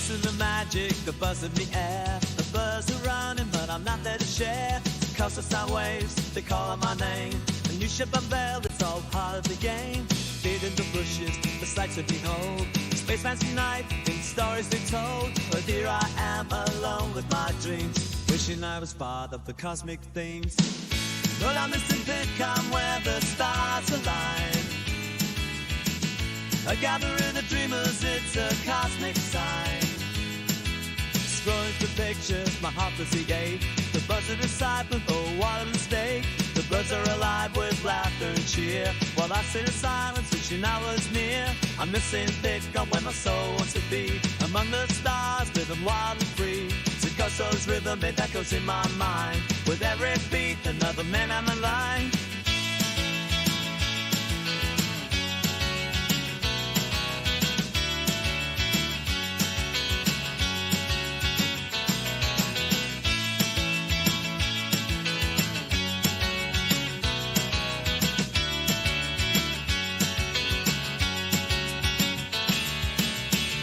Missing the magic, the buzz in the air. The birds are running, but I'm not there to share. Coastal sound waves, they call out my name. A new ship unveiled, it's all part of the game. Feed in the bushes, the sights to behold. Space fancy night, in stories they told. But here I am alone with my dreams, wishing I was part of the cosmic things. But I'm missing Pitcom where the stars align. A gathering of dreamers, it's a cosmic sign. Scrolling through pictures, my heart was agape. The birds are disciples, oh what a mistake. The birds are alive with laughter and cheer, while I sit in silence, wishing I was near. I'm missing Pitcom where my soul wants to be, among the stars, living wild and free. Sickoso's rhythm, it echoes in my mind. With every beat, another man I'm in line.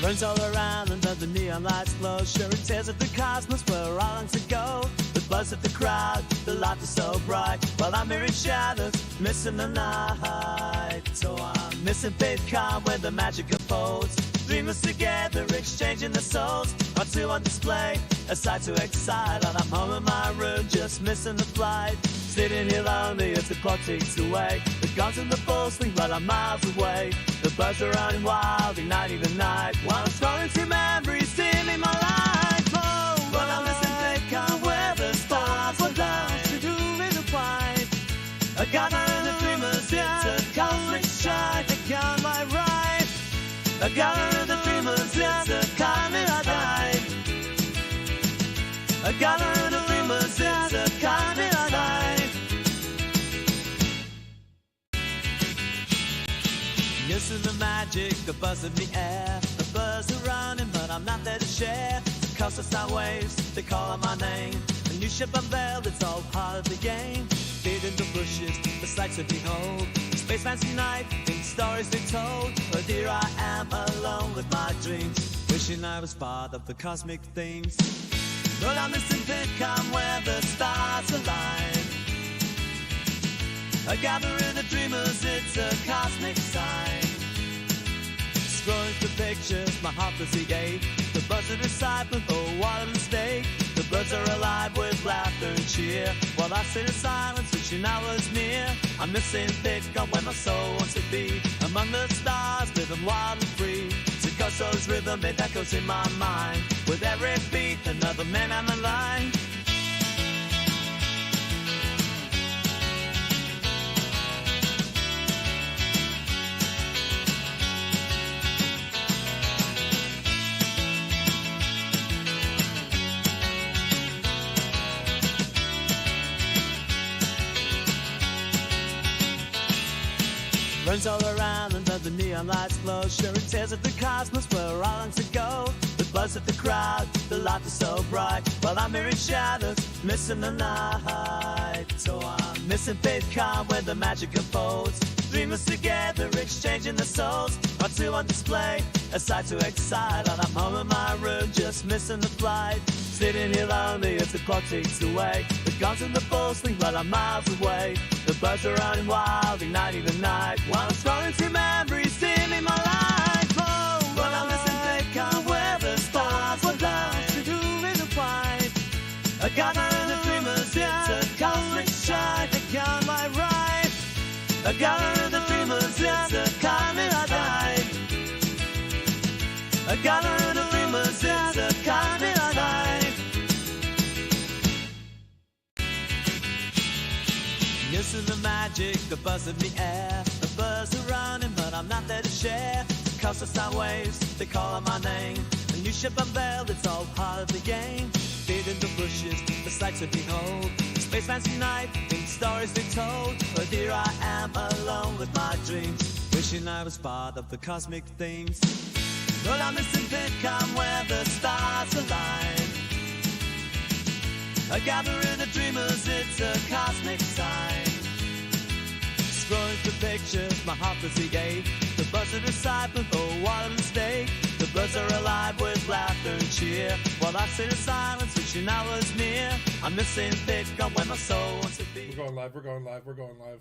Burns all around under the neon lights glow, sharing tales of the cosmos where I long to go. The buzz of the crowd, the light is so bright, while I'm here in shadows, missing the night. So I'm missing Pitcom where the magic unfolds. Dreamers together, exchanging their souls. Art to on display, a sight to excite. And I'm home in my room, just missing the flight. Sitting here lonely as the clock ticks away. The guns in the full swing, but I'm miles away. The birds are running wild, igniting the night, while I'm scrolling through memories, dimming my life. Oh, but I'm missing Pitcom where the stars were lost to do in the white. A gathering of dreamers, it's a cosmic shine. Again, my right. A gathering of dreamers, it's a cosmic light. A gathering of dreamers, it's a cosmic light. Missing the magic, the buzz in the air. The birds are running, but I'm not there to share. Coastal sound waves, they call out my name. A new ship unveiled, it's all part of the game. Feed in the bushes, the sights to behold. Space fancy night, in stories they told. But here I am alone with my dreams, wishing I was part of the cosmic things. But I'm missing Pitcom where the stars align. A gathering of dreamers, it's a cosmic sign. Scrolling through pictures, my heart was agape. The birds are disciples, oh what a mistake. The birds are alive with laughter and cheer, while I sit in silence, wishing I was near. I'm missing Pitcom where my soul wants to be, among the stars, living wild and free. Sickoso's rhythm, it echoes in my mind. With every beat, another man I'm in line. Runs all around under the neon lights glow, sharing tales of the cosmos where I long to go. The buzz of the crowd, the light is so bright, while I'm here in shadows, missing the night. So I'm missing Pitcom where the magic unfolds. Dreamers together, exchanging their souls. Art to on display, a sight to excite. And I'm home in my room, just missing the flight. Sitting here lonely as the clock ticks away. The guns in the full swing, but I'm miles away. The birds are running wild, igniting the night, while I'm scrolling through memories, dimming my life. Oh, but I'm missing Pitcom where the stars were lost to do in the white. A gathering of dreamers, it's a cosmic shine. Again, my right. A gathering of dreamers, it's a cosmic light. A gathering of dreamers, it's a cosmic light. Missing the magic, the buzz in the air. The birds are running, but I'm not there to share. Coastal sound waves, they call out my name. A new ship unveiled, it's all part of the game. Feed in the bushes, the sights to behold. Space fancy night, in stories they told. But here I am alone with my dreams, wishing I was part of the cosmic things. But I'm missing Pitcom where the stars align. A gathering of dreamers, it's a cosmic sign. Scrolling through pictures, my heart was agape. The buzz of disciples, oh what a mistake. The birds are alive with laughter and cheer. While I sit in silence, wishing I was near. I'm missing PitCon when my soul wants to be. We're going live, we're going live, we're going live.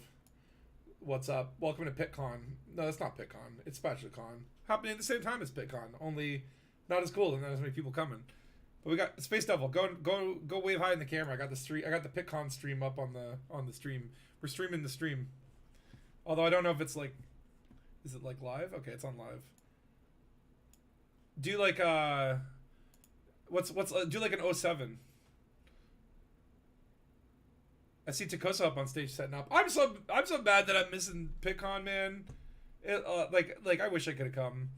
What's up? Welcome to PitCon. No, that's not PitCon. It's SpatulaCon. Happening at the same time as PitCon, only not as cool and not as many people coming. But we got Space Devil. Go wave high in the camera. I got the stream. I got the PitCon stream up on the stream. We're streaming the stream. Although I don't know if it's like, is it like live? Okay, it's on live. Do like do like an 07. I see Takosa up on stage setting up. I'm so mad that I'm missing PitCon, man. It, like I wish I could have come.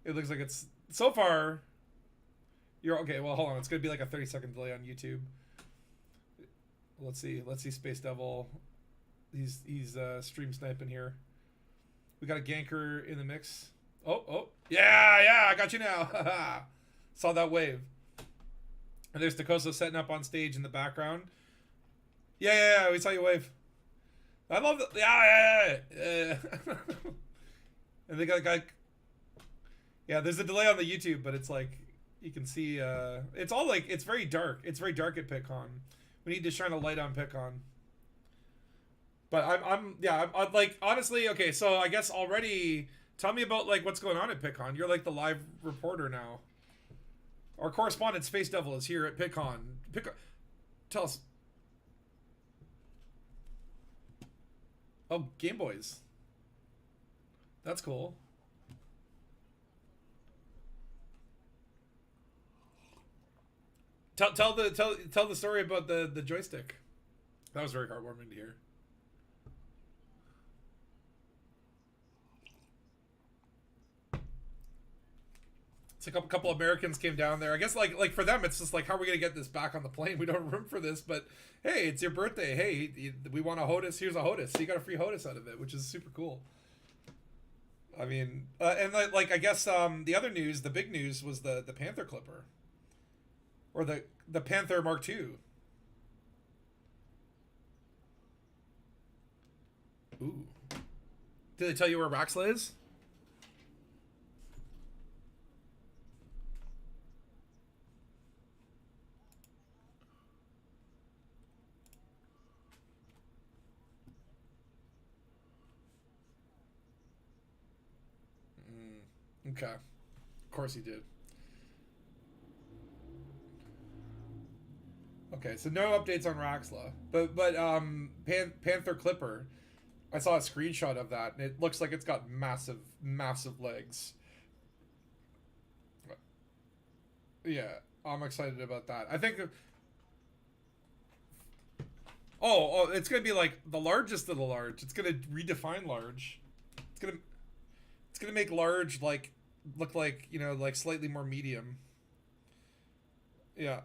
It looks like it's so far. You're okay. Well, hold on. It's gonna be like a 30-second delay on YouTube. Let's see Space Devil. He's stream sniping here. We got a ganker in the mix. Oh yeah, I got you now. Saw that wave. And there's Takosa setting up on stage in the background. Yeah, we saw you wave. I love the yeah. And they got a guy. Yeah, there's a delay on the YouTube, but it's like you can see. It's all like it's very dark. It's very dark at PitCon. We need to shine a light on PitCon. But I'm like honestly okay. So I guess already tell me about like what's going on at PitCon. You're like the live reporter now. Our correspondent Space Devil is here at PitCon. Tell us. Oh, Game Boys. That's cool. Tell the story about the joystick. That was very heartwarming to hear. It's like a couple Americans came down there. I guess like for them it's just like how are we gonna get this back on the plane? We don't have room for this, but hey, it's your birthday. Hey, we want a HOTUS. Here's a HOTUS. So you got a free HOTUS out of it, which is super cool. I mean, and like I guess the other news, the big news was the Panther Clipper, or the Panther Mark II. Ooh, did they tell you where Raxla is? Okay, of course he did. Okay, so no updates on Raxla, but Panther Clipper, I saw a screenshot of that, and it looks like it's got massive legs. Yeah, I'm excited about that. I think. Oh, it's gonna be like the largest of the large. It's gonna redefine large. It's gonna make large like look like, you know, like slightly more medium. Yeah.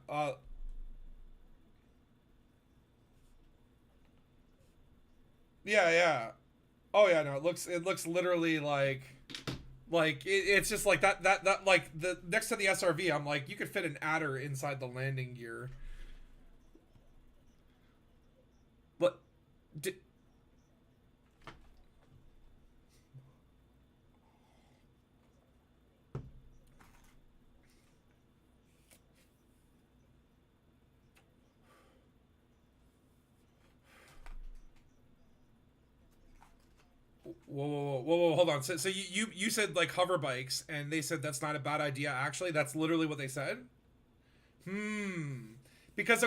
Yeah. Oh yeah, no, it looks literally like it's just like that like the next to the SRV, I'm like you could fit an adder inside the landing gear. But whoa, hold on. So you said like hover bikes, and they said that's not a bad idea. Actually, that's literally what they said. Because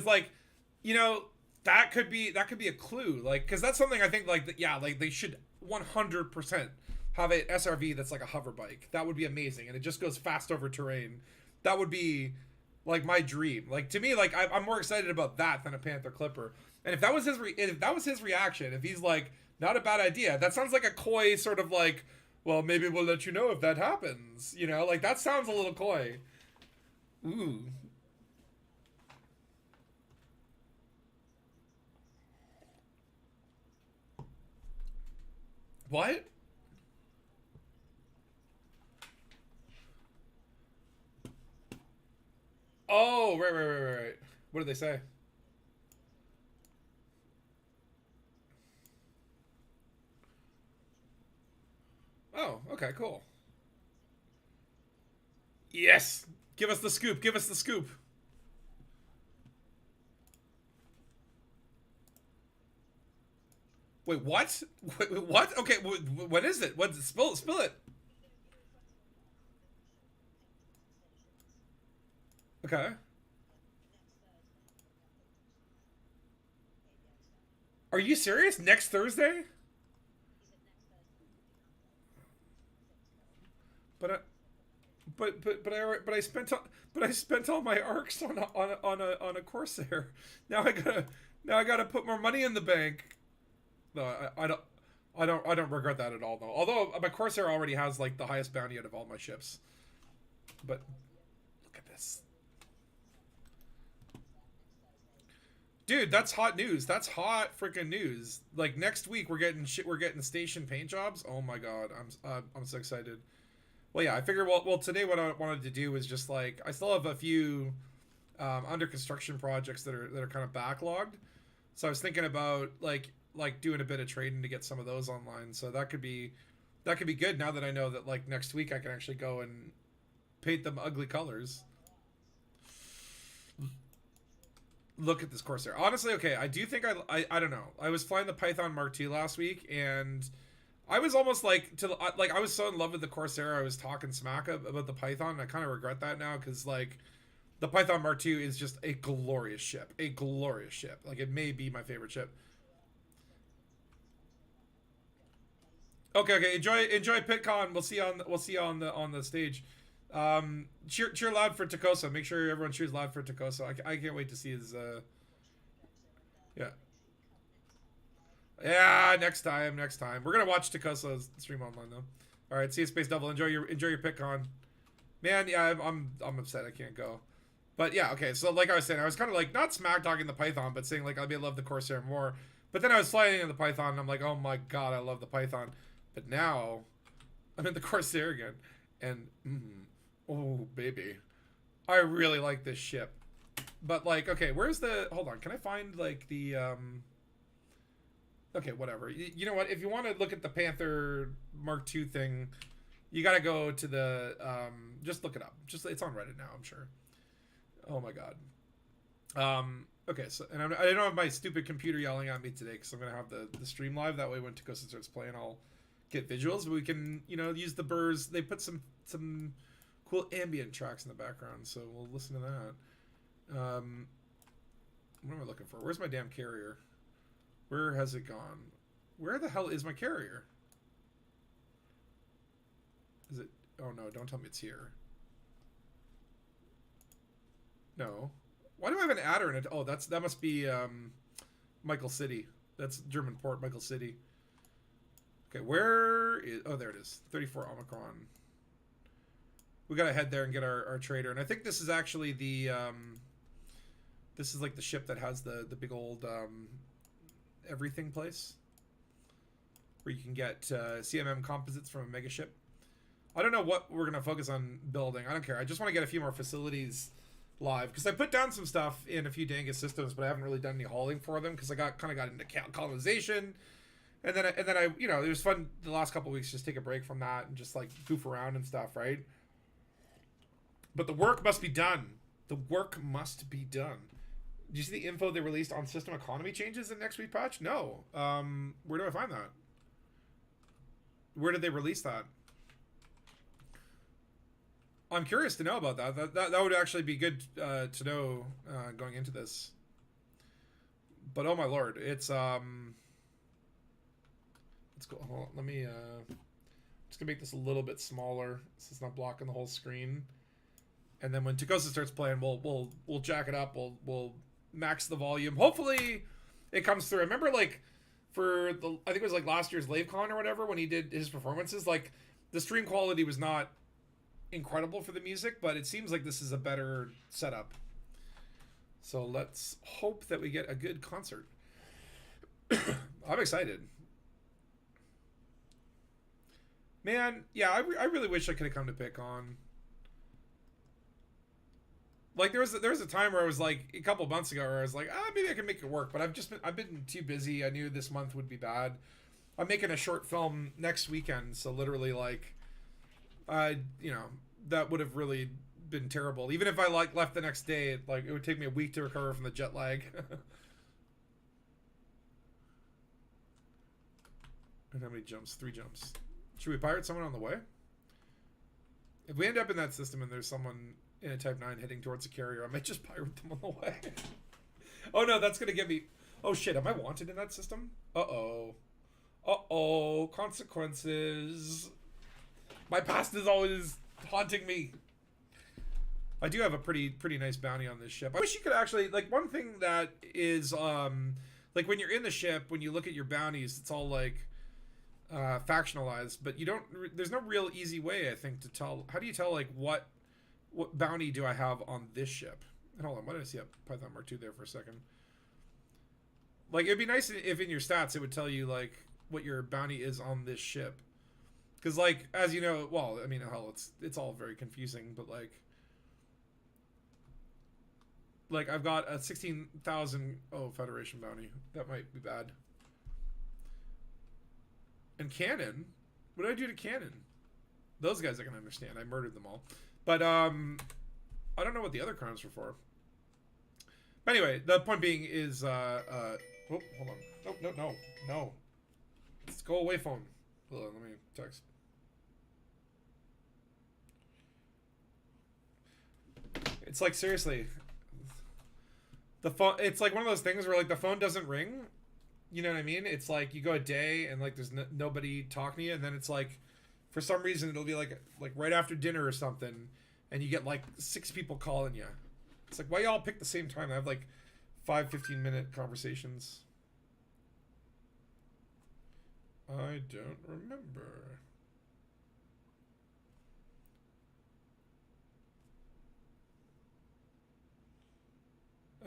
like, you know, that could be a clue. Like, because that's something I think like yeah, like they should 100% have an SRV that's like a hover bike. That would be amazing, and it just goes fast over terrain. That would be like my dream. Like to me, like I'm more excited about that than a Panther Clipper. And if that was his reaction, if he's like not a bad idea, that sounds like a coy sort of like, well, maybe we'll let you know if that happens. You know, like that sounds a little coy. Ooh. What? Oh, right. What did they say? Oh, okay, cool. Yes. Give us the scoop. Give us the scoop. Wait, what? Wait, what? Okay, what is it? What's it? Spill it. Okay. Are you serious? Next Thursday? But I, but I spent all my arcs on a Corsair. Now I gotta put more money in the bank. No, I don't regret that at all. No, although my Corsair already has like the highest bounty out of all my ships. But look at this, dude. That's hot news. That's hot freaking news. Like next week we're getting shit. We're getting station paint jobs. Oh my god, I'm so excited. Well, yeah, I figured. Well, today what I wanted to do was just like I still have a few under construction projects that are kind of backlogged. So I was thinking about like doing a bit of trading to get some of those online. So that could be good now that I know that like next week I can actually go and paint them ugly colors. Look at this Corsair. Honestly, okay, I do think I don't know. I was flying the Python Mark II last week, and I was almost like I was so in love with the Corsair. I was talking smack about the Python, and I kind of regret that now because like the Python Mark II is just a glorious ship, a glorious ship. Like it may be my favorite ship. Okay, okay. Enjoy PitCon. We'll see you on the stage. Cheer loud for Takosa. Make sure everyone cheers loud for Takosa. I can't wait to see his. Yeah. Yeah, next time. Next time. We're gonna watch Takosa's stream online though. All right. See you, Space Devil. Enjoy your PitCon. Man, yeah, I'm upset I can't go. But yeah, okay. So like I was saying, I was kind of like not smack talking the Python, but saying like I may love the Corsair more. But then I was flying in the Python, and I'm like, oh my god, I love the Python. But now I'm in the Corsair again, and oh baby, I really like this ship. But like, okay, where's the? Hold on, can I find like the? Okay, whatever. You know what? If you want to look at the Panther Mark II thing, you got to go to the. Just look it up. Just it's on Reddit now. I'm sure. Oh my god. Okay, so and I don't have my stupid computer yelling at me today because I'm gonna have the stream live. That way, when Takosa starts playing, I'll get visuals. But we can use the burrs. They put some cool ambient tracks in the background, so we'll listen to that. What am I looking for? Where's my damn carrier? Where has it gone? Where the hell is my carrier? Is it? Oh no! Don't tell me it's here. No. Why do I have an adder in it? Oh, that must be Michael City. That's German port, Michael City. Okay, where is? Oh, there it is. 34 Omicron. We gotta head there and get our trader. And I think this is actually the this is like the ship that has the big old everything place where you can get CMM composites from a mega ship. I don't know what we're gonna focus on building. I don't care. I just want to get a few more facilities live because I put down some stuff in a few Dangus systems, but I haven't really done any hauling for them because I got into colonization, and then I it was fun the last couple of weeks just take a break from that and just like goof around and stuff, right? But the work must be done. The work must be done. Did you see the info they released on system economy changes in next week patch? No. Where do I find that? Where did they release that? I'm curious to know about that. That would actually be good to know going into this. But oh my lord, it's let's go. Hold on, let me just gonna make this a little bit smaller so it's not blocking the whole screen. And then when Takosa starts playing, we'll jack it up. We'll max the volume. Hopefully, it comes through. I remember like for the I think it was like last year's LaveCon or whatever when he did his performances. Like the stream quality was not incredible for the music, but it seems like this is a better setup. So let's hope that we get a good concert. I'm excited. Man, yeah, I really wish I could have come to PitCon. Like there was a time where I was like a couple months ago where I was like, maybe I can make it work, but I've been too busy. I knew this month would be bad. I'm making a short film next weekend, so literally like that would have really been terrible. Even if I like left the next day, like it would take me a week to recover from the jet lag. And how many jumps? 3 jumps. Should we pirate someone on the way? If we end up in that system and there's someone in a Type 9 heading towards a carrier, I might just pirate them on the way. Oh no, that's gonna get me... Oh shit, am I wanted in that system? Uh-oh. Uh-oh, consequences. My past is always haunting me. I do have a pretty nice bounty on this ship. I wish you could actually... Like, one thing that is... like, when you're in the ship, when you look at your bounties, it's all, like... factionalized, but you don't... There's no real easy way, I think, to tell... How do you tell, like, what bounty do I have on this ship? And hold on, why did I see a Python Mark II there for a second? Like, it'd be nice if in your stats it would tell you, like, what your bounty is on this ship. Because, like, as you know... Well, I mean, hell, it's all very confusing, but, like... Like, I've got a 16,000... Oh, Federation bounty. That might be bad. And Cannon? What did I do to Cannon? Those guys I can understand. I murdered them all. But, I don't know what the other crimes were for. But anyway, the point being is, oh, hold on. No. Let's go away phone. Hold on, let me text. It's like, seriously. The phone, it's like one of those things where, like, the phone doesn't ring. You know what I mean? It's like you go a day and like there's nobody talking to you, and then it's like for some reason it'll be like right after dinner or something, and you get like 6 people calling you. It's like, why y'all pick the same time? I have like 5 15-minute conversations. I don't remember.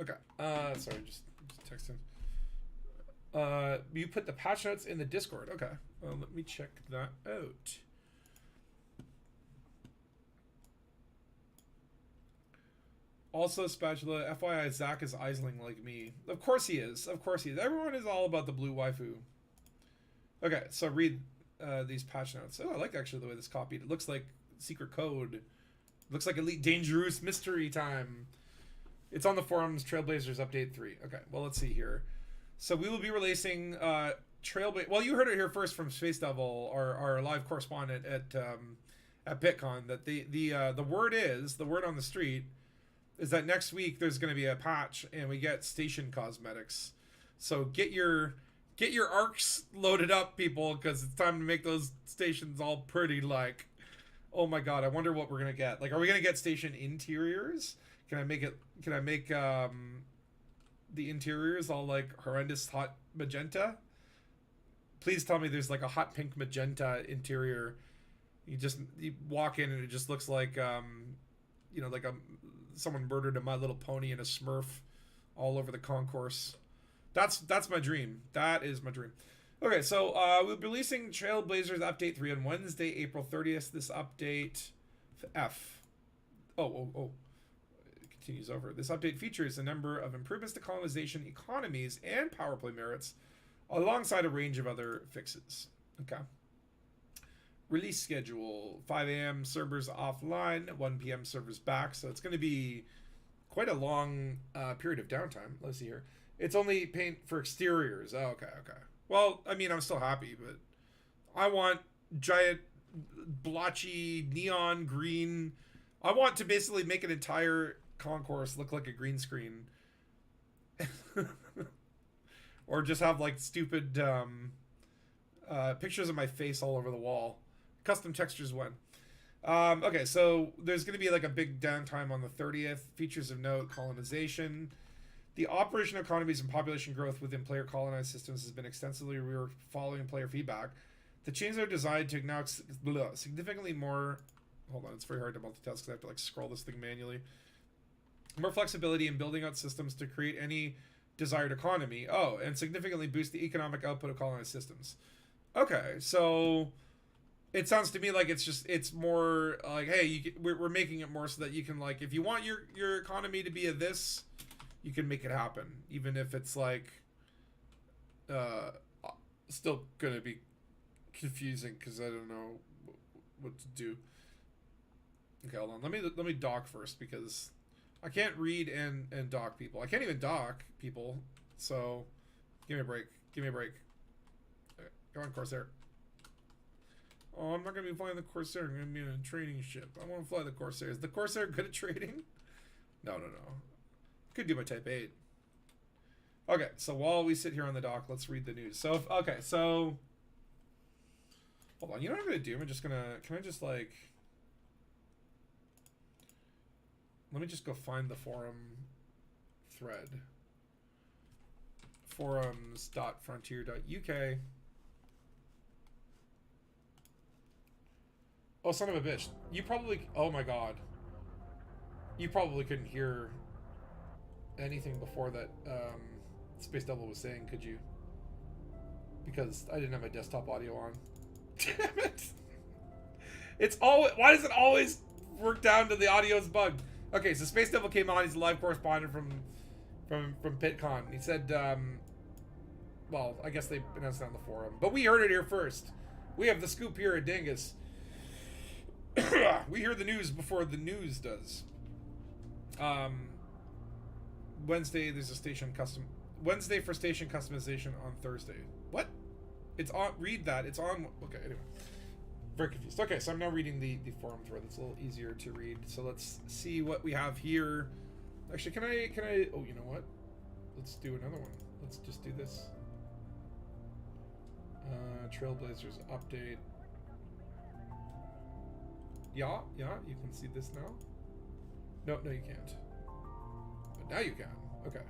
Okay. Sorry, just texting. You put the patch notes in the Discord. Okay. Let me check that out. Also, Spatula, FYI, Zach is Isling like me. Of course he is. Of course he is. Everyone is all about the blue waifu. Okay, so read these patch notes. Oh, I like actually the way this copied. It looks like secret code. It looks like Elite Dangerous Mystery Time. It's on the forums, Trailblazers Update 3. Okay, well, let's see here. So we will be releasing Trailblazer. Well, you heard it here first from Space Devil, our live correspondent at PitCon, that the word on the street is that next week there's going to be a patch and we get station cosmetics. So get your arcs loaded up, people, because it's time to make those stations all pretty. Like, oh my god, I wonder what we're gonna get. Like, are we gonna get station interiors? Can I make the interiors all like horrendous hot magenta? Please tell me there's like a hot pink magenta interior. You walk in and it just looks like like someone murdered a My Little Pony and a Smurf all over the concourse. That's my dream. That is my dream. Okay, so we'll be releasing Trailblazers Update 3 on Wednesday, April 30th. This update F. Oh. Continues over. This update features a number of improvements to colonization, economies, and power play merits, alongside a range of other fixes. Okay. Release schedule: 5 a.m. servers offline, 1 p.m. servers back. So it's going to be quite a long period of downtime. Let's see here. It's only paint for exteriors. Oh, okay. Well, I mean, I'm still happy, but I want giant, blotchy, neon green. I want to basically make an entire concourse look like a green screen. Or just have like stupid pictures of my face all over the wall. Custom textures one. Okay, so there's going to be like a big downtime on the 30th. Features of note: colonization. The operational economies and population growth within player colonized systems has been extensively reworked following player feedback. The changes are designed to now significantly more... Hold on, it's very hard to multitask because I have to like scroll this thing manually. More flexibility in building out systems to create any desired economy. Oh, and significantly boost the economic output of colonized systems. Okay, so it sounds to me like it's more like, hey, we're making it more so that you can, like, if you want your economy to be a this, you can make it happen, even if it's like still gonna be confusing because I don't know what to do. Okay, hold on. Let me dock first because I can't read and dock people. I can't even dock people. So give me a break. Give me a break. Okay, go on, Corsair. Oh, I'm not gonna be flying the Corsair. I'm gonna be in a trading ship. I want to fly the Corsair. Is the Corsair good at trading? No. Could do my Type 8. Okay, so while we sit here on the dock, let's read the news. So, okay, so hold on. You know what I'm gonna do? I'm just gonna. Can I just like? Let me just go find the forum thread. Forums.frontier.uk. Oh, son of a bitch. You probably... Oh, my God. You probably couldn't hear anything before that Space Devil was saying, could you? Because I didn't have my desktop audio on. Damn it. It's always... Why does it always work down to the audio's bugged? Okay, so Space Devil came on. He's a live correspondent from PitCon. He said, well, I guess they announced it on the forum. But we heard it here first. We have the scoop here at Dangus. We hear the news before the news does. Wednesday, there's a station custom... Wednesday for station customization on Thursday. What? It's on... Read that. It's on... Okay, anyway. Very confused. Okay, so I'm now reading the forum thread. It's a little easier to read. So let's see what we have here. Actually, can I... Oh, you know what? Let's do another one. Let's just do this. Trailblazers update. Yeah, you can see this now. No, you can't. But now you can. Okay.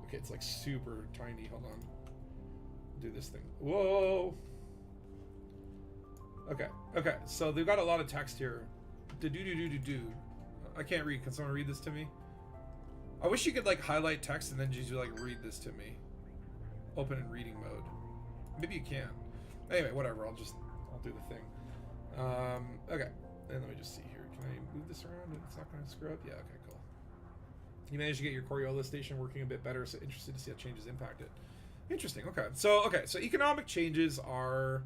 Okay, it's like super tiny. Hold on. Do this thing. Whoa. Okay. So they've got a lot of text here. Do. I can't read. Can someone read this to me? I wish you could like highlight text and then just like read this to me. Open in reading mode. Maybe you can. Anyway, whatever. I'll do the thing. Okay. And let me just see here. Can I move this around and it's not going to screw up? Yeah, okay, cool. You managed to get your Coriolis station working a bit better, so interested to see how changes impact it. Interesting, okay. So economic changes are...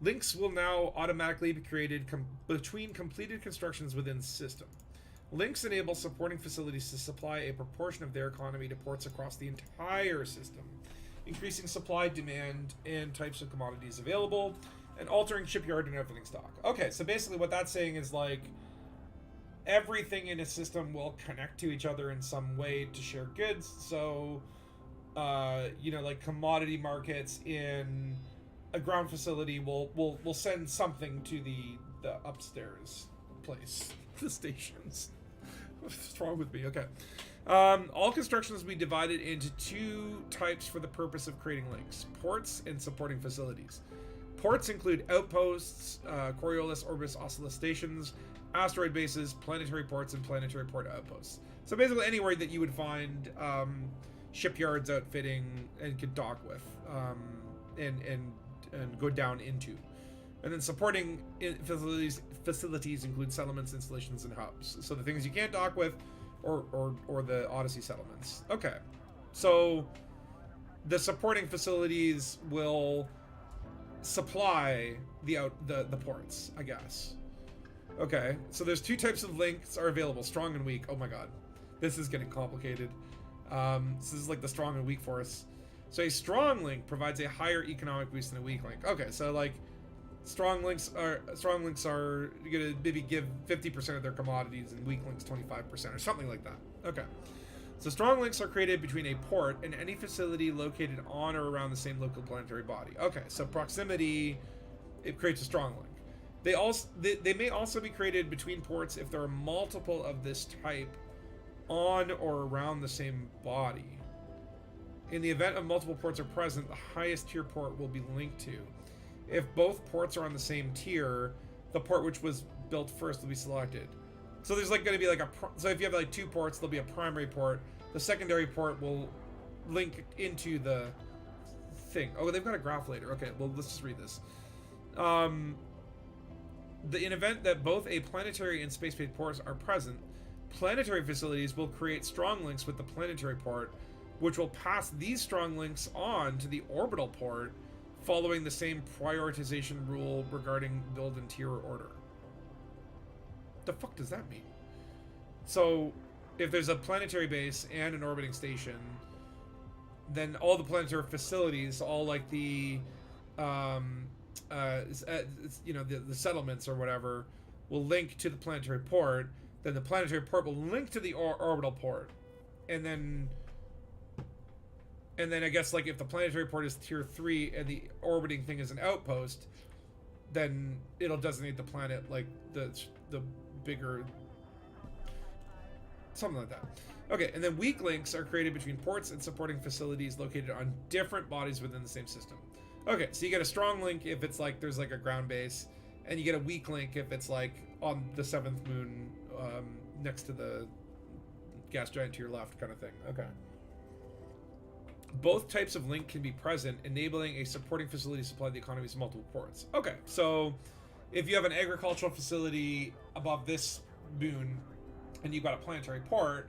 Links will now automatically be created between completed constructions within the system. Links enable supporting facilities to supply a proportion of their economy to ports across the entire system, increasing supply, demand, and types of commodities available, and altering shipyard and everything stock. Okay, so basically what that's saying is like everything in a system will connect to each other in some way to share goods. So, like commodity markets in a ground facility will send something to the upstairs place, the stations. What's wrong with me? Okay. All constructions will be divided into two types for the purpose of creating links: ports and supporting facilities. Ports include outposts, Coriolis, Orbis, Oculus stations, asteroid bases, planetary ports, and planetary port outposts. So basically anywhere that you would find shipyards outfitting and could dock with, and go down into. And then supporting facilities include settlements, installations, and hubs. So the things you can't dock with, or the Odyssey settlements. Okay, so the supporting facilities will supply the ports, I guess. Okay, so there's two types of links are available: strong and weak. Oh my god, this is getting complicated. This is like the strong and weak force. So a strong link provides a higher economic boost than a weak link. Okay, so like strong links are gonna maybe give 50% of their commodities, and weak links 25% or something like that. Okay, so strong links are created between a port and any facility located on or around the same local planetary body. Okay, so proximity, it creates a strong link. They may also be created between ports if there are multiple of this type on or around the same body. In the event of multiple ports are present, the highest tier port will be linked to. If both ports are on the same tier, the port which was built first will be selected. So there's like going to be like so if you have like two ports, there'll be a primary port. The secondary port will link into the thing. Oh, they've got a graph later. Okay, well, let's just read this. In event that both a planetary and space-based ports are present, planetary facilities will create strong links with the planetary port, which will pass these strong links on to the orbital port, following the same prioritization rule regarding build and tier order. The fuck does that mean? So, if there's a planetary base and an orbiting station, then all the planetary facilities, all like the, you know, the settlements or whatever, will link to the planetary port. Then the planetary port will link to the orbital port, and then I guess like if the planetary port is tier 3 and the orbiting thing is an outpost, then it'll designate the planet like the bigger, something like that. Okay, and then weak links are created between ports and supporting facilities located on different bodies within the same system. Okay, so you get a strong link if it's like there's like a ground base, and you get a weak link if it's like on the 7th moon, next to the gas giant to your left, kind of thing. Okay. Both types of link can be present, enabling a supporting facility to supply the economy's multiple ports. Okay, so if you have an agricultural facility above this moon and you've got a planetary port,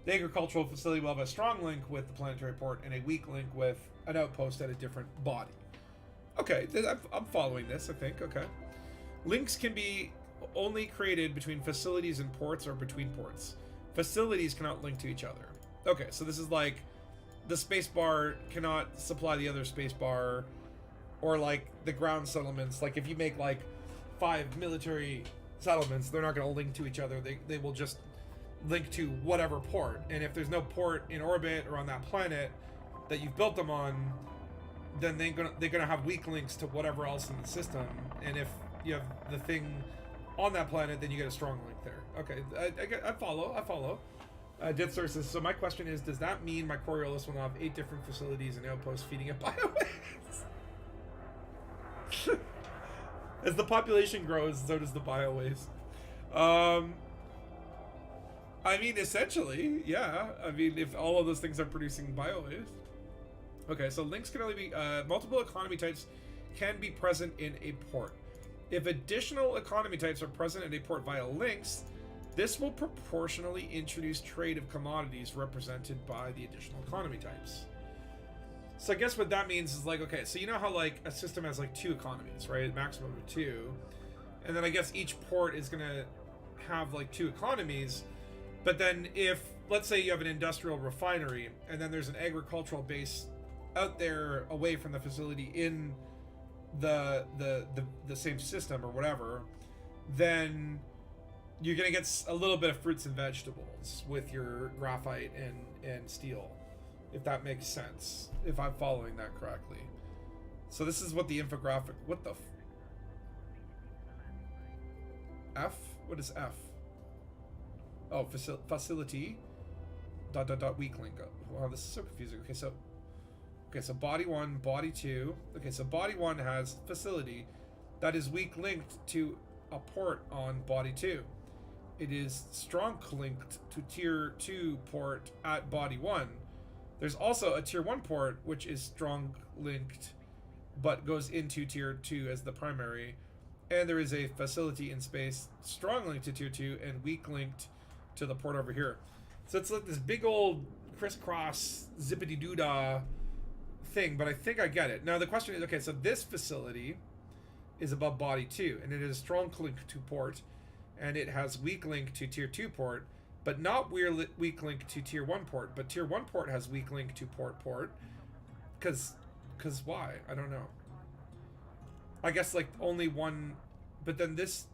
the agricultural facility will have a strong link with the planetary port and a weak link with an outpost at a different body. Okay, I'm following this, I think. Okay. Links can be only created between facilities and ports or between ports. Facilities cannot link to each other. Okay, so this is like the spacebar cannot supply the other spacebar, or like the ground settlements. Like if you make like 5 military settlements, they're not going to link to each other. They will just link to whatever port. And if there's no port in orbit or on that planet that you've built them on, then they're gonna have weak links to whatever else in the system. And if you have the thing on that planet, then you get a strong link there. Okay, I follow. Dead sources. So my question is, does that mean my Coriolis will have 8 different facilities and outposts feeding it biowaste? As the population grows, so does the biowaste. I mean, essentially, yeah. I mean, if all of those things are producing biowaste. Okay, so links can only be multiple economy types can be present in a port. If additional economy types are present in a port via links, this will proportionally introduce trade of commodities represented by the additional economy types. So I guess what that means is like, okay, so you know how like a system has like 2 economies, right? Maximum of 2. And then I guess each port is going to have like 2 economies. But then if, let's say you have an industrial refinery and then there's an agricultural base out there away from the facility in the same system or whatever, then you're going to get a little bit of fruits and vegetables with your graphite and steel, if that makes sense, if I'm following that correctly. So this is what the infographic, what the F? What is F? Oh, facility dot weak link. Wow, this is so confusing. Okay, so body 1, body 2. Okay, so body 1 has facility that is weak linked to a port on body 2. It is strong linked to tier 2 port at body 1. There's also a tier 1 port which is strong linked but goes into tier 2 as the primary. And there is a facility in space strong linked to tier 2 and weak linked to the port over here. So it's like this big old crisscross zippity doodah thing, but I think I get it. Now the question is, okay, so this facility is above body 2 and it is a strong link to port and it has weak link to tier 2 port, but not weak link to tier 1 port, but tier 1 port has weak link to port because why? I don't know. I guess like only one, but then this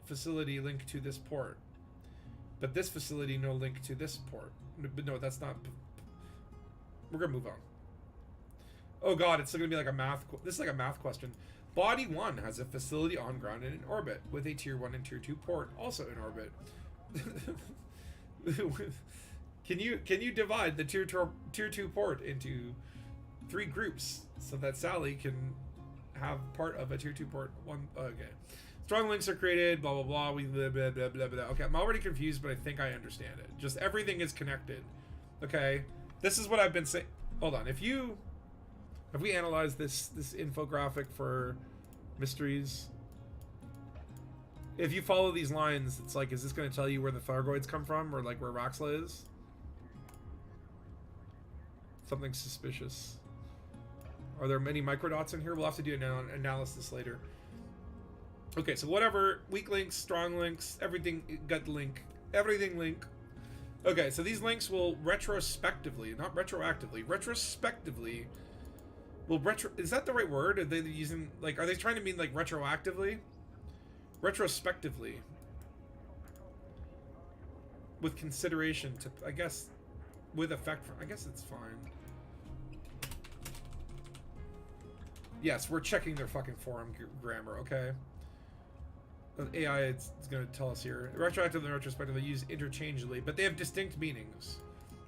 facility linked to this port, but this facility no link to this port. But no, that's not. We're gonna move on. Oh god, it's gonna be like a math. This is like a math question. Body 1 has a facility on ground and in orbit with a tier 1 and tier 2 port also in orbit. Can you divide the tier 2 port into 3 groups so that Sally can have part of a tier 2 port? One. Okay. Strong links are created, blah blah blah, we blah blah blah blah blah. Okay, I'm already confused, but I think I understand it. Just everything is connected. Okay, this is what I've been saying. Hold on, have we analyzed this infographic for mysteries? If you follow these lines, it's like, is this going to tell you where the Thargoids come from, or like where Raxla is? Something suspicious. Are there many microdots in here? We'll have to do an analysis later. Okay, so whatever, weak links, strong links, everything got link, everything link. Okay, so these links will retrospectively, not retroactively, retrospectively, is that the right word? Are they using, like, are they trying to mean, like, retroactively? Retrospectively. With consideration to, I guess, with effect, I guess it's fine. Yes, we're checking their fucking forum grammar, okay? The AI is going to tell us here. Retroactive and retrospective, they use interchangeably, but they have distinct meanings.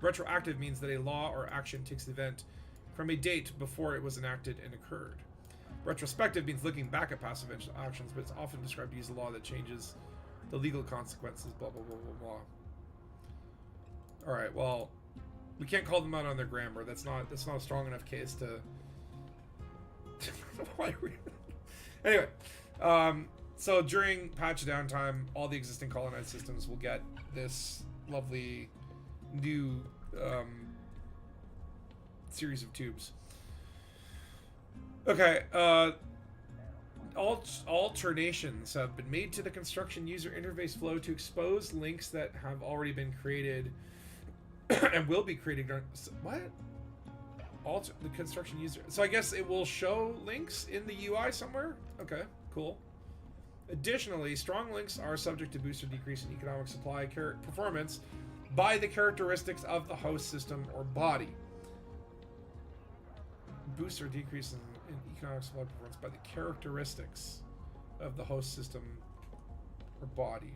Retroactive means that a law or action takes the event from a date before it was enacted and occurred. Retrospective means looking back at past events actions, but it's often described to use a law that changes the legal consequences, blah, blah, blah, blah, blah. Alright, well, we can't call them out on their grammar. That's not a strong enough case to... Anyway, so during patch downtime, all the existing colonized systems will get this lovely new series of tubes. Okay, alternations have been made to the construction user interface flow to expose links that have already been created and will be created. What? The construction user. So I guess it will show links in the UI somewhere? Okay, cool. Additionally, strong links are subject to boost or decrease in economic supply performance by the characteristics of the host system or body. Boost or decrease in economic supply performance by the characteristics of the host system or body.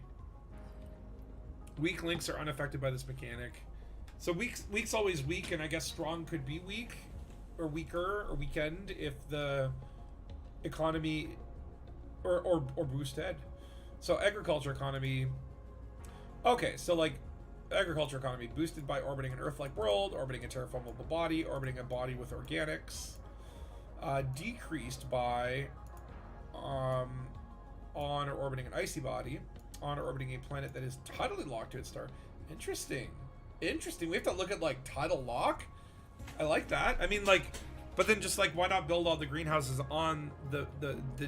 Weak links are unaffected by this mechanic. So weak's always weak, and I guess strong could be weak, or weaker, or weakened if the economy, or boosted. So agriculture economy. Okay, so like agriculture economy boosted by orbiting an Earth-like world, orbiting a terraformable body, orbiting a body with organics. Decreased by on or orbiting an icy body, on or orbiting a planet that is tidally locked to its star. Interesting. We have to look at, like, tidal lock? I like that. I mean, like, but then just, like, why not build all the greenhouses on the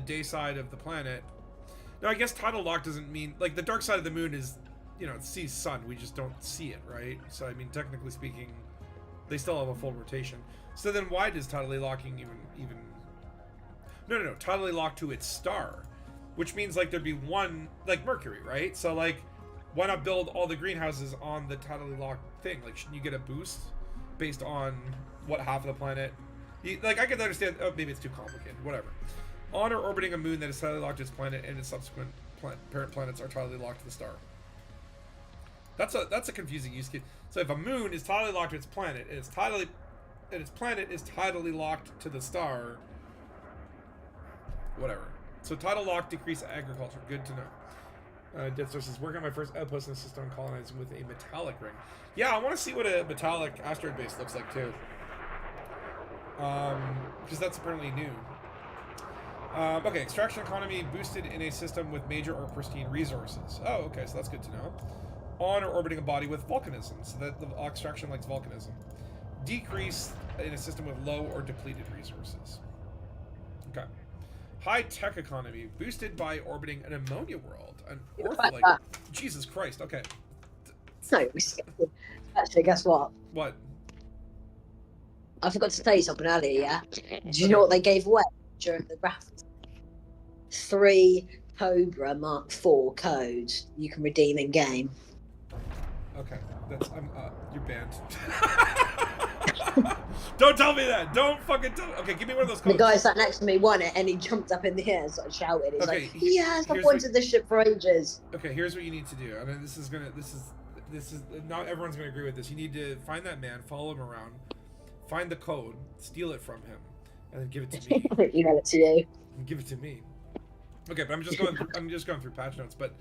day side of the planet? No, I guess tidal lock doesn't mean, like, the dark side of the moon is, you know, it sees sun. We just don't see it, right? So, I mean, technically speaking, they still have a full rotation. So then why does tidally locking even... No. Tidally lock to its star. Which means, like, there'd be one, like, Mercury, right? So, like, why not build all the greenhouses on the tidally locked thing? Like, shouldn't you get a boost based on what half of the planet... Like, I can understand... Oh, maybe it's too complicated. Whatever. On or orbiting a moon that is tidally locked to its planet and its subsequent parent planets are tidally locked to the star. That's a confusing use case. So if a moon is tidally locked to its planet and its planet is tidally locked to the star... Whatever. So tidal lock decrease agriculture. Good to know. Death Source says, working on my first outpost in the system, colonizing with a metallic ring. Yeah, I want to see what a metallic asteroid base looks like too. Because that's apparently new. Okay, extraction economy boosted in a system with major or pristine resources. Oh, okay, so that's good to know. On or orbiting a body with volcanism, so that the extraction likes volcanism. Decrease in a system with low or depleted resources. Okay. High-tech economy, boosted by orbiting an ammonia world. An Earth-like... Jesus Christ, okay. No, actually, guess what? What? I forgot to tell you something earlier, yeah? Do you know what they gave away during the raffle? 3 Cobra Mark IV codes you can redeem in-game. Okay, that's... you're banned. Don't tell me that. Don't fucking tell me. Okay, give me one of those codes. The guy sat next to me won it, and he jumped up in the air and started shouting. He's okay, like, yes, I've wanted this shit for ages. Okay, here's what you need to do. I mean, this is not everyone's gonna agree with this. You need to find that man, follow him around, find the code, steal it from him, and then give it to me. Email it to you. And give it to me. Okay, but I'm just going through patch notes, but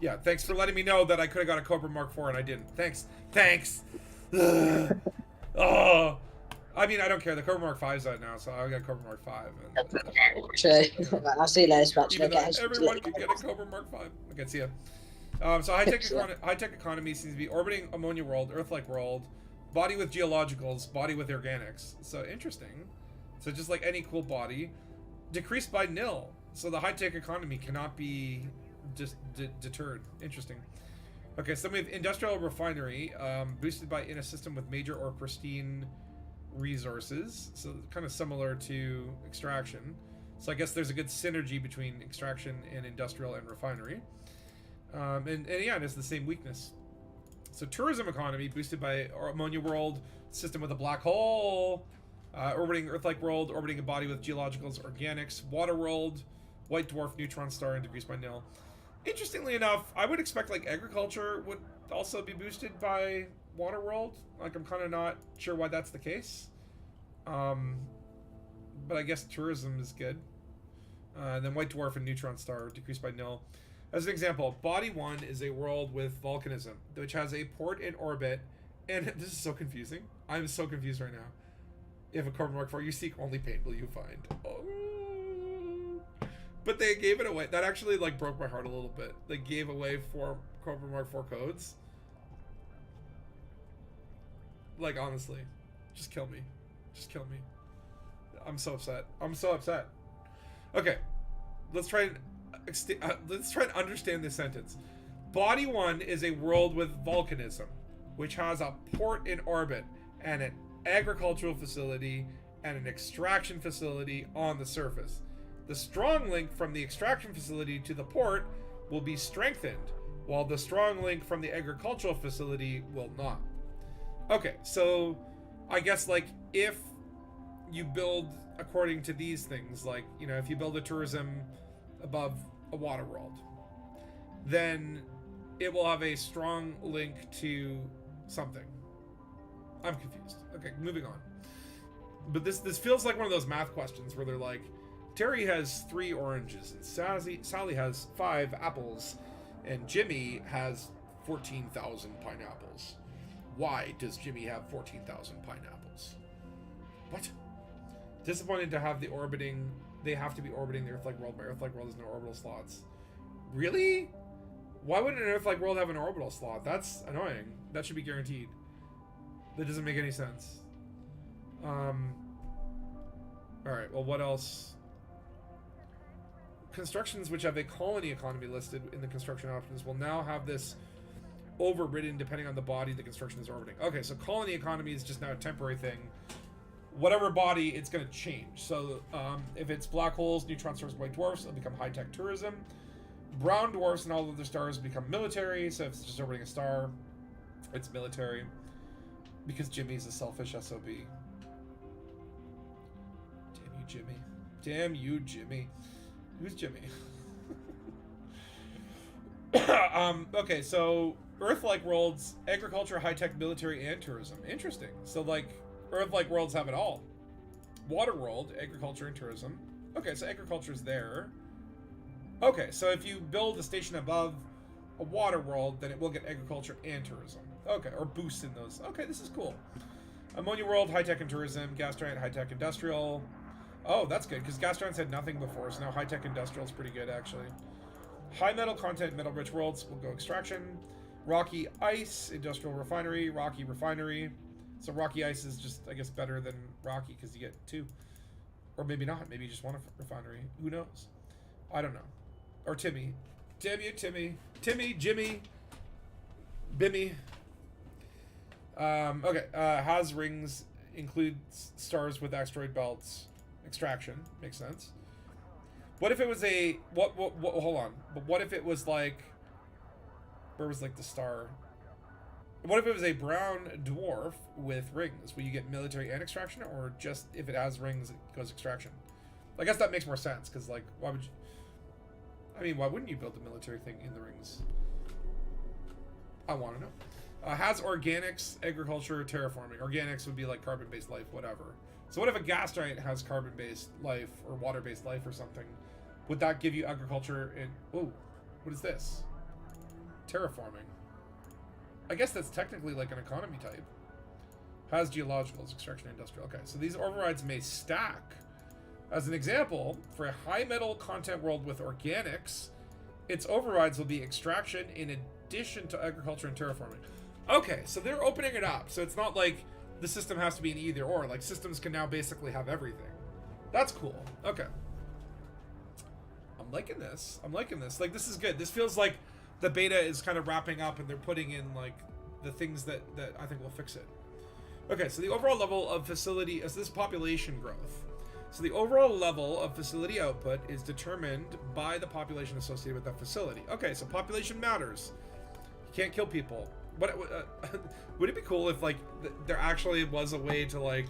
yeah, thanks for letting me know that I could have got a Cobra Mark IV and I didn't. Thanks. Oh, I mean, I don't care. The Cobra Mark V's out now, so I got Cobra Mark V. True. I'll see you later, Scratch. Even though everyone can get a Cobra Mark V. Okay, see ya. So high-tech economy seems to be orbiting ammonia world, Earth-like world, body with geologicals, body with organics. So interesting. So just like any cool body, decreased by nil. So the high-tech economy cannot be just deterred. Interesting. Okay, so we have industrial refinery, boosted by in a system with major or pristine resources. So kind of similar to extraction. So I guess there's a good synergy between extraction and industrial and refinery. And yeah, it has the same weakness. So tourism economy boosted by ammonia world, system with a black hole, orbiting Earth-like world, orbiting a body with geologicals, organics, water world, white dwarf, neutron star, and decreased by nil. Interestingly enough, I would expect like agriculture would also be boosted by water world. Like I'm kind of not sure why that's the case. But I guess tourism is good. And then white dwarf and neutron star decreased by nil. As an example, body 1 is a world with volcanism, which has a port in orbit. And this is so confusing. I'm so confused right now. If a Cobra Mark 4, you seek only pain will you find. Oh. But they gave it away. That actually like broke my heart a little bit. They gave away 4 Cobra Mark 4 codes. Like honestly, just kill me. Just kill me. I'm so upset. I'm so upset. Okay, let's try and understand this sentence. Body 1 is a world with volcanism, which has a port in orbit and an agricultural facility and an extraction facility on the surface. The strong link from the extraction facility to the port will be strengthened, while the strong link from the agricultural facility will not. Okay, so I guess like if you build according to these things, like, you know, if you build a tourism above a water world, then it will have a strong link to something. I'm confused. Okay, moving on. But this feels like one of those math questions where they're like, Terry has 3 oranges, and Sally has 5 apples, and Jimmy has 14,000 pineapples. Why does Jimmy have 14,000 pineapples? What? Disappointed to have the orbiting. They have to be orbiting the Earth-like world. My Earth-like world has no orbital slots. Really? Why wouldn't an Earth-like world have an orbital slot? That's annoying. That should be guaranteed. That doesn't make any sense. Alright, well, what else? Constructions which have a colony economy listed in the construction options will now have this overridden depending on the body the construction is orbiting. Okay, so colony economy is just now a temporary thing. Whatever body, it's going to change. So if it's black holes, neutron stars, white dwarfs, it'll become high-tech tourism. Brown dwarfs and all other stars become military. So if it's just orbiting a star, it's military. Because Jimmy's a selfish SOB. Damn you, Jimmy. Damn you, Jimmy. Who's Jimmy? Okay, so Earth-like worlds, agriculture, high-tech, military, and tourism. Interesting. So, like, Earth-like worlds have it all. Water world, agriculture, and tourism. Okay, so agriculture's there. Okay, so if you build a station above a water world, then it will get agriculture and tourism. Okay, or boost in those. Okay, this is cool. Ammonia world, high-tech and tourism. Gas giant, high-tech, industrial. Oh, that's good, because gas giants had nothing before, so now high-tech industrial is pretty good, actually. High metal content, metal-rich worlds will go extraction. Rocky ice, industrial refinery, rocky refinery. So rocky ice is just, I guess, better than rocky, because you get 2. Or maybe not. Maybe you just want a refinery. Who knows? I don't know. Or Timmy. Damn you, Timmy. Timmy, Jimmy, Bimmy. Okay. Has rings, includes stars with asteroid belts. Extraction. Makes sense. What if it was a... What, hold on. But what if it was like... Where was like the star? What if it was a brown dwarf with rings? Will you get military and extraction? Or just if it has rings, it goes extraction? I guess that makes more sense, because, like, why would you... I mean, why wouldn't you build a military thing in the rings? I want to know. Has organics, agriculture, terraforming. Organics would be like carbon-based life, whatever. So what if a gas giant has carbon-based life or water-based life or something? Would that give you agriculture and... Oh, what is this? Terraforming. I guess that's technically like an economy type. Has geologicals, extraction, industrial. Okay, so these overrides may stack. As an example, for a high metal content world with organics, its overrides will be extraction in addition to agriculture and terraforming. Okay, so they're opening it up. So it's not like the system has to be an either or. Like, systems can now basically have everything. That's cool. Okay. I'm liking this. I'm liking this. Like, this is good. This feels like the beta is kind of wrapping up and they're putting in, like, the things that I think will fix it. Okay, so the overall level of facility, this is population growth. So the overall level of facility output is determined by the population associated with that facility. Okay, so population matters. You can't kill people. Would it be cool if, like, there actually was a way to, like,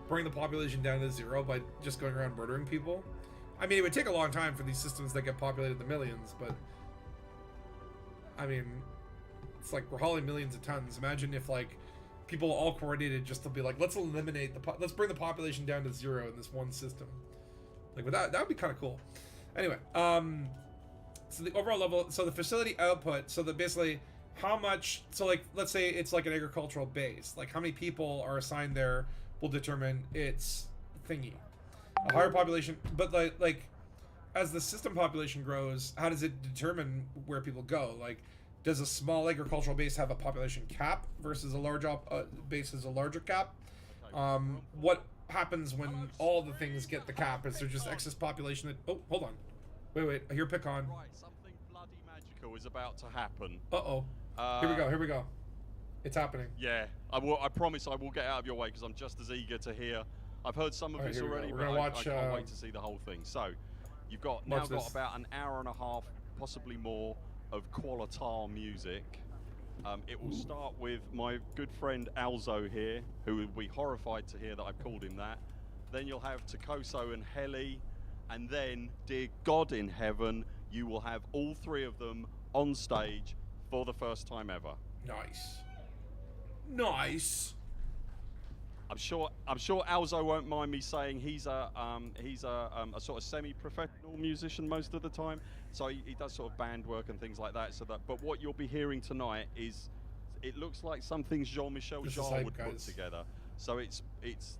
bring the population down to 0 by just going around murdering people? I mean, it would take a long time for these systems that get populated the millions, but I mean, it's like we're hauling millions of tons. Imagine if, like, people all coordinated just to be like, let's eliminate let's bring the population down to 0 in this one system. Like, with that would be kind of cool. Anyway, so the overall level, so the facility output, so that basically how much, so, like, let's say it's like an agricultural base, like how many people are assigned there will determine its thingy. A higher population, but like as the system population grows, how does it determine where people go? Like, does a small agricultural base have a population cap versus a large base has a larger cap? What happens when all the things get the cap? Is there just excess population that... Oh, hold on. Wait, I hear pick on. Right, something bloody magical is about to happen. Uh-oh. Here we go. It's happening. Yeah, I promise I will get out of your way because I'm just as eager to hear. I've heard some of this already, but I can't wait to see the whole thing. So, you've got about an hour and a half, possibly more, of qualitar music. It will start with my good friend Alzo here, who will be horrified to hear that I've called him that. Then you'll have Takoso and Heli, and then, dear God in heaven, you will have all 3 of them on stage for the first time ever. Nice. I'm sure Alzo won't mind me saying he's a sort of semi-professional musician most of the time, so he does sort of band work and things like that. But what you'll be hearing tonight is, it looks like something Jean-Michel Jarre would put together. So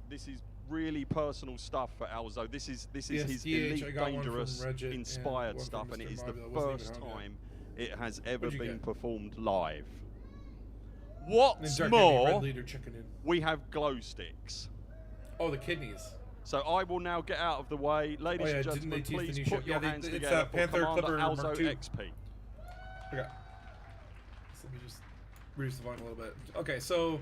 this is really personal stuff for Alzo. This is his Elite Dangerous inspired stuff, and it is the first time it has ever been performed live. What's more, we have glow sticks. Oh, the kidneys. So I will now get out of the way. Ladies and gentlemen, please put your hands together for Panther Commander Clipper Alzo Mark II. XP. Okay. So let me just reduce the volume a little bit. Okay, so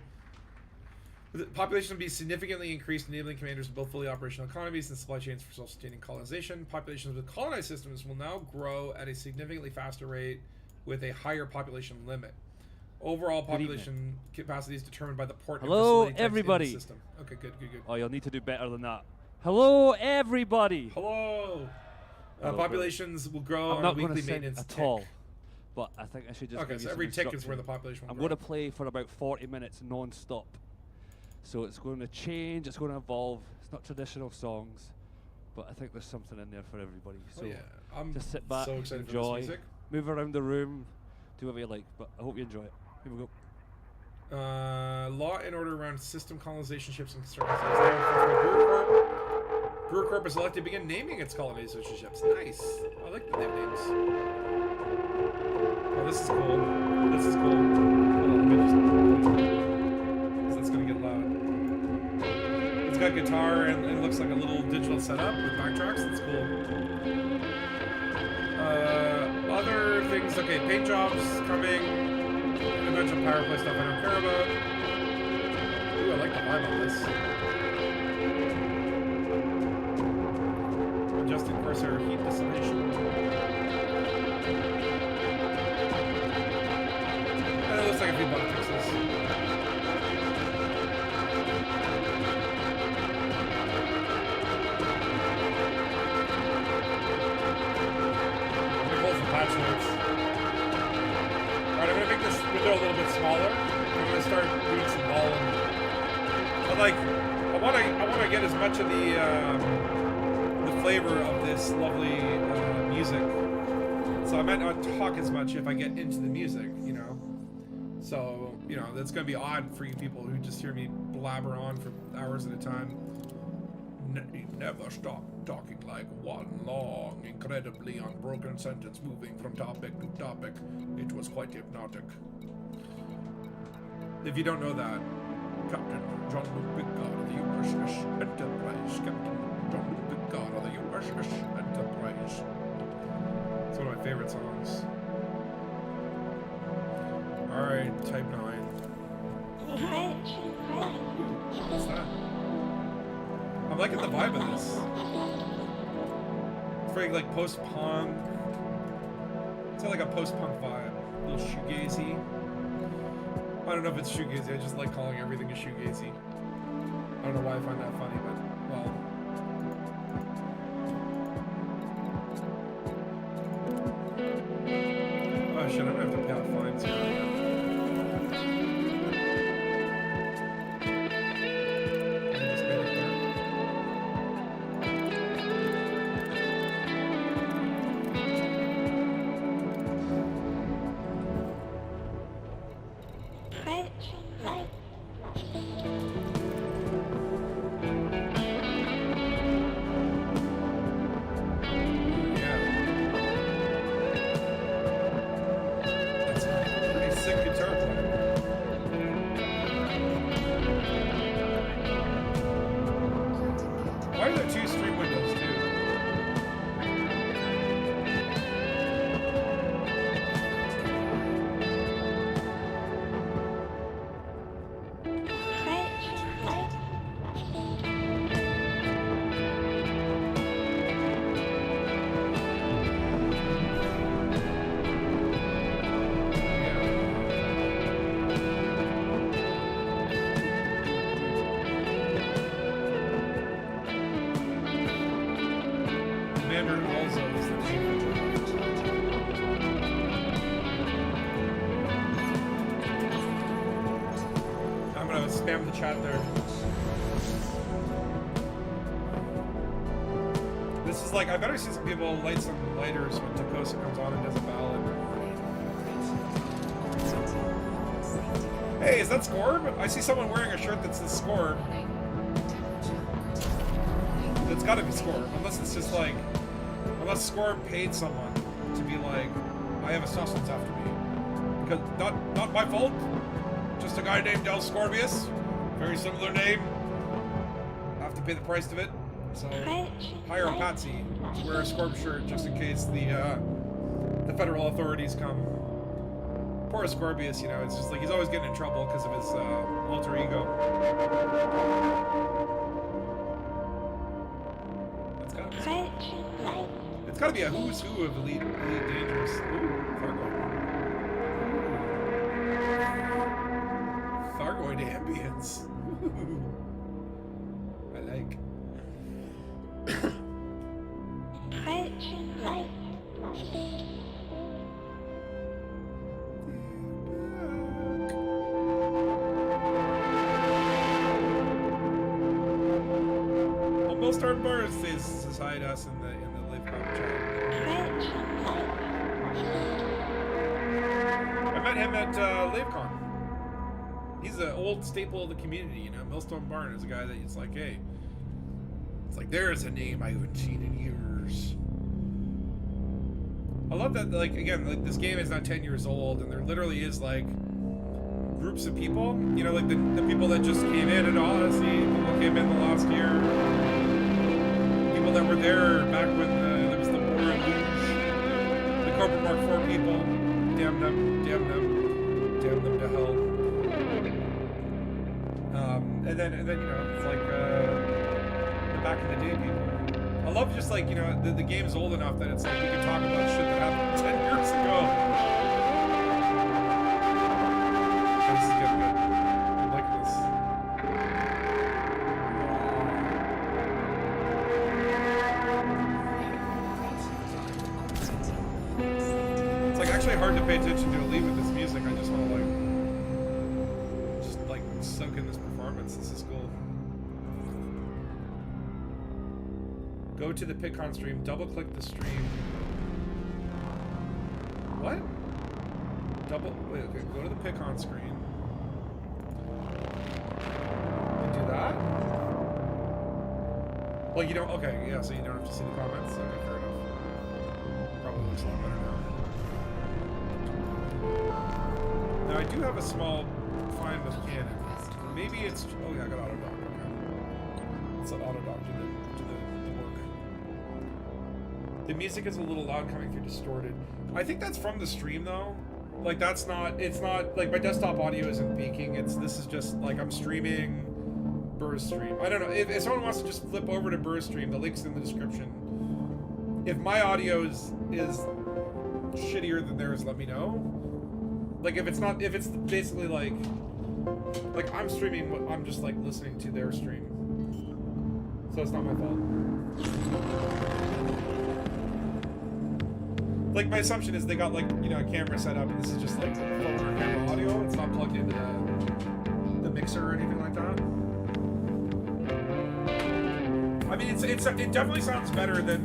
the population will be significantly increased, enabling commanders to build fully operational economies and supply chains for self-sustaining colonization. Populations with colonized systems will now grow at a significantly faster rate with a higher population limit. Overall population capacity is determined by the port and facility types everybody. in the system. Okay, good. Oh, you'll need to do better than that. Hello, everybody. Hello. Populations will grow I'm on not a going to weekly sing maintenance at tick. all, but I think I should just. Okay, give so you every some tick is where the instruction. population will I'm grow. going to play for about 40 minutes non-stop. So it's going to change. It's going to evolve. It's not traditional songs, but I think there's something in there for everybody. So I'm just sit back, so excited enjoy, for this music. move around the room, do whatever you like. But I hope you enjoy it. Here we go. Law and order around system colonization ships and construction. Brewer Corp is elected to begin naming its colonization ships. Nice. I like the name names. Oh, this is cool. This is cool. Hold on, let me just... 'cause that's gonna get loud. It's got guitar and it looks like a little digital setup with backtracks. That's cool. Other things. Okay, paint jobs coming. A bunch of power play stuff I don't care about. Ooh, I like the vibe on this. Adjusting Corsair heat dissipation. And it looks like a few bug fixes. I'm gonna pull some patch notes. Alright, I'm gonna make this window a little bit smaller. I'm gonna start doing some volume. But like, I wanna get as much of the flavor of this lovely music. So I might not talk as much if I get into the music, you know. So, you know, that's gonna be odd for you people who just hear me blabber on for hours at a time. You never stop talking like one long, incredibly unbroken sentence moving from topic to topic. It was quite hypnotic. If you don't know that, Captain Jean-Luc Picard of the USS Enterprise. Captain Jean-Luc Picard of the USS Enterprise. one of my favorite songs. Alright, type 9. What's that? I'm liking the vibe of this. It's very like post-punk. It's got like a post-punk vibe. A little shoegazy. I don't know if it's shoegazy, I just like calling everything a shoegazy. I don't know why I find that funny, but well. Oh shit, I'm gonna have to pay out fines here. Spam the chat there. This is like, I better see some people light some lighters when Takosa comes on and does a ballad. Hey, is that Scorb? I see someone wearing a shirt that says Scorb. That's gotta be Scorb, unless it's just like, unless Scorb paid someone to be like, I have a sustenance after me. Because, not my fault. Just a guy named Del Scorbius. Very similar name. I have to pay the price of it. So hire a patsy to wear a Scorb shirt just in case the federal authorities come. Poor Scorbius, you know, it's just like he's always getting in trouble because of his alter ego. It's gotta be a who's who of Elite Dangerous. Ooh, Thargoid ambience. I like. Almost our birds says hi to us in the LiveCon chat. I met him at LiveCon. He's an old staple of the community, you know. Millstone Barn is a guy that it's like, hey, it's like there's a name I haven't seen in years. I love that, like, again, like this game is not 10 years old, and there literally is like groups of people, you know, like the people that just came in at Odyssey, people that came in the last year, people that were there back when there was the war in Luge, the Cobra Mark 4 people, damn them to hell. And then you know, it's like the back in the day people. I love just like, you know, the game's old enough that it's like we can talk about shit that happened 10 years ago. This is getting good. I like this. It's like actually hard to pay attention to Elite with this music. I just want to like soak in this performance. This is cool. Go to the PitCon stream, double click the stream. What? Wait, okay, go to the PitCon screen. And do that? Well, you don't, okay, yeah, so you don't have to see the comments? Okay, fair enough. Probably looks a lot better now. Now, I do have a small find with Canon. Maybe it's, oh yeah, I got Autodoc, okay. Let's let Autodoc do the work. The music is a little loud coming through distorted. I think that's from the stream though. Like that's not, it's not, like my desktop audio isn't peaking. This is just like I'm streaming Burr's stream. I don't know, if someone wants to just flip over to Burr's stream, the link's in the description. If my audio is shittier than theirs, let me know. Like if it's not, if it's basically like I'm streaming, I'm just like listening to their stream. So it's not my fault. Like my assumption is they got like, you know, a camera set up and this is just like phone or camera audio. It's not plugged into the mixer or anything like that. I mean, it definitely sounds better than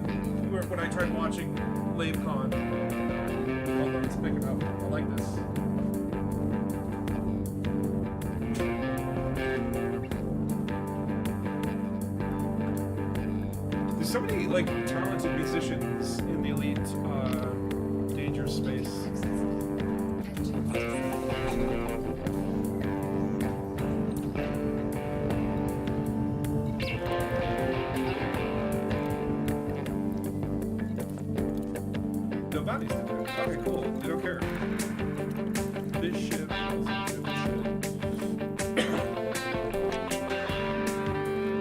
when I tried watching LaveCon. Hold on, it's picking up. I like this. There's so many like talented musicians in the elite dangerous space. No bounties. Okay, cool. They don't care. This shit.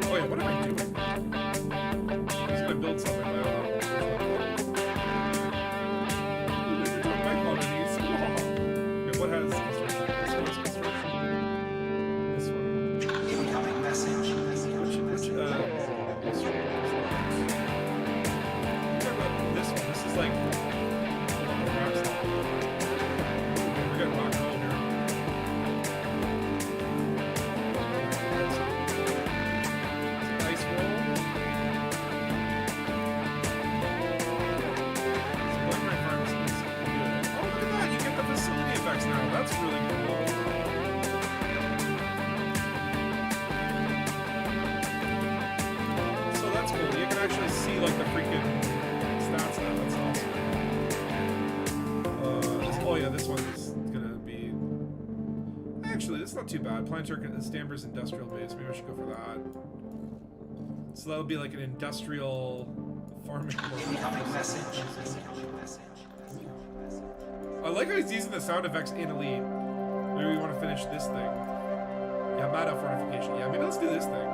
Oh yeah, what am I doing? Build something, but I don't know. Bike quantities. Okay, what has construction? This one's construction. This one. Incoming message. This one. This is like rock stuff. We're getting rock and roll here. Ice roll. Now. That's really cool. So that's cool. You can actually see like the freaking stats now. That's awesome. Oh yeah, this one's gonna be. Actually, this is not too bad. Planetary Stamber's industrial base. Maybe I should go for that. So that'll be like an industrial farming. Message. I like how he's using the sound effects in Elite. Maybe we want to finish this thing. Yeah, Mada fortification. Yeah, maybe let's do this thing.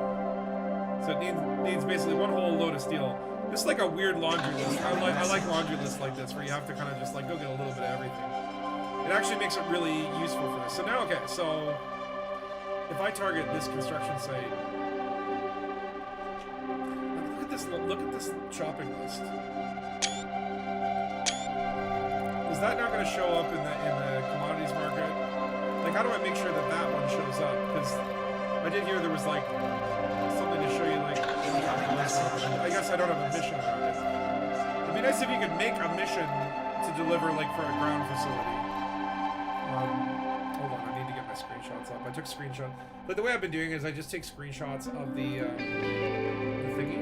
So it needs basically one whole load of steel. This is like a weird laundry list. I like laundry lists like this where you have to kind of just like go get a little bit of everything. It actually makes it really useful for this. So now, okay, so if I target this construction site, look at this shopping list. Is that not going to show up in the commodities market? Like, how do I make sure that that one shows up? Because I did hear there was like something to show you, like I guess I don't have a mission on it. It'd be nice if you could make a mission to deliver like for a ground facility. Hold on, I need to get my screenshots up. I took screenshots. But the way I've been doing is I just take screenshots of the thingy.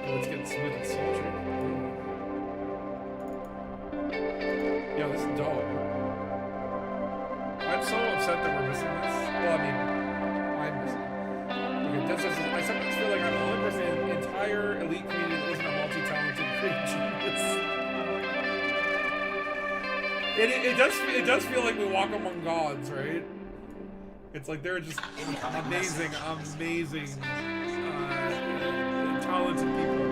Oh, it's getting smooth and sultry. Yo, this is dope. I'm so upset that we're missing this. Well, I mean, I'm missing it. Okay, I sometimes feel like I'm the only person in the entire elite community that isn't a multi-talented creative genius. It does feel like we walk among gods, right? It's like they're just amazing, talented people.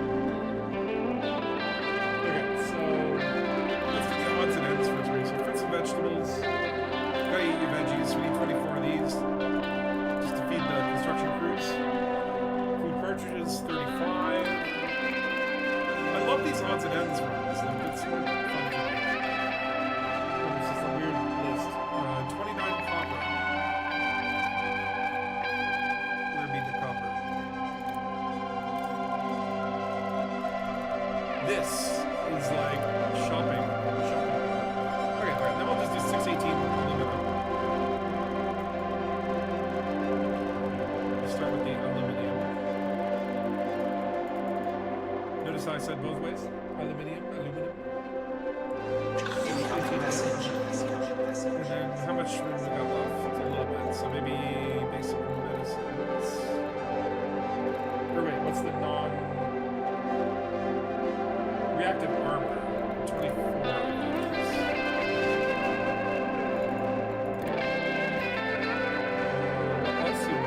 Odds and ends first, right? So fruits and vegetables. Gotta eat your veggies. We need 24 of these just to feed the construction crews. Food cartridges, 35. I love these odds and ends runs. Like, it's more fun. It's just a weird list. 29 copper. Where be the copper? This is like shopping. Okay, alright, then we'll just do 618 aluminum. We'll start with the aluminum. Notice how I said both ways? Aluminum. And then how much room we got left? It's a little bit, so maybe basic medicines. Or wait, what's the non... Reactive armor. 24 of these. Let's see.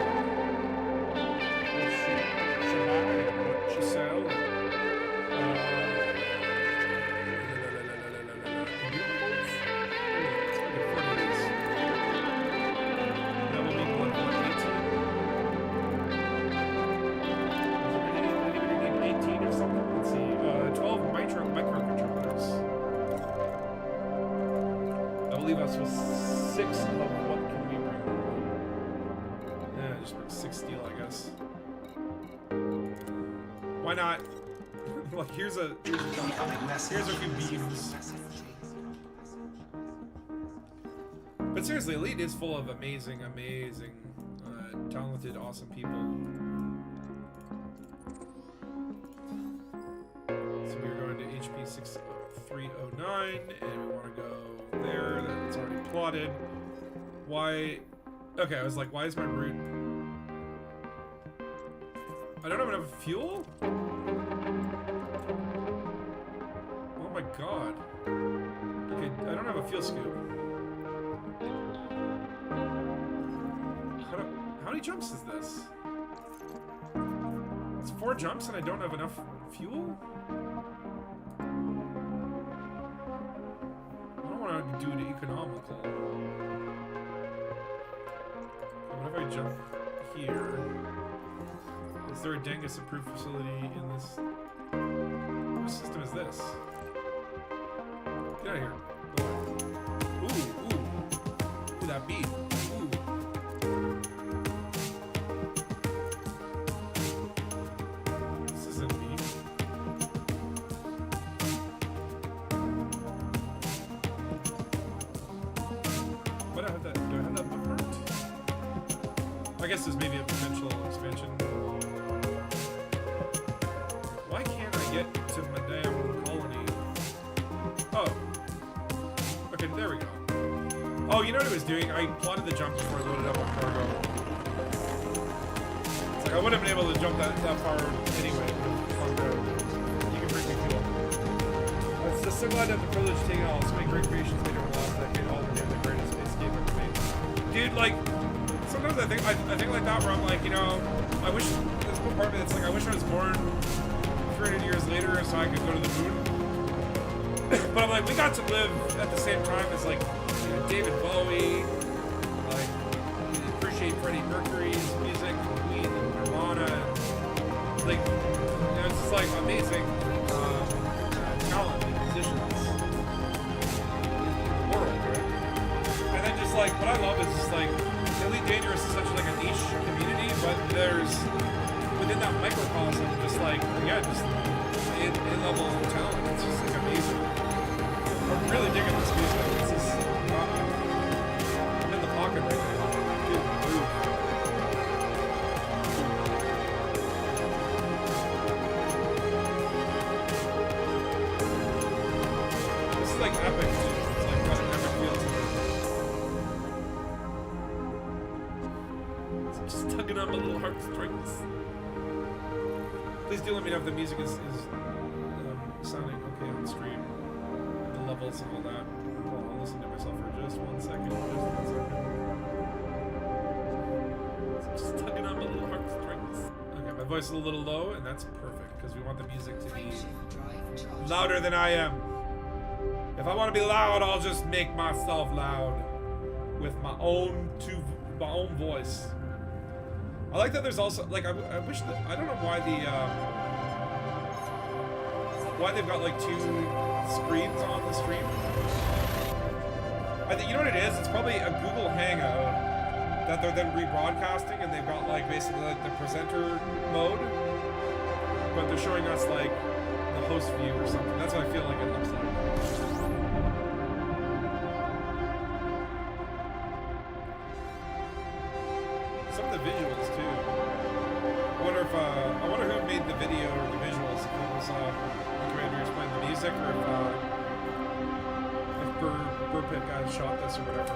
What she sell? That will be 18 or something. Let's see. 12 microcontrollers. That will leave us with 6 of what can we bring? Yeah, just bring 6 steel, I guess. Why not? Look, here's a few beams. But seriously, Elite is full of amazing, talented, awesome people. So we're going to HP 6309, and we want to go there. That's already plotted. Why? Okay, I was like, why is my route? I don't have enough fuel? Oh my god. Okay, I don't have a fuel scoop. How many jumps is this? It's 4 jumps and I don't have enough fuel? I don't want to do it economical. What if I jump here? Is there a Dangus approved facility in this? What system is this? Get out of here. Ooh. Ooh, that beat. Ooh. This isn't me. What, do I have that bookmarked? I guess there's maybe a potential expansion. Why can't I get to my damn colony? Oh. Okay, there we go. Oh, you know what I was doing? I plotted the jump before I loaded up on cargo. It's like I would have been able to jump that far anyway. You can bring me fuel. I'm just so glad to have the privilege of taking all so many great creations made over the last decade, all the greatest escape ever made. Dude, like, sometimes I think like that where I'm like, you know, I wish there's one part of me that's like I wish I was born 300 years later so I could go to the moon. But I'm like, we got to live at the same time as like, you know, David Bowie, like, appreciate Freddie Mercury's music, Queen, and Nirvana, and, like, you know, it's just like amazing talent and musicians in the world, right? And then just like, what I love is just like, Elite Dangerous is such like a niche community, but there's, within that microcosm, just like, again, just in-level talent, it's just like amazing. I'm really digging this music. It's just, I'm in the pocket right now. Good groove. This is like epic. It's like got an epic feel to it. It's just tugging on my little heartstrings. Please do let me know if the music is sounding okay on stream. The levels and all that. I'll listen to myself for just 1 second. It's just tugging on my little heartstrings. Okay, my voice is a little low, and that's perfect because we want the music to be louder than I am. If I want to be loud, I'll just make myself loud with my own voice. I like that there's also, like, I wish that, I don't know why why they've got like 2 screens on the stream. I think, you know what it is? It's probably a Google Hangout that they're then rebroadcasting, and they've got like basically like the presenter mode, but they're showing us like the host view or something. That's what I feel like it looks like. Some of the visuals too. I wonder who made the video or the visuals. If it was the creators playing the music, or if Burpit guys shot this or whatever.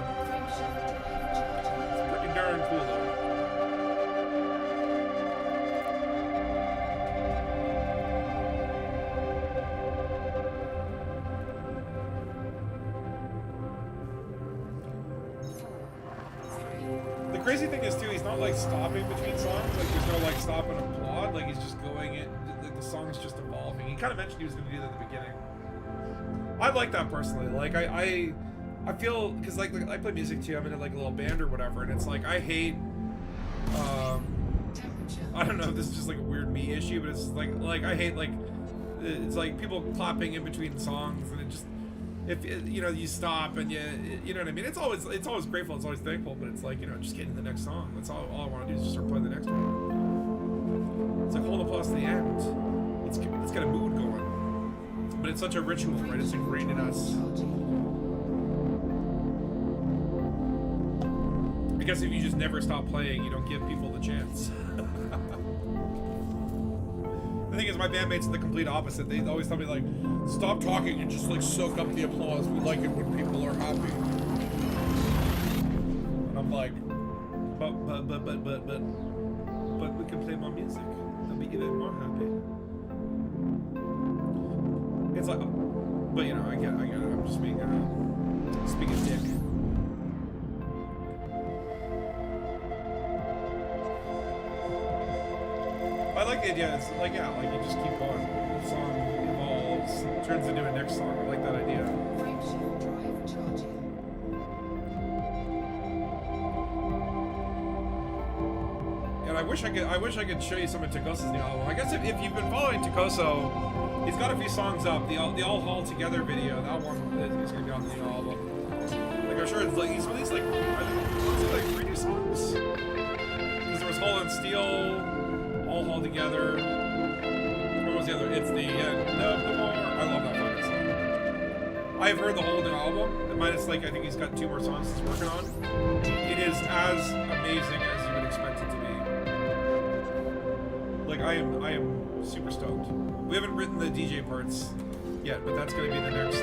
It's pretty darn cool though. crazy thing is too, he's not like stopping between songs. Like there's no like stop and applaud. Like he's just going in. The song's just evolving. He kind of mentioned he was going to do that at the beginning. I like that personally. Like I feel because like I play music too. I'm in like a little band or whatever, and it's like I hate. I don't know if this is just like a weird me issue, but it's like I hate like it's like people clapping in between songs, and it just if you know you stop and you know what I mean. It's always grateful, it's always thankful, but it's like, you know, just get to the next song. That's all I want to do is just start playing the next one. It's like hold applause to the end. It's got a mood going, but it's such a ritual, right? It's ingrained in us. I guess if you just never stop playing, you don't give people the chance. The thing is, my bandmates are the complete opposite. They always tell me, like, stop talking and just, like, soak up the applause. We like it when people are happy. And I'm like, but we can play more music. They'll be even more happy. It's like, but, you know, I get it. I'm just being a dick. I like the idea. It's like, yeah, like you just keep going. The song evolves, turns into a next song. I like that idea. And I wish I could show you some of Takosa's new album. I guess if you've been following Takoso, he's got a few songs up. The All Haul Together video, that one is gonna be on the new album. Like I'm sure it's like he's released like I think like 3 new songs. Because there was Hull and Steel. All Haul Together. What was the other? It's the End of the War. I love that fucking song. I've heard the whole new album, minus like I think he's got 2 more songs he's working on. It is as amazing as you would expect it to be. Like I am super stoked. We haven't written the DJ parts yet, but that's gonna be the next.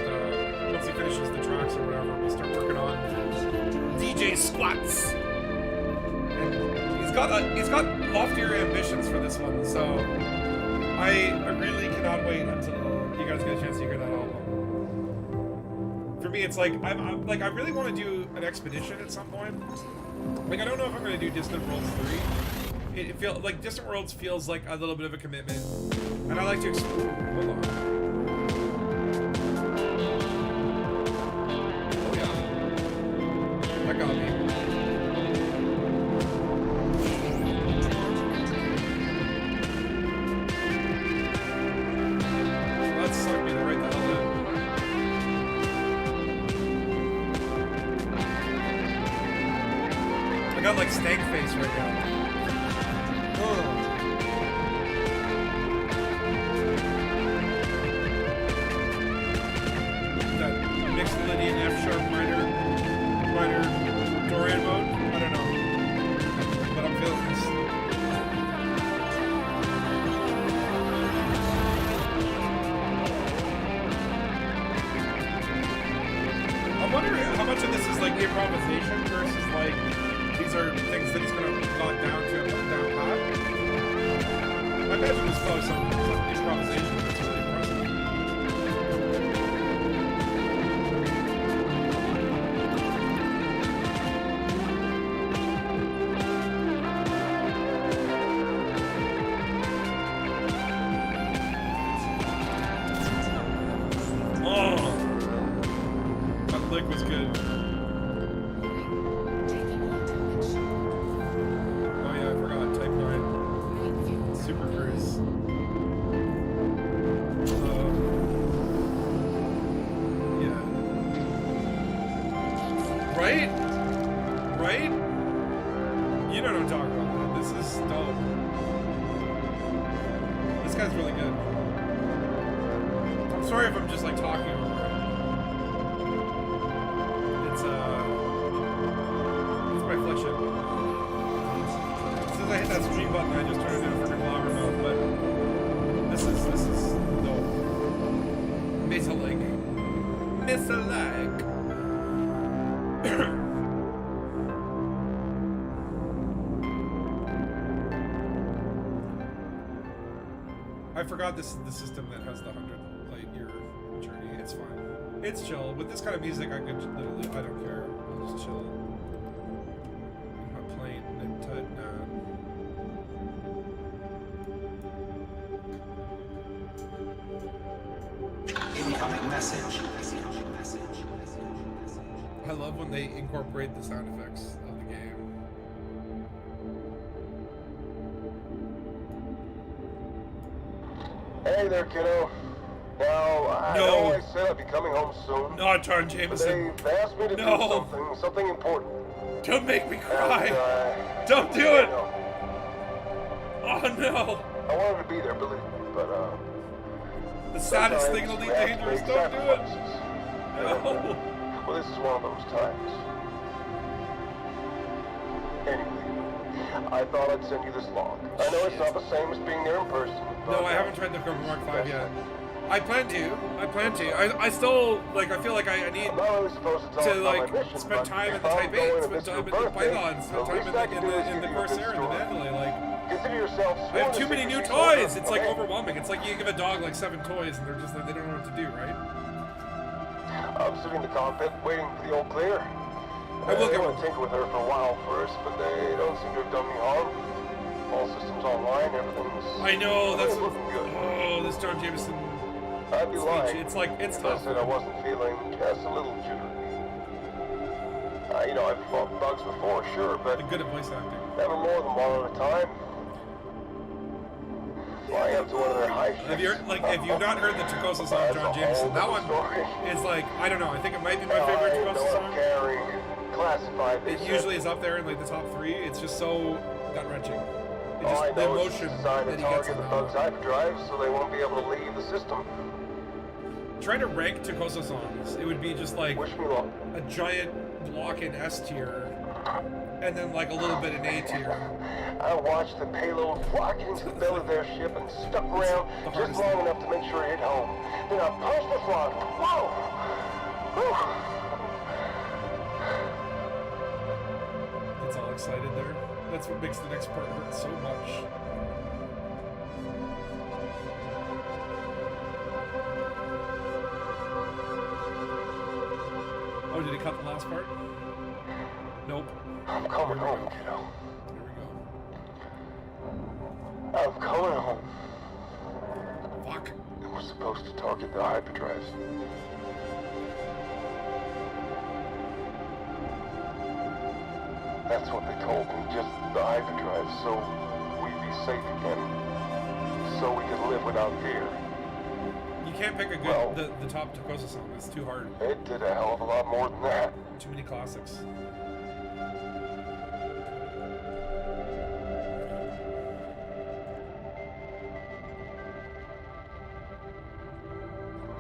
Once he finishes the tracks or whatever, we'll start working on DJ squats. He's got loftier ambitions for this one, so I really cannot wait until you guys get a chance to hear that album. For me, it's like I'm like I really want to do an expedition at some point. Like I don't know if I'm going to do Distant Worlds 3. It feels like Distant Worlds feels like a little bit of a commitment, and I like to explore. Hold on. Oh yeah, that got me. I got like stank face right now. That mixed Lydian F sharp minor Dorian mode. I don't know, but I'm feeling this. I'm wondering how much of this is like improvisation versus like these are things that he's going to got down to and put down pat. I imagine there's probably some improvisation that's really impressive. Oh, that lick was good. Right? You know what I'm talking about. This is dope. This guy's really good. I'm sorry if I'm just like talking over it. It's my affliction. As soon as I hit that stream button, I just turn into a freaking flower mode, but this is dope. Miss a like. I forgot this is the system that has the 100 light year journey. It's fine. It's chill. With this kind of music, I could literally, I don't care. I'll just chill in my plane. Incoming message. I love when they incorporate the sound effects of the game. Hey there, kiddo. Now, I know I said I'd be coming home soon. Not John But Jameson. they've asked me to do something important. Don't make me cry. And, Don't do it. No. Oh no. I wanted to be there, believe me, but the saddest thing will be dangerous. Don't do it. No. Well, this is one of those times. Anyway, I thought I'd send you this log. I know it's not the same as being there in person. No, I haven't tried the Cobra Mark 5 yet. I plan to. I still, like, I feel like I need to, like, spend time in the Type 8, spend time in the Python, spend time in the Corsair, and the Mandalay, like... Consider yourself I have too many new toys! It's, like, overwhelming. It's like you give a dog, like, 7 toys, and they're just, like, they don't know what to do, right? I'm sitting in the cockpit, waiting for the all clear. I will They get want to tinker with her for a while first, but they don't seem to have done me harm. All systems online, everything's... I know, that's... looking good. Oh, this John Jameson... I'd be lying. It's like, it's if tough. I said I wasn't feeling just a little jittery. You know, I've fought bugs before, sure, but They're good at voice acting. never more than one at a time. Flying up to one of their high ships. If you've not heard the Takosa song, John Jameson, that one is like, I don't know, I think it might be my favorite Takosa song. Classified. It usually is up there in like the top 3. It's just so gut-wrenching. I The know emotion it's designed that to he gets target in the that bugs one. hyperdrive, so they won't be able to leave the system. Trying to rank Takosa songs, it would be just like Wish me luck. a giant block in S tier, and then like a little bit in A tier. I watched the payload flock into the belly of their ship and stuck around just long enough to make sure it hit home. Then I punched the throttle. Whoa! It's all excited there. That's what makes the next part hurt so much. Oh, did he cut the last part? Nope. I'm coming home, kiddo. Here we go. I'm coming home. Fuck. And we're supposed to target the hyperdrives. That's what they told me, just the hyperdrive, so we'd be safe again. So we could live without fear. You can't pick a good the top Takosa song. It's too hard. It did a hell of a lot more than that. Too many classics.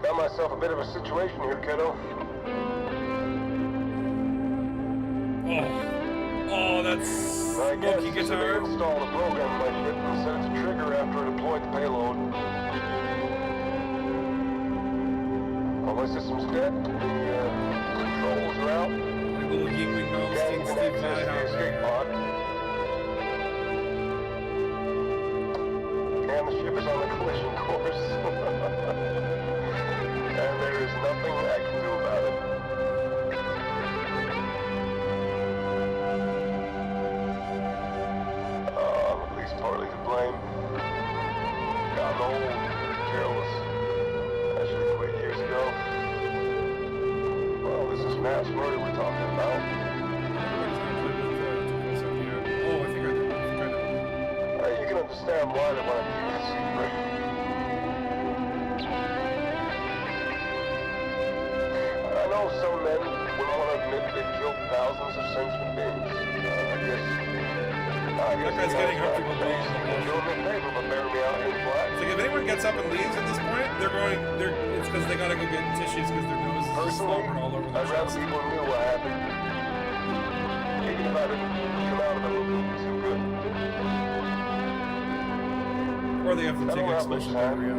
Got myself a bit of a situation here, kiddo. Oh, that's I guess smoky they guitar. installed a program in my ship and set its trigger after I deployed the payload. All my systems dead. The controls are out. Like little Yingling bells, Can't Steve even Steve access Vai the out escape there. pod. And the ship is on a collision course. And there is nothing I can do about it. I'm at least partly to blame. Gotten old, careless. I should have quit years ago. Well, this is mass murder we're talking about. Oh, I think I did. You can understand why they want to keep this secret. I know some men wouldn't want to admit they've killed thousands of sentient beings. I guess That guy's getting up to a ball. doing me a favor, but bury me out in black. It's like if anyone gets up and leaves at this point, it's because they gotta go get tissues because their nose is just Personally, slobbering all over their I'd rather chest. people knew what happened. Even if I didn't come out of it looking too good. Or they have to I take don't have much expulsion time. area.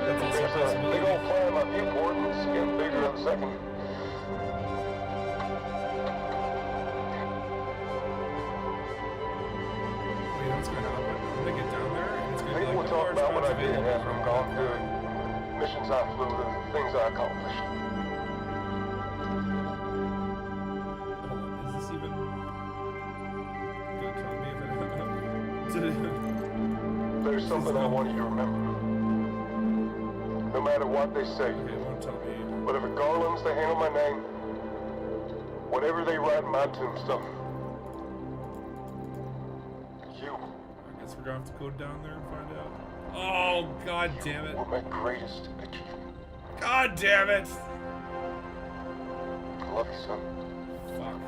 That's also a There's a big possibility. old fly in my viewport and it's getting bigger in a second. Wait, what's gonna happen? When they get down there, and it's gonna be People like will a talk large about what I bunch of did aliens after I'm running gone, around. the missions I flew, the things I accomplished. Is this even gonna tell me if it happened? There's something I want you to remember. No matter what they say. Okay, it won't tell me. Whatever garlands they hang on my name. Whatever they write in my tombstone. You I guess we're gonna have to go down there and find out. Oh, god damn it. were my greatest achievement. God damn it! I love you, son. Fuck.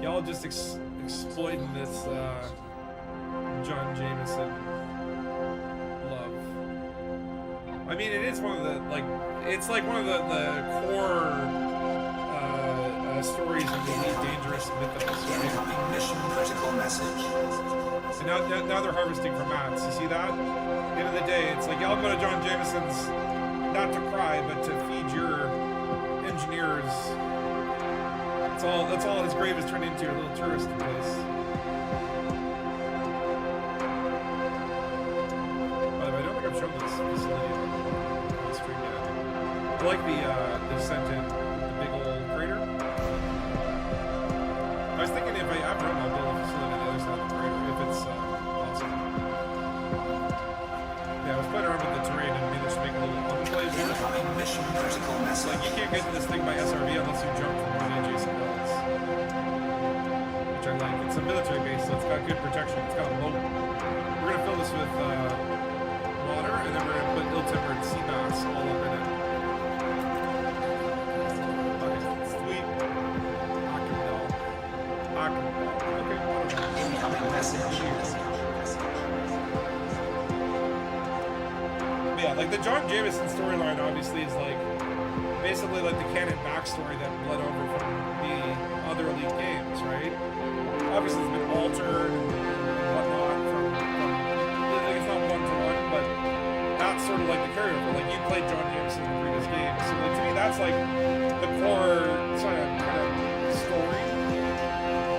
Y'all just exploiting this, John Jameson love. I mean, it is one of the, like, it's like one of the core, stories of the Elite Dangerous mythos, right? Mission critical message. And now they're harvesting for mats. You see that? At the end of the day, it's like y'all go to John Jameson's not to cry, but to feed your engineers. That's all his grave has turned into, a little tourist place. By the way, I don't think I've shown this facility on the stream yet. I like the descent in the big old crater. I was thinking if I ever I'll build a facility on the other side of the crater, if it's possible. Yeah, I was playing around with the terrain and managed to make a little enclave here. Mission critical message. Like, you can't get to this thing by SRV unless you jump from one adjacent hills. Which I like. It's a military base, so it's got good protection. It's got a moat. We're gonna fill this with water, and then we're gonna put ill-tempered sea bass all up in it. Okay, sweet. Okay, Incoming message. yeah, like the John Jameson storyline obviously is like basically like the canon backstory that bled over from the other Elite games, right? Obviously it's been altered and whatnot from like it's not one-to-one, but that's sort of like the carryover. Like you played John Jameson in the previous game, so like to me that's like the core sort of kind of story.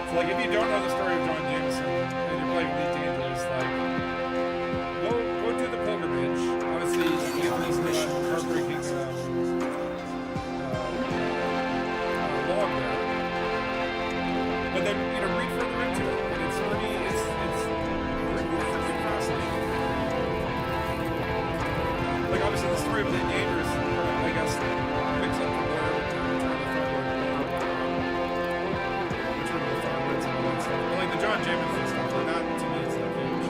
So like if you don't know the story of John Jameson and you're playing Elite Dangerous, like go do the pilgrimage. Honestly, you have to listen to that heartbreaking log there. But then, you know, read further into it. And it's pretty, it's freaking fascinating. Like, obviously, the story of the Dangerous, I guess, picks up from there with which one of the Thornwoods and all that stuff. But, like, the John Jameson stuff, like that, to me, is like huge.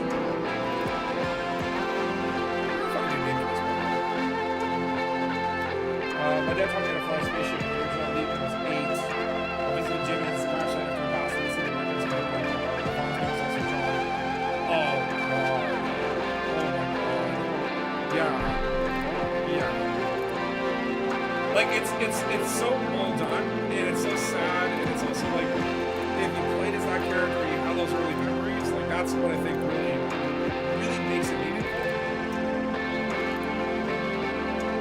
My dad taught me how to fly a spaceship. The original Elite when I was 8. I visited Jim and his crash site after a pass this in the records code. Oh, God. Oh, my God. Yeah. Like, it's so well done, and it's so sad, and it's also like, if you played as that character, you have those early memories, like, that's what I think really makes it meaningful.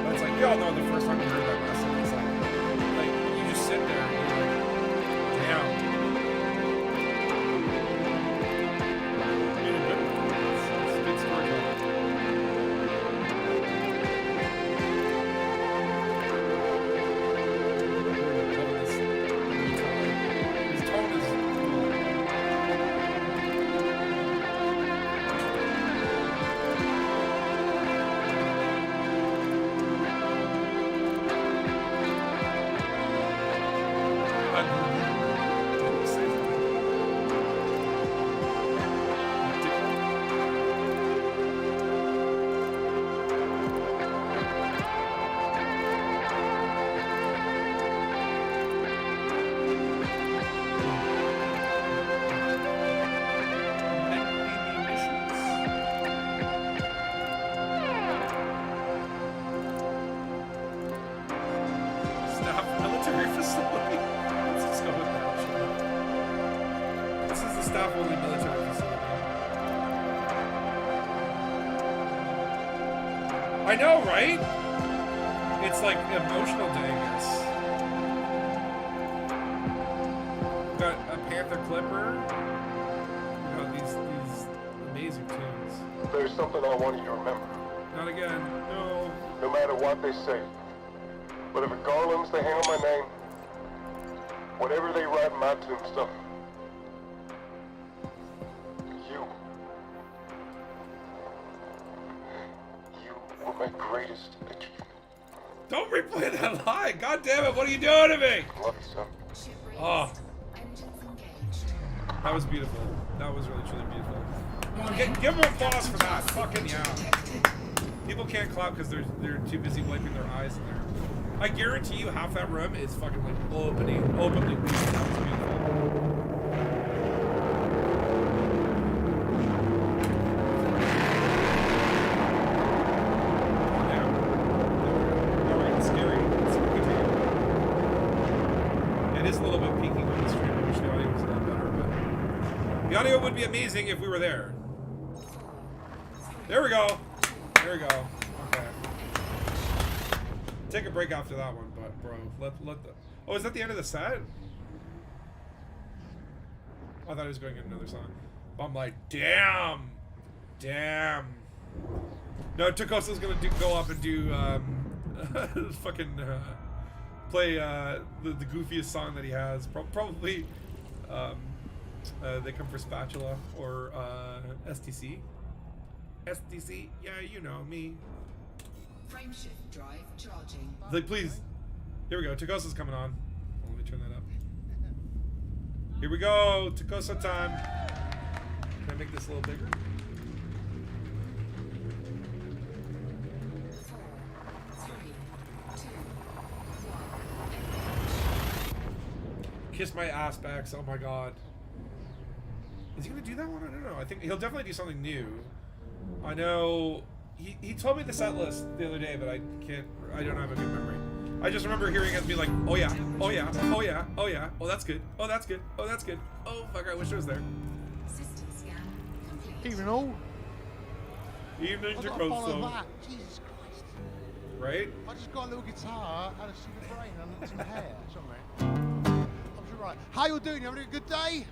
But it's like, we all know the first time we heard that message, it's like you just sit there and you're like, damn. Really good. It's a good storytelling. His tone is cool. Staff military facility. Let's just go with that. Sure. This is the staff only military facility. I know, right? It's like emotional Dangus. Got a Panther Clipper. We got these amazing tunes. There's something I want you to remember. Not again. No. No matter what they say. Whatever garlands they hang on my name. Whatever they write in my tombstone. You my greatest achievement. Don't replay that line. God damn it. What are you doing to me? Love you, son. Oh. That was beautiful. That was really, truly beautiful. Come on, give them applause for that. Fucking yeah. People can't clap because they're too busy wiping their eyes in there. I guarantee you half that room is fucking like openly weeping. That was beautiful. The audio would be amazing if we were there. There we go. There we go. Okay. Take a break after that one, but bro, let the. Oh, is that the end of the set? I thought he was going in another song. But I'm like, damn. No, Takosa's gonna go up and do fucking play the goofiest song that he has. Probably. They come for Spatula or STC. STC, yeah, you know me. Frameshift drive charging. Like, please. Here we go. Takosa's coming on. Let me turn that up. Here we go. Takosa time. Can I make this a little bigger? 4, 3, 2, 1. Kiss my ass backs. Oh my god. Is he gonna do that one? I don't know. I think he'll definitely do something new. I know he told me the set list the other day, but I don't have a good memory. I just remember hearing it be like, oh yeah, oh yeah, oh yeah, oh yeah, oh that's good, oh that's good, oh that's good. Oh fuck, I wish it was there. System scan complete. Evening all. Evening I've got to follow Takosa. that. Jesus Christ. Right? I just got a little guitar and a silver brain and some hair. Something. I'm sure right. How you all doing? You having a good day?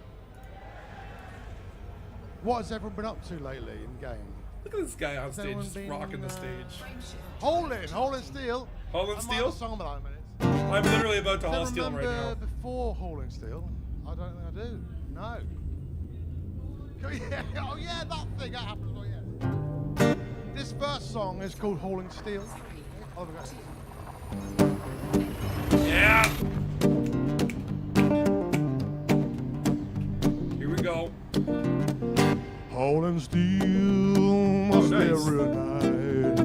What has everyone been up to lately in game? Look at this guy on Has stage anyone just been, rocking the stage. Holland Steel. Holland I might Steel? have a song about it in a minute. I'm literally about to Do you haul steel right remember now. before Holland Steel? I don't think I do. No. Oh yeah, that thing that happened. Oh yeah. This first song is called Holland Steel. Oh, Yeah. Here we go. Holland Steel must nice. every night.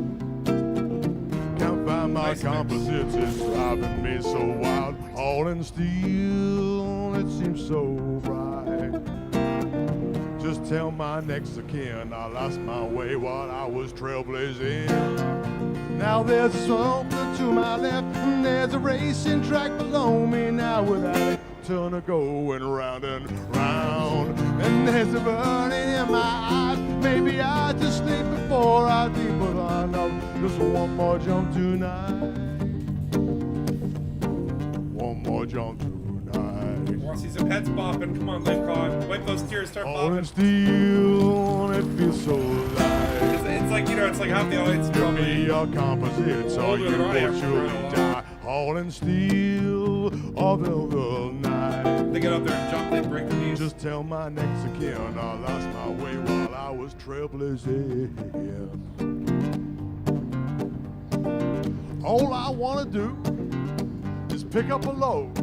Can't find my Nice mix. composites, it's driving me so wild. Holland Steel, it seems so bright. Just tell my next of kin I lost my way while I was trailblazing. Now there's a slope to my left, and there's a racing track below me. Now without a turn of going round and round, and there's a burning in my eyes. Maybe I just sleep before I leave, but I know just one more jump tonight. One more jump tonight. Want to see some heads bopping? Come on, LifeCon. Wipe those tears, start Holland bopping. Steel, it feels so light. It's like, you know, it's like half the audience Give me probably. your composites, or older you than I am will for surely quite a die. Holland Steel, of the night. They get up there and jump, they break the knees. Just tell my next of kin I lost my way while I was trailblazing. All I want to do is pick up a load,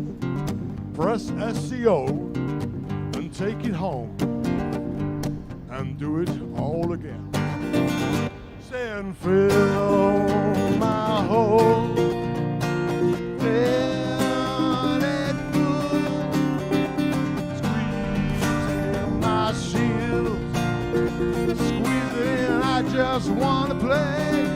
press SCO, and take it home, and do it all again. Send fill my hole, fill it full, squeeze my shields, squeeze it in, I just want to play.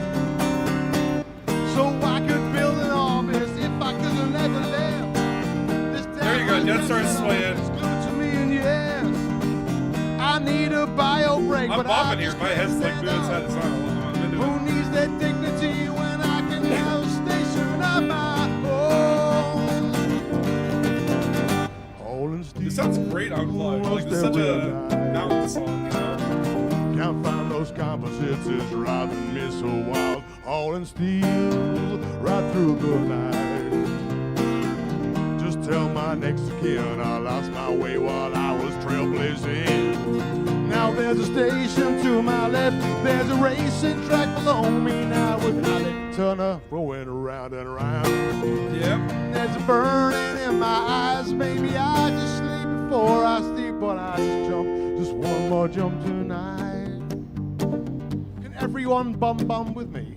So I could build an office if I could have never left. There you go, Death Star's swaying. It's glued to me, and yes, I need a bio break. I'm but I bopping here. just My can't head's like stand moving up. side to side. I'm into Who it. needs that dignity when I can have a station of my own? Holland Steel. This sounds great unplugged. Like, it's such a mountain song, you know? Can't find those composites, is driving me so wild. Holland Steel, right through the night. Just tell my next of kin I lost my way while I was trailblazing. Now Now there's a station to my left, there's a racing track below me now with Alec Turner rolling around and around. Yep. There's a burning in my eyes, maybe I just sleep before I sleep, but I just jump, just one more jump tonight. Can everyone bum bum with me?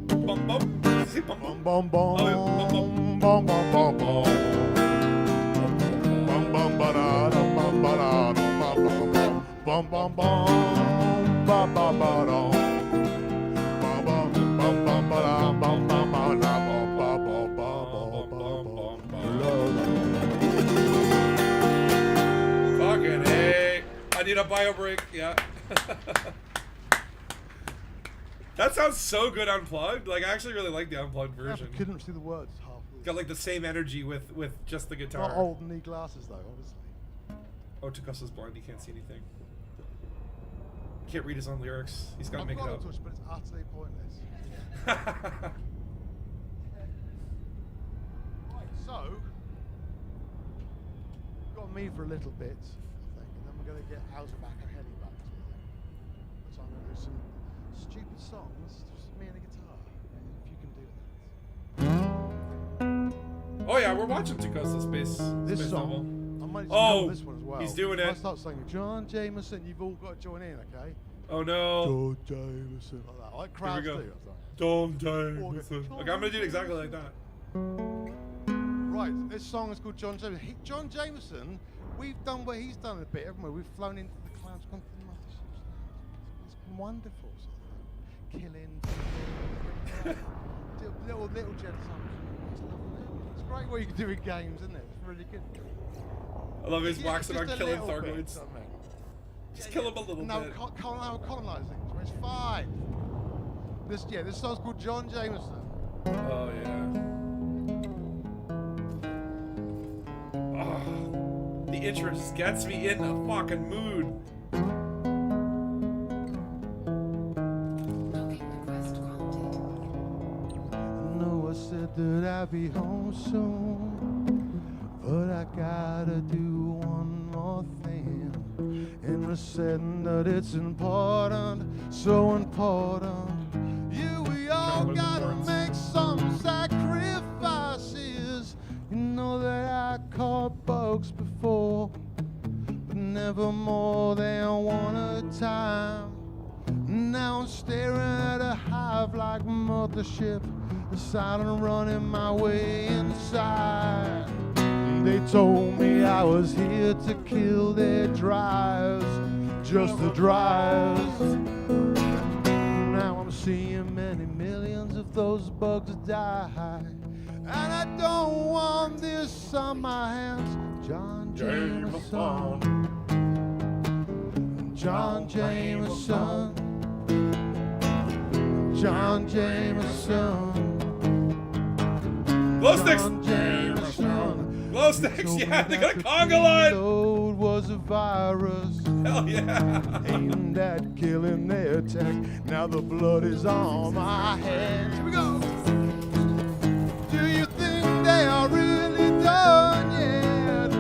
Bum bum. Say bum Bum bum. bum bum, Oh, bum bum bum bum. Bum bum ba da dum bum ba da dum bum bum bum. Bum bum bum ba ba ba dum. Bum bum bum bum ba da bum bum ba da bum ba ba ba ba ba ba. Fucking hey. I need a bio break. Yeah. That sounds so good unplugged. Like I actually really like the unplugged version. I couldn't see the words half. Got like the same energy with just the guitar. Not old and need glasses though, obviously. Oh, Takosa's blind. He can't see anything. He can't read his own lyrics. He's got to make it I've up. got a touch, but it's utterly pointless. Right, so got me for a little bit, I think, and then we're going to get Hauser back and Helly back. So I'm going to do some stupid songs, just me and a guitar. If you can do that. Oh yeah, we're watching Takosa Space. This Space song, Novel. I might just Oh, cover this one as well. he's doing If I it. start singing John Jameson, you've all got to join in, okay? Oh no. John Jameson, like that. Like crowds go. do. That's right. Don't Jameson. Okay, I'm gonna do it exactly like that. Right, this song is called John Jameson. John Jameson, we've done what he's done a bit, haven't we? We've flown into the clouds, gone to the motherships. It's been wonderful, sort of thing. Killing people. little gentle songs. It's lovely. It's great what you can do in games, isn't it? It's really good. I love his Yeah, waxing just on a killing little bit, Thargoids. something. Just kill him a little No, bit. colonizing. It's fine. This song's called John Jameson. Oh yeah. Oh, the intro just gets me in the fucking mood. Login request granted. I know I said that I'd be home soon, but I gotta do one more thing. And I said that it's important, so important. We all gotta make some sacrifices. You know that I caught bugs before, but never more than one at a time. Now I'm staring at a hive like mothership, deciding to run in my way inside. They told me I was here to kill their drives, just the drives. Now I'm seeing many millions of those bugs die, and I don't want this on my hands. John Jameson, John Jameson, John Jameson, Glow sticks. John Jameson. Glow sticks. Yeah, they got a conga line. Load was a virus. Hell yeah. Aimed at killing their tech. Now the blood is on my hands. Here we go. Do you think they are really done yet?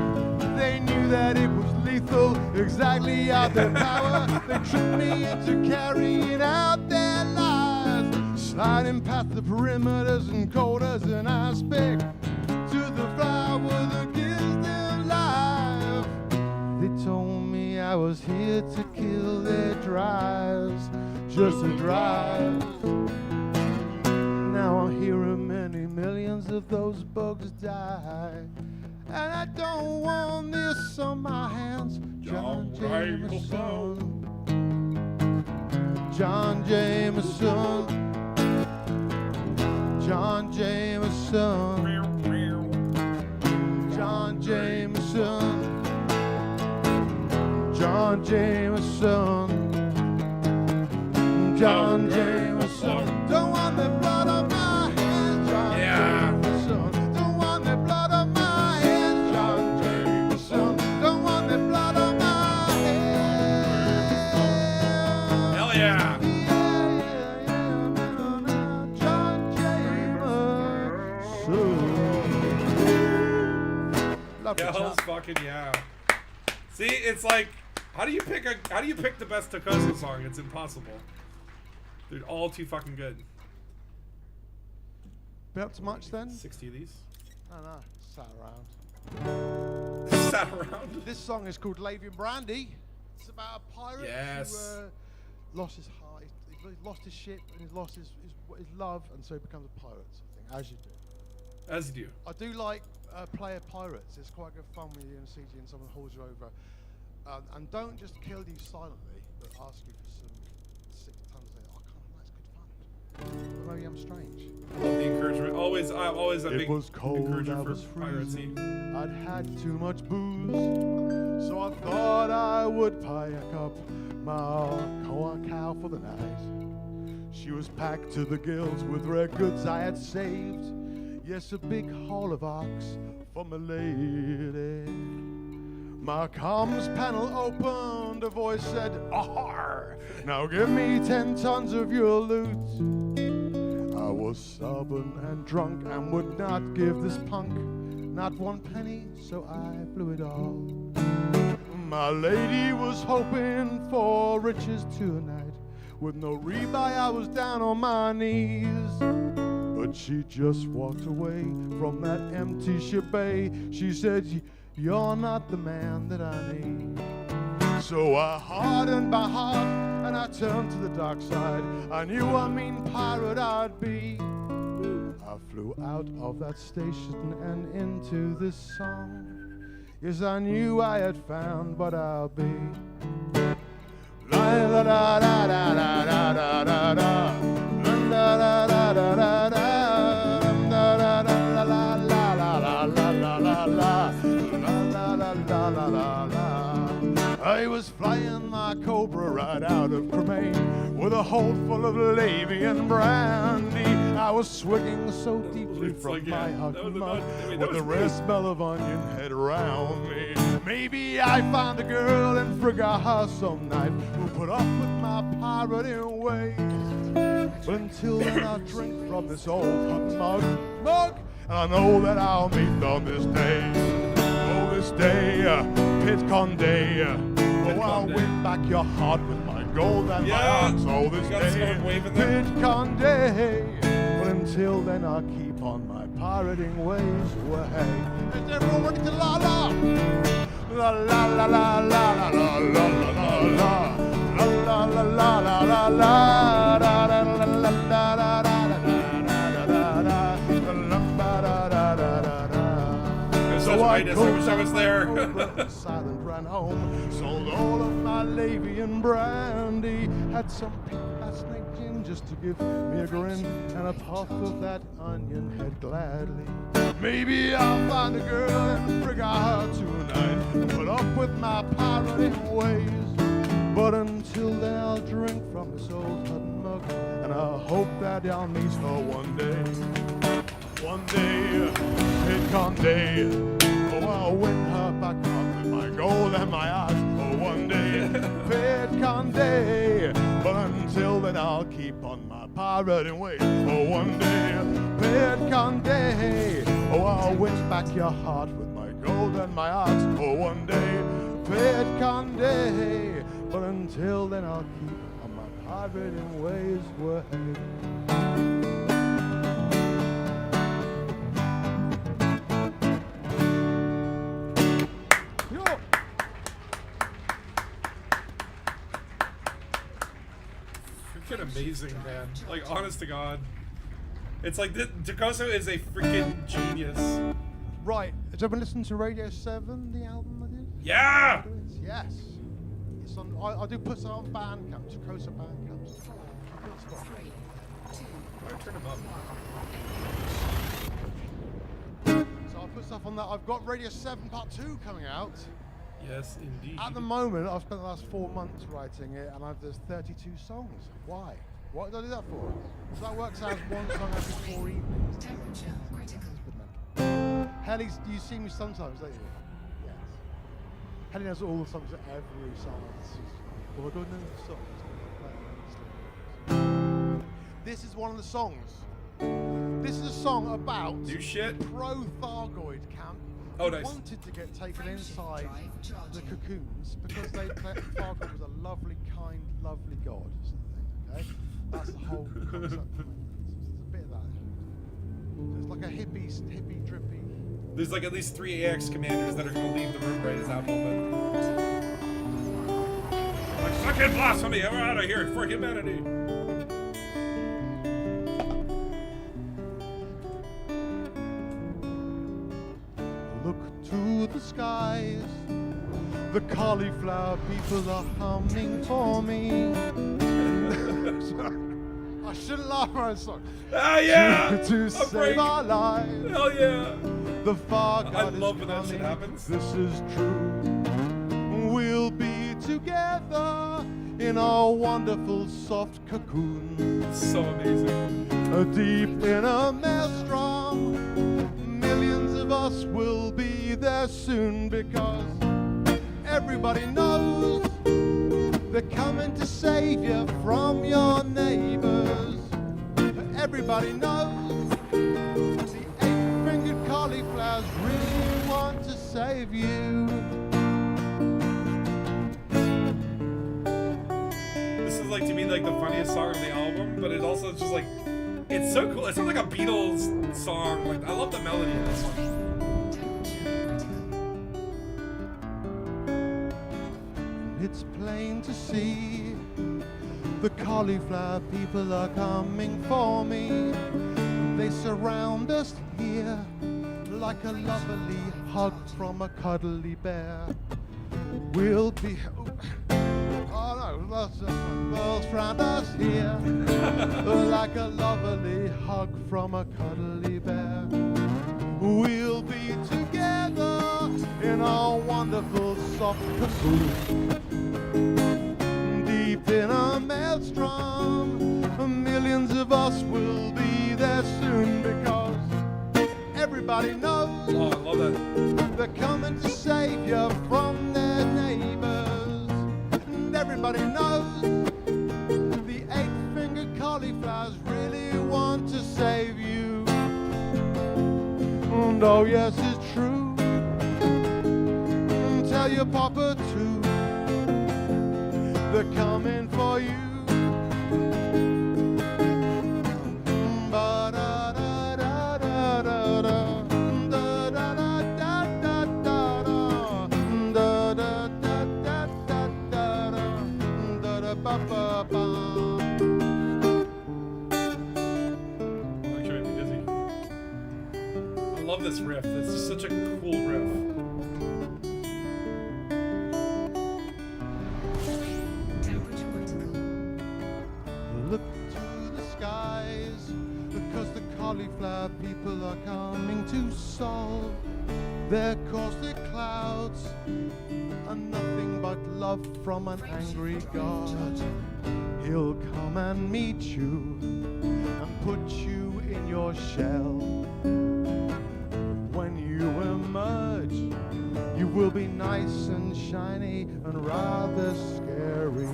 They knew that it was lethal, exactly out their power. They tricked me into carrying out their lies, sliding past the perimeters and cold as an ice pick to the flower that gives them life. They told me I was here to kill their drives, just the drives. Now I'm hearing many millions of those bugs die, and I don't want this on my hands. John Jameson, John Jameson, John Jameson, John Jameson, John Jameson, John Jameson. Don't want the blood on my hands, John Jameson. Don't want the blood on my hands, John Jameson. Don't want the blood on my hands. Hell yeah. John Jameson. Lovely Hell's chap. fucking yeah. See, it's like How do you pick the best Tokoso song? It's impossible. They're all too fucking good. Been up to much then? 60 of these. I don't know. Sat around. Sat around. This song is called Lavian Brandy. It's about a pirate Yes. who lost his heart. He lost his ship and he lost his love, and so he becomes a pirate, sort of thing, as you do. As you do. I do like player pirates. It's quite good fun when you're in a siege and someone holds you over. And don't just kill you silently, but ask you for some 6 tons of oh, that's good fun. Or maybe I'm strange. I love the encouragement. I'm always a big It was cold, encourager I for was piracy. freezing. I'd had too much booze, so I thought I would pack up my cow for the night. She was packed to the gills with rare goods I had saved. Yes, a big haul of ox for my lady. My comms panel opened, a voice said, "Ahar! Now give me 10 tons of your loot." I was stubborn and drunk and would not give this punk not 1 penny, so I blew it all. My lady was hoping for riches tonight. With no rebuy, I was down on my knees. But she just walked away from that empty shebay. She said, "You're not the man that I need." So I hardened my heart and I turned to the dark side. I knew a mean pirate I'd be. I flew out of that station and into this song. Yes, I knew I had found what I'll be. La la la la la la la la la la la la la la la la la. I was flying my Cobra right out of Cremain with a hold full of Lavian brandy. I was swigging so deeply from my hug mug with the red smell of onion head around me. Maybe I found a girl and forgot her some night who put up with my pirating ways. But until then I'll drink from this old hug mug, and I know that I'll meet on this day. Oh, this day, Pitconday. Oh, I'll win back your heart with my gold and my ox. Oh, this day, Pitconday. But until then, I'll keep on my pirating ways. Well, hey, is everyone ready to la la? La la la la la la la la la la la la la la la la la So I wish I was there. Silent ran home, sold all of my Lavian brandy, had some pink snake gin just to give me a grin, and a puff of that onion head gladly. Maybe I'll find a girl and forget her tonight, and put up with my pirating ways. But until then I'll drink from this old Hutton mug, and I hope that I'll meet her one day. One day, Pitconday. Oh, I'll win her back up with my gold and my ox. Oh, one day, Pitconday. But until then, I'll keep on my pirating ways. Oh, one day, Pitconday. Oh, I'll win back your heart with my gold and my ox. Oh, one day, Pitconday. But until then, I'll keep on my pirating ways. Well, Freaking amazing, man. Like, honest to God. It's like, Tokoso is a freaking genius. right, has everyone listened to Radio 7, the album I did? Yeah! Yes. It's on, I do put some on Bandcamp, Tokoso Bandcamp. Turn him up. So I'll put stuff on that. I've got Radio 7 Part 2 coming out. Yes, indeed. At the moment, I've spent the last 4 months writing it, and there's 32 songs. Why? What did I do that for? So that works out as 1 song every 4 evenings. Temperature critical. Helly, you see me sometimes, don't you? Yes. Helly knows all the songs at every song. Well, I don't know the songs. This is one of the songs. This is a song about New shit. pro-Thargoid camp Oh, nice. wanted to get taken inside the cocoons because Farquaad was a lovely, kind, lovely god. Okay, that's the whole concept. There's a bit of that. There's like a hippie, drippy. There's like at least 3 AX commanders that are going to leave the room right as that moment. Like, fucking blasphemy! We're out of here for humanity. Look to the skies. The cauliflower people are humming for me. I shouldn't laugh at that song. Ah, yeah! To save our lives. Hell yeah! The far God I love when that shit coming. happens. This is true. We'll be together in our wonderful soft cocoon. So amazing. Deep in a maelstrom. Millions of us will be there soon because everybody knows they're coming to save you from your neighbors. Everybody knows the 8-fingered cauliflowers really want to save you. This is like, to me, like the funniest song on the album, but it also just like, it's so cool. It sounds like a Beatles song. Like, I love the melody of this one. It's plain to see the cauliflower people are coming for me. They surround us here like a lovely hug from a cuddly bear. We'll be... Oh no, they'll surround us here like a lovely hug from a cuddly bear. We'll be together in our wonderful soft cocoon. Deep in a maelstrom, millions of us will be there soon because everybody knows Oh, I love that. they're coming to save you from their neighbors. And everybody knows the 8-fingered cauliflowers really want to save you. And oh yes, it's true. Tell your papa too. They're coming for you. Actually, made me dizzy. I love this riff. This is such a cool riff. Temperature critical. Look to the skies because the cauliflower people are coming to solve their caustic clouds are nothing but love from an angry God. He'll come and meet you and put you in your shell. When you emerge, you will be nice and shiny and rather scary.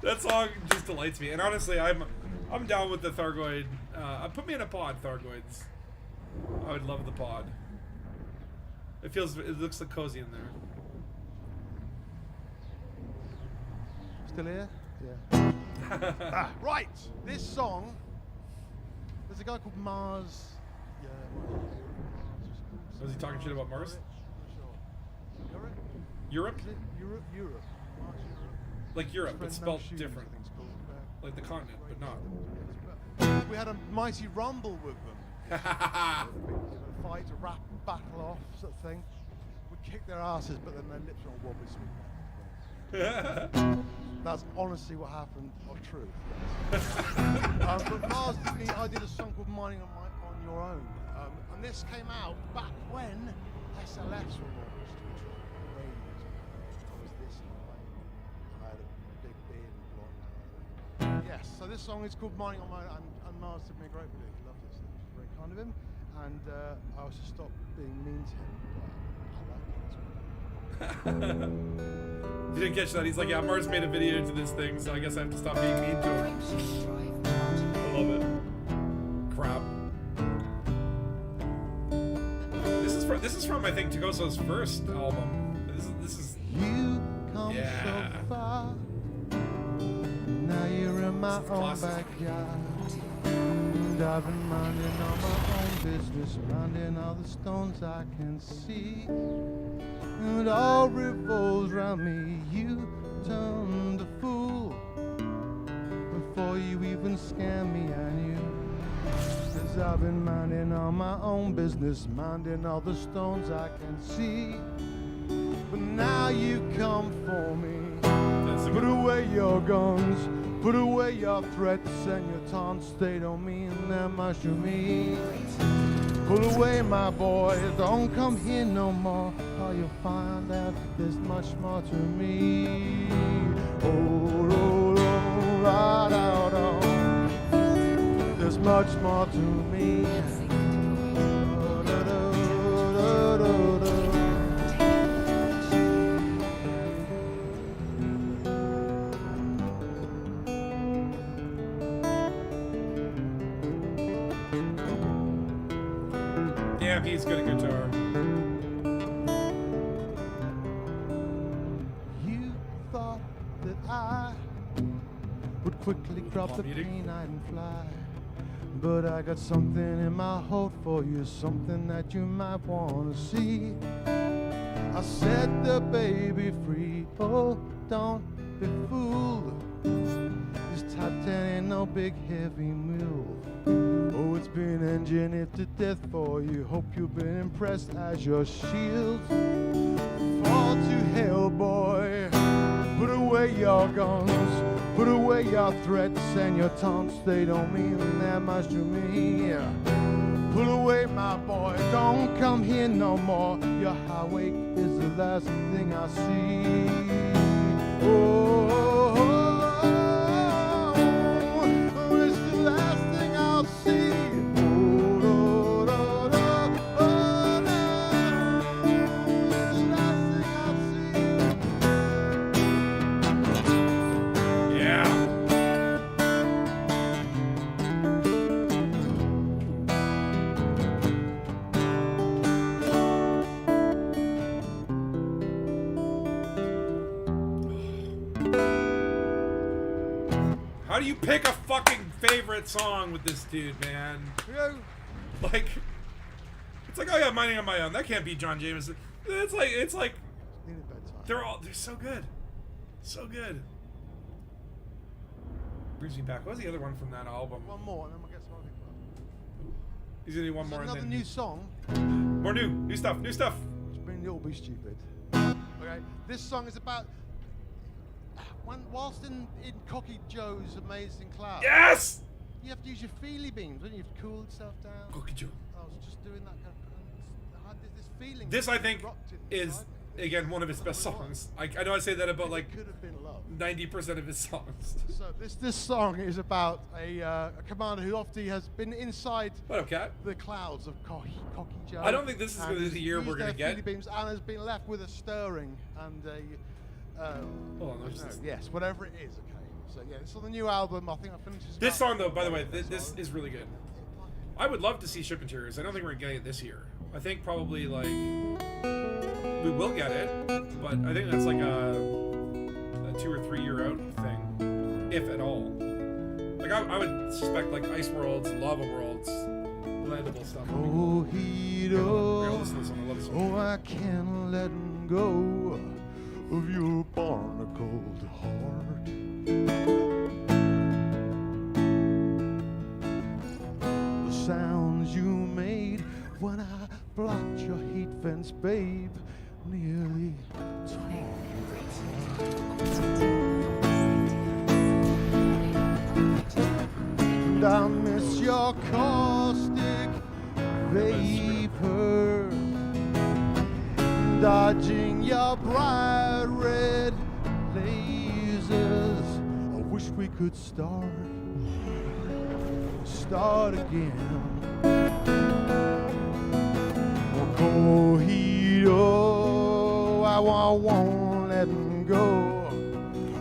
That song just delights me, and honestly, I'm down with the Thargoid. Put me in a pod, Thargoids. I would love the pod. It looks like cozy in there. Still here? Yeah. Right, this song. There's a guy called Mars. Yeah. Was he talking shit about Mars? Europe? Europe? Is it Europe? Europe. Mars Europe. Like Europe, but Friend spelled No Shoes, different. I think it's called. Like the continent, but not. We had a mighty rumble with them. A fight, a rap battle off sort of thing. We kicked their asses, but then their lips were all wobbly sweet. That's honestly what happened, or true. But Mars did me, I did a song called Mining on Your Own. And this came out back when SLS were launched, which was way years ago. I was this high. I had a big beard and blonde hair. Yes, so this song is called Mining on My Own, and Mars did me a great video. He loved it, so it was very kind of him. And I also stopped being mean to him, but I like it as well. You didn't catch that? He's like, yeah, Mars made a video to this thing, so I guess I have to stop being mean to him. I love it. Crap. This is from I think Tagoso's first album. This is You come yeah. so far. Now you're in my own classic. backyard. And I've been minding all my own business, minding all the stones I can see. And it all revolves around me. You turned a fool before you even scam me, I knew. 'Cause I've been minding all my own business, minding all the stones I can see. But now you come for me. Put away your guns, put away your threats and your taunts. They don't mean that much to me. Pull away, my boy, don't come here no more, or you'll find out there's much more to me. Oh, oh, oh, right out, oh. There's much more to me. Oh, da, da, da, da, da. Damn, he's good at guitar. You thought that I would quickly drop the Muted. pain-eyed and fly, but I got something in my hold for you, something that you might want to see. I set the baby free. Oh, don't be fooled. This Type 10 ain't no big heavy mule. Oh, it's been engineered to death for you. Hope you've been impressed as your shield. Fall to hell, boy. Put away your guns. Put away your threats and your taunts. They don't mean that much to me. Put away, my boy. Don't come here no more. Your highway is the last thing I see. Oh, it's the last thing I'll see. How do you pick a fucking favorite song with this dude, man? Like, it's like, oh yeah, Minding on My Own. That can't be John Jameson. It's like, they're so good, so good. Brings me back. What was the other one from that album? One more, and then we'll get something. He's gonna do one more. Another and then new song. More new stuff, new stuff. Which means you'll be stupid. Okay, this song is about whilst in Cocky Joe's Amazing Cloud. Yes. You have to use your feely beams, don't you? You have to cool yourself down. Cocky Joe. I was just doing that kind of. I had this feeling. This I think erupted is inside me. again one of his best songs. I know I say that about like Could have been love. 90% of his songs. So this song is about a commander who often has been inside What up, Cat? the clouds of Cocky Joe. I don't think this is and gonna be has the year used we're gonna their get. feely beams and has been left with a stirring and a. Hold on, no, there's this. yes, whatever it is. Okay. So yeah, it's on the new album. I think I finished This song though, by the way, this is really good. I would love to see Ship Interiors. I don't think we're getting it this year. I think probably like we will get it, but I think that's like a 2 or 3 year out thing, if at all. Like I would suspect like Ice Worlds, Lava Worlds, landable stuff. Oh, We gotta listen to this one. I love this one. oh, I can't let go of your barnacled heart. The sounds you made when I blocked your heat fence, babe, nearly tore and I miss your caustic vapor, dodging your bright red lasers. I wish we could start again. Oh, Cojito, I won't let and go.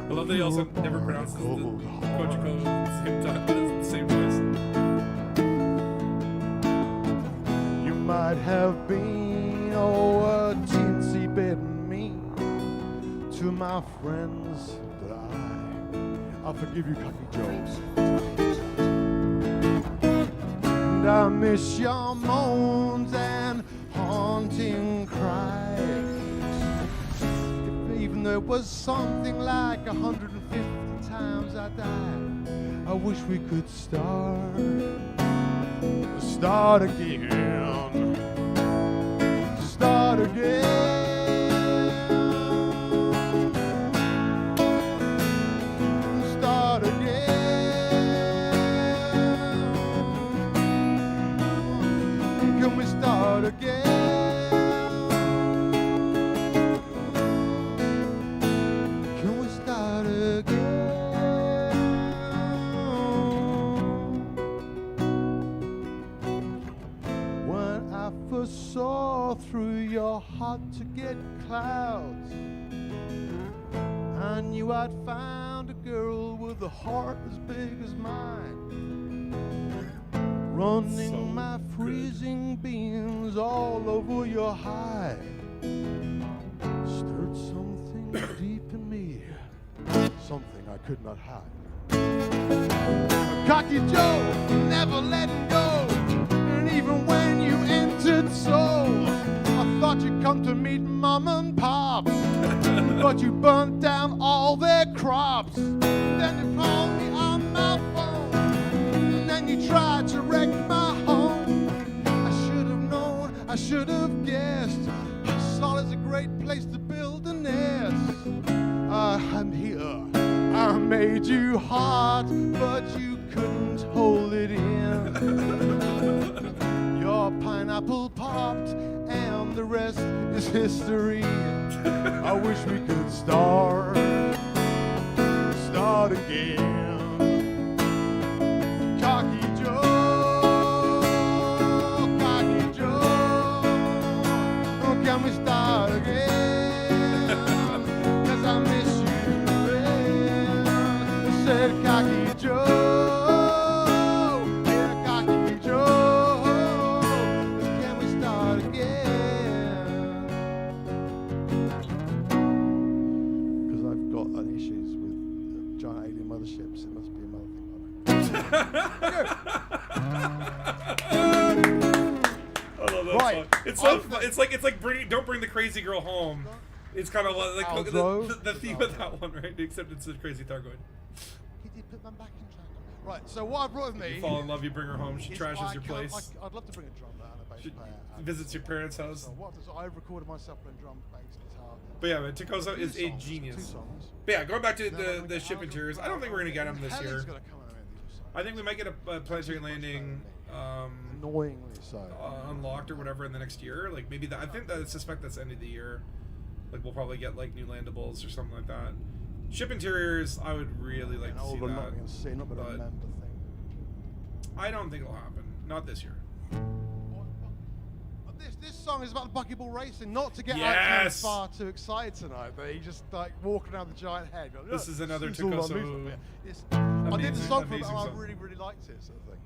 I love that he also never pronounces the Kojiko at the same time, but it's the same voice. You might have been a teensy bit mean to my friends, but I forgive you, Cocky Joe. And I miss your moans and haunting cries. If even there was something like 150 times I died, I wish we could start again, start again. Start again. Can we start again? When I first saw through your heart to get clouds, I knew I'd found a girl with a heart as big as mine. Running So my freezing beans all over your hide. Stirred something deep in me, something I could not hide. Cocky Joe, never letting go. And even when you entered Seoul, I thought you'd come to meet Mom and Pop. But you burnt down all their crops. Then you called me on my phone. And then you tried to wreck my home. I should have known, I should have guessed. Seoul is a great place to build a nest. I'm here, I made you hot, but you couldn't hold it in. Your pineapple popped, and the rest is history. I wish we could start again. Cocky Joe, oh, can we start again? 'Cause I miss you, man. Said Cocky Joe, yeah, Cocky Joe, can we start again? Because I've got issues with giant alien motherships. It must be another thing. I love that Right. song. It's so fun. It's like don't bring the crazy girl home. It's kind of like Aldo. the theme of that one, right? Except it's a crazy Thargoid. He did put them back in track. Right, so what I brought with me. You fall in love, you bring her home. She is trashes your I can't- place. I'd love to bring a drum and a bass She player. visits your parents' house. So what does I recorded myself playing drum, bass, guitar. But yeah, man, Takoso is a Two genius. songs. But yeah, going back to Then I'm gonna the get ship Aldo interiors, I Brown. don't think we're gonna get them this Helen's year. gonna come in and do some. I think we might get a planetary landing Annoyingly so. unlocked or whatever in the next year. Like maybe that. I suspect that's end of the year. Like we'll probably get like new landables or something like that. Ship interiors, I would really like And to see over that. not being seen, not gonna but remember thing. I don't think it'll happen. Not this year. This song is about the buckyball racing, not to get Yes! far too excited tonight, but he just like walking around the giant head. Going, This is another it's all about Takoso movement. I did the amazing- song for him, amazing and I song. really, really liked it, sort of thing.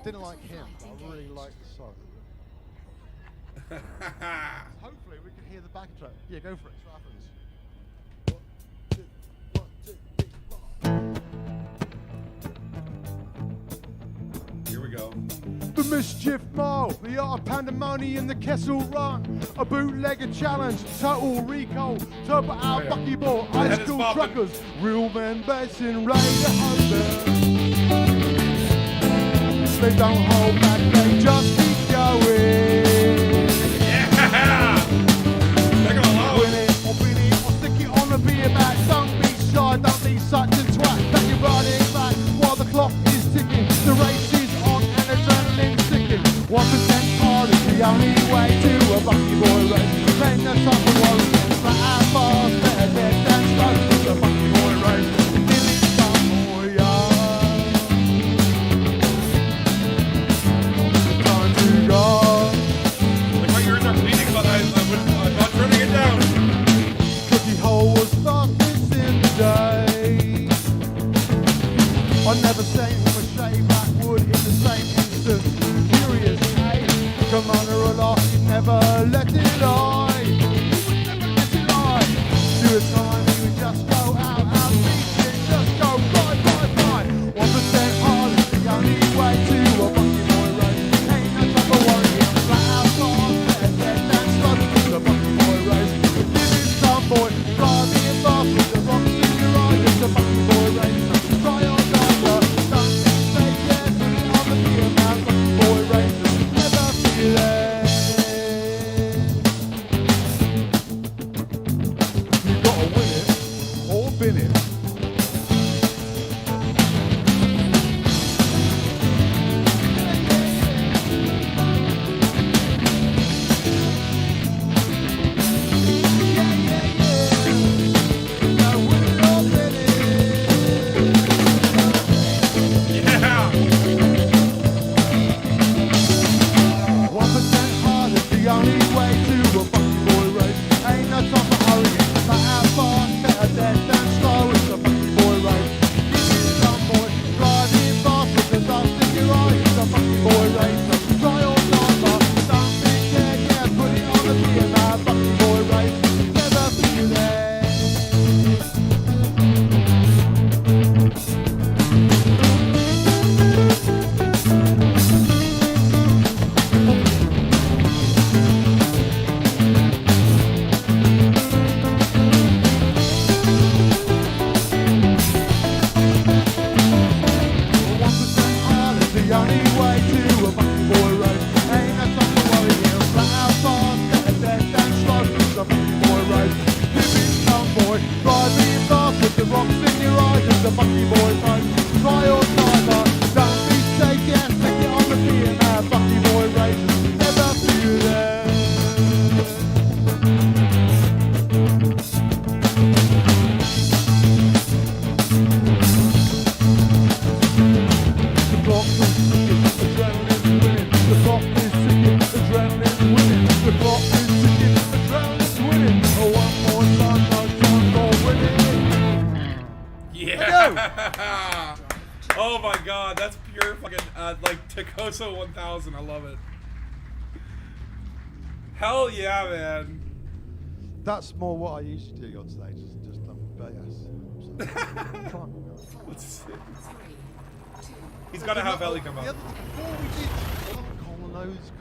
Didn't like him, but I really liked the song. Hopefully we can hear the backtrack. Yeah, go for it. See what happens. 1, 2, 1, 2, 3, 4. Here we go. The Mischief Mile, the art of pandemonium, the Kessel Run, a bootlegger challenge, total recall, turbo out Yeah. buckyball, That ice is cool poppin'. truckers, real men basing radio husband. They don't hold back, they just keep going. Yeah! They're gonna love Win it. it or win it or stick it on the beer back. Don't be shy, don't be such a twat. That you're running back while the clock is ticking. The race is on and adrenaline sticking. 1% hard is the only way to a bucky boy race. Make the top of one, flat out fast, better dead than stuck. It's a bucky boy race. Give it some more yard. Time to anyway to a funky boy race. Ain't no time for hurrying. Like how fast, better dead than slow. It's a funky boy race. This is some boy driving fast with the dust in your eye. It's a funky boy race. Try or not, but something there, yeah, put it on the beer. Now funky boy race. Never feel there. The only way to a funky boy race. Ain't no time to worry, he'll flat out fast, better dead than slow. It's a funky boy race. Living some boy, driving fast with the rocks in your eyes. It's a funky boy race. Try or die, but don't be shaken. Take it on the beer now, funky boy race. Never feel there. The clock is ticking, adrenaline's winning. The clock is ticking, adrenaline's winning. The clock is ticking, adrenaline's winning. Oh, one more time, no time for winning. Yeah. Oh my god, that's pure fucking like Tacoso 1000. I love it. Hell yeah, man. That's more what I usually do on stage. Just but yes. I'm trying. Let's see. He's got to have Ellie come The up. other, before we did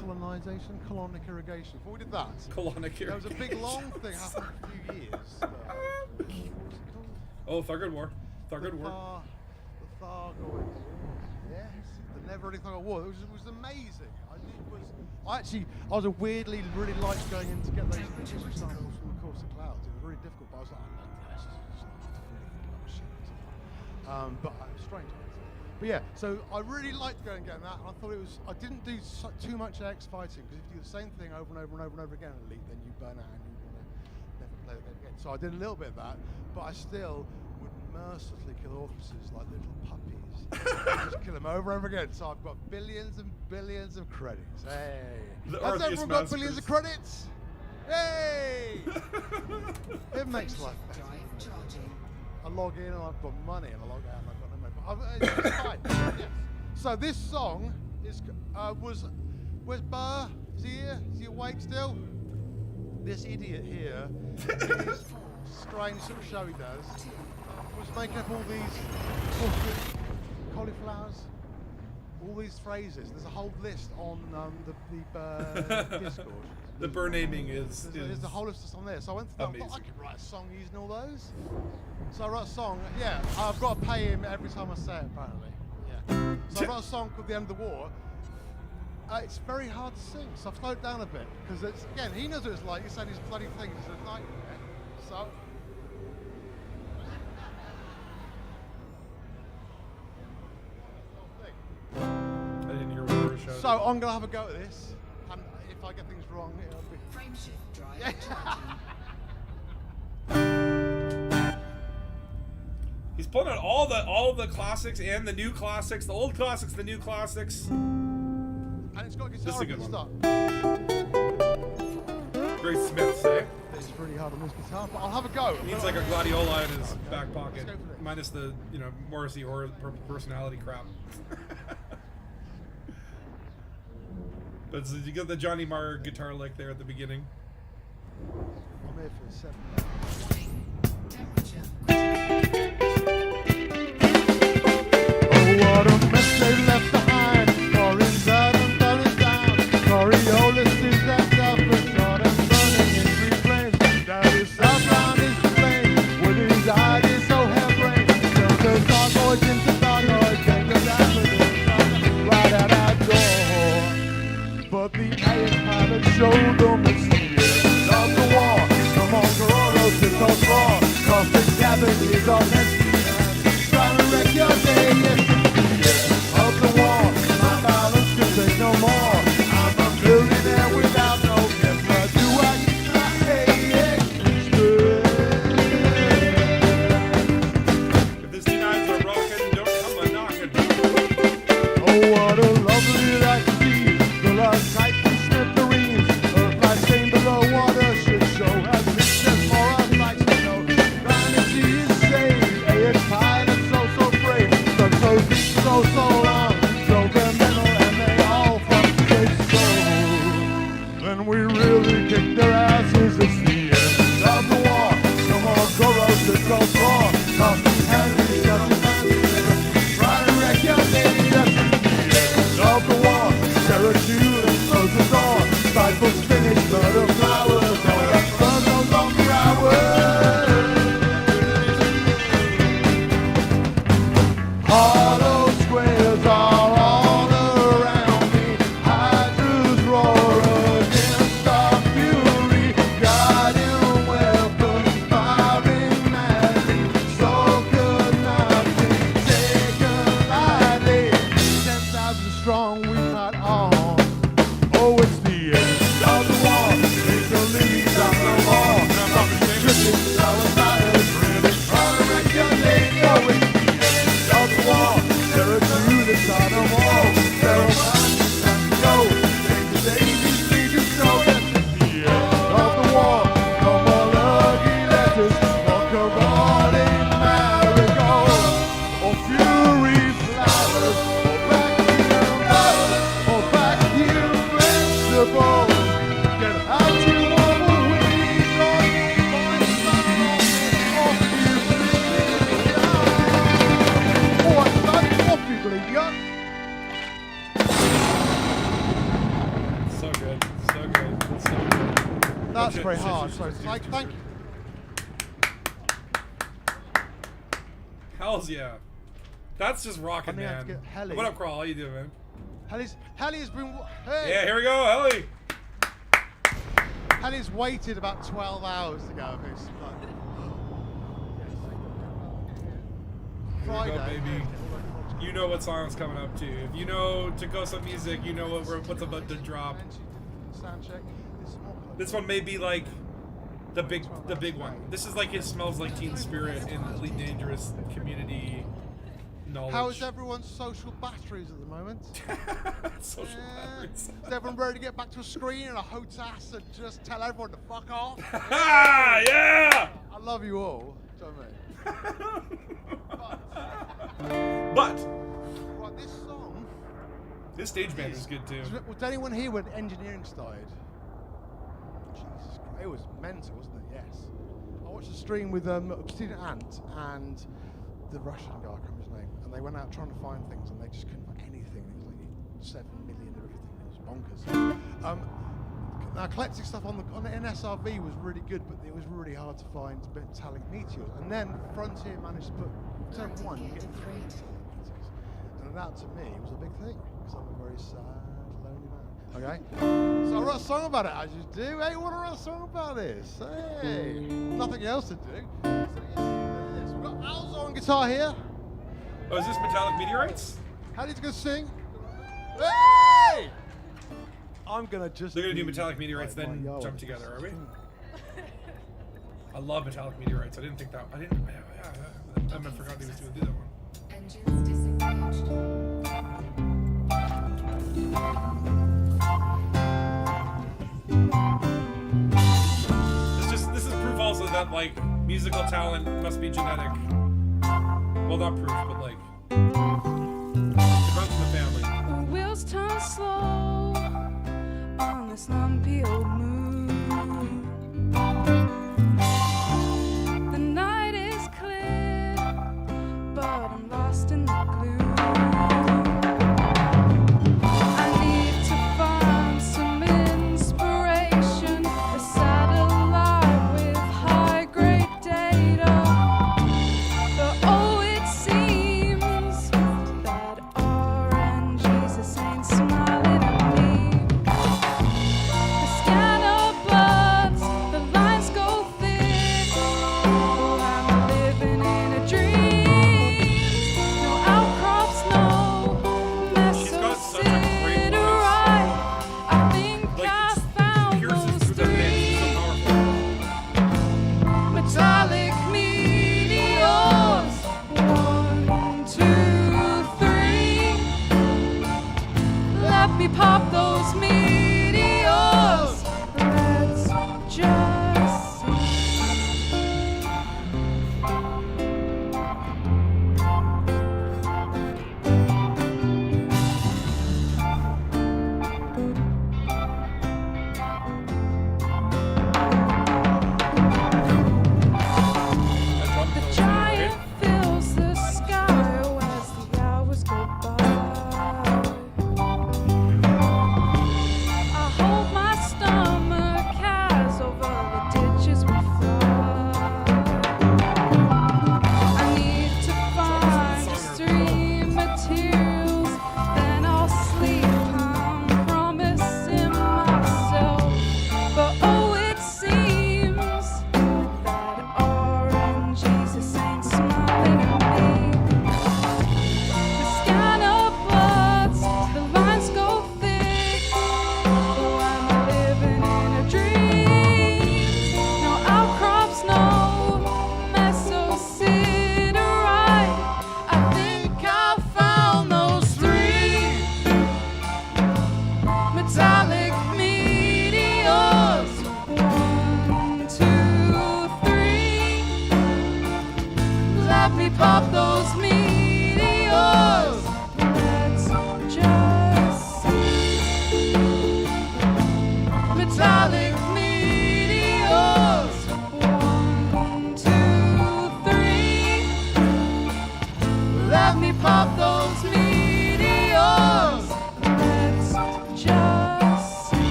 colonization, colonic irrigation, before we did that, Colonic there was a big long thing happened for a few years. What's it called? Oh, Thurgood War. Thurgood War. The Thargoid War. Yes, the never-ending War. It was amazing. I was a weirdly really liked going in to get those pictures samples from the course of clouds. It was really difficult, but I was like, I like this. But it was strange. But yeah, so I really liked going and getting that, and I thought it was. I didn't do too much X fighting because if you do the same thing over and over and over and over again in Elite, then you burn out and you want to never play the game again. So I did a little bit of that, but I still would mercilessly kill officers like little puppies. Just kill them over and over again. So I've got billions and billions of credits. Hey, has everyone got billions of credits? Hey, it makes life better. I log in and I've got money, and I log out and I've got no money. But it's fine. Yeah. So this song is where's Burr? Is he here? Is he awake still? This idiot here, this strange sort of show he does, was making up all these cauliflowers, all these phrases. There's a whole list on the Burr Discord. The Burr naming is There's a whole list on there. So I went through that. I thought I could write a song using all those. So I wrote a song. Yeah, I've got to pay him every time I say it, apparently. Yeah. So I wrote a song called "The End of the War." It's very hard to sing, so I've slowed down a bit because it's again he knows what it's like. He's saying these bloody things. It's a nightmare. So. I didn't hear what you were shouting. So I'm gonna have a go at this, and if I get things wrong, it'll be. Frame shift drive. He's pulling out all the classics and the new classics, the old classics, the new classics. And it's got This is guitar a good and one. stuff. Great Smiths, eh? It's really hard on this guitar, but I'll have a go. He needs like a gladiola in his back pocket, Let's go for this. minus the Morrissey or personality crap. But you get the Johnny Marr guitar lick there at the beginning. I'm here for 7 Temperature. Oh, what a mess they left behind. Coriolis is left up and shot and burning in 3 flames. That is Southbound is to blame. With his eyes so harebrained. Turns the Thargoids into Thargoids. Can't go down with the right out our door. But the AI pilot showed them the secret of the war. Come on, Coriolis, it's all raw. Cause the cabin is all empty. Trying to wreck your day, yes, of the war. My balance can take no more. I'm a millionaire without no gift. But do I keep my If this D9's are rockin', don't come a knockin'. Oh, what a lovely life to see. The last night we sniffed the rings. Earth life stained very hard. So thank you. Hells yeah. That's just rocking, I think I have man. to get Helly. What up, Crawl? How you doing, man? Helly's been. Hey. Yeah, here we go, Helly. Helly's waited about 12 hours to go. Friday, Friday, baby. You know what song's coming up too. If you know Takosa music, you know what's about to drop. This one may be like the big one. This is like his Smells Like Teen Spirit in Elite Dangerous community knowledge. How is everyone's social batteries at the moment? Social batteries. Is everyone ready to get back to a screen and a hotas and just tell everyone to fuck off? Yeah! I love you all. Do you know what I mean? But Right, this song. this stage band is good too. Was anyone here when engineering started? Jesus Christ, it was mental, wasn't it? Yes. I watched a stream with Student Ant and the Russian guy, I can't remember his name, and they went out trying to find things and they just couldn't find anything. It was like 7 million of everything. It was bonkers. Now collecting stuff on the NSRV was really good, but it was really hard to find metallic meteors. And then Frontier managed to put turn one, you get meteors. And that to me was a big thing because I'm a very sad, lonely man. Okay, so I wrote a song about it. I just do. Hey, what write a song about this? Hey, nothing else to do. So yeah, this. We've got Alzo on guitar here. Oh, is this Metallic Meteorites? How did you go sing? Hey! I'm gonna just. They're gonna do Metallic Meteorites, like then my jump together, are we? I love Metallic Meteorites. I didn't think that. I forgot they was doing that one. Engines disengaged. This is proof also that like musical talent must be genetic. Well, not proof, but like it runs in the family. The wheels turn slow on this lumpy old moon. The night is clear, but I'm lost in the gloom. I need to find some inspiration, a satellite with high-grade data. But oh, it seems that RNG ain't smiling at me. The scanner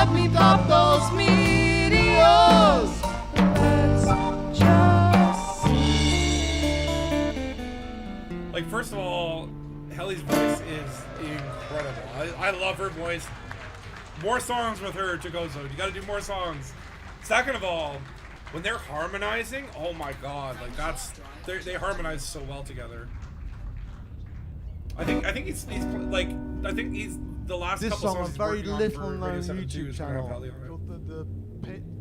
let me pop those meteors. Let's just see. Like, first of all, Helly's voice is incredible. I love her voice. More songs with her, Chigozo. You gotta do more songs. Second of all, when they're harmonizing, oh my god, like they harmonize so well together. I think he's the last This couple song, a songs he's very working on little for known Radio 72 YouTube is gonna have channel Helly on it. called the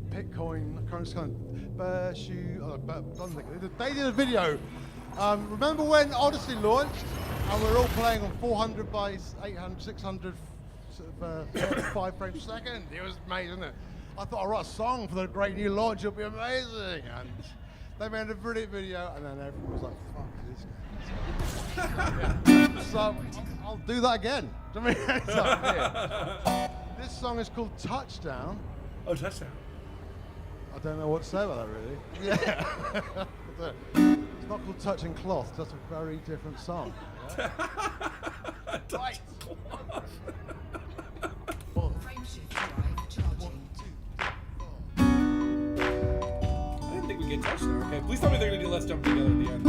Bitcoin they did a video. Remember when Odyssey launched and we were all playing on 400 by 800, 600 5 frames per second? It was amazing, wasn't it? I thought I'd write a song for the great new launch, it'll be amazing. And they made a brilliant video, and then everyone was like, fuck this guy. So I'll do that again. Do you know what I mean? It's like, yeah. This song is called Touchdown. Oh, Touchdown. I don't know what to say about that, really. Yeah. It's not called Touching Cloth, that's a very different song. Yeah? Right. I didn't think we'd get Touchdown. Okay, please tell me they're gonna do Let's Jump Together at the end.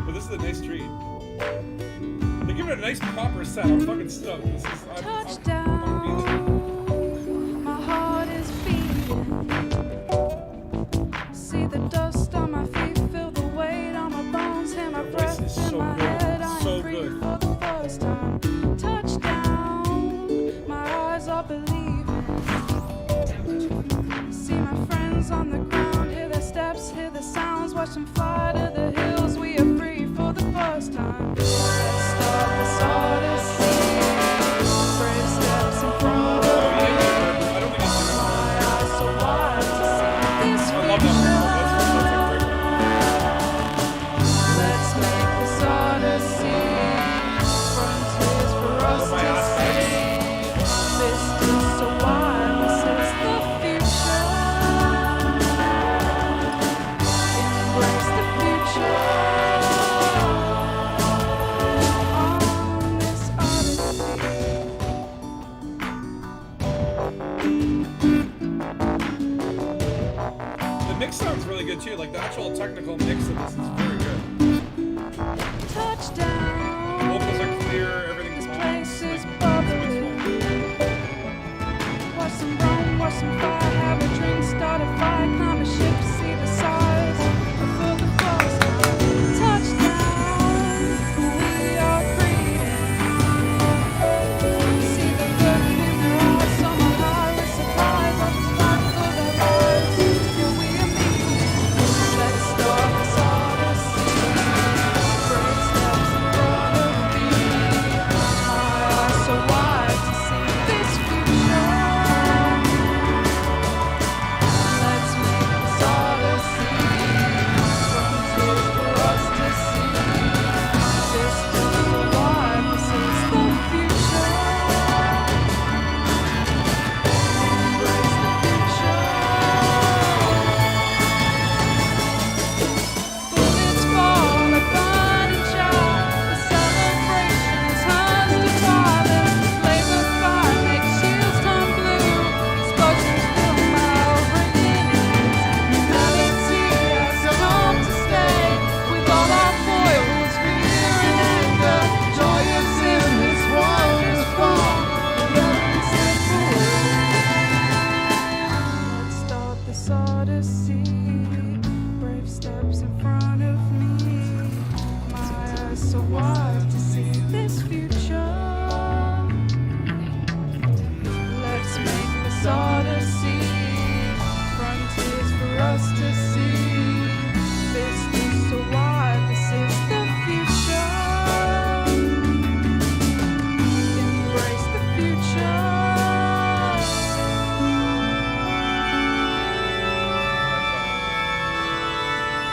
But this is a nice treat. They give it a nice proper set. I'm fucking stoked. This is Touchdown, my heart is beating. See the dust on my feet, feel the weight on my bones, hear my breath is in so my good. head. I'm So free good. for the first time. Touchdown, my eyes are believing. See my friends on the ground, hear their steps, hear the sounds, watch them fly to the hills. We are free for the first time. Let's start this odyssey. Brave steps in front of me. My eyes so wide to see this I love that one. That's a great one. Let's make this odyssey. Frontiers for us to see. This is so wide. This is the future. Embrace the future. On this odyssey. The mix sounds really good too. Like the actual technical mix of this is very good. Touchdown. Vocals are clear. Everything's This fine. place Like, is bubbling. Watch some rum, watch some fire, have a drink, start a fire, climb a ship, see the size for the first time. Touchdown, we are free. See the look in their eyes, summer high with surprise, on the spot for their lives. Here we are meeting. Let's start this odyssey. Brave steps in front of me. My eyes so wide to see this future. Let's make this odyssey. Frontiers for us to see. This is the life, this is the future. Embrace the future. Bullets fall like burning shot. The celebration's hers to father. Flavor fire makes shields turn blue. Explosions fill my ringing ears. Humanity has come to stay. With all our foils, fear and anger. Joyous in this world is far. Young and simple. Let's start this odyssey. Brave steps in front of me. My eyes so wide to see this future. Let's make this odyssey. Frontiers for us to see. This is so wide. This is the future. Embrace the future.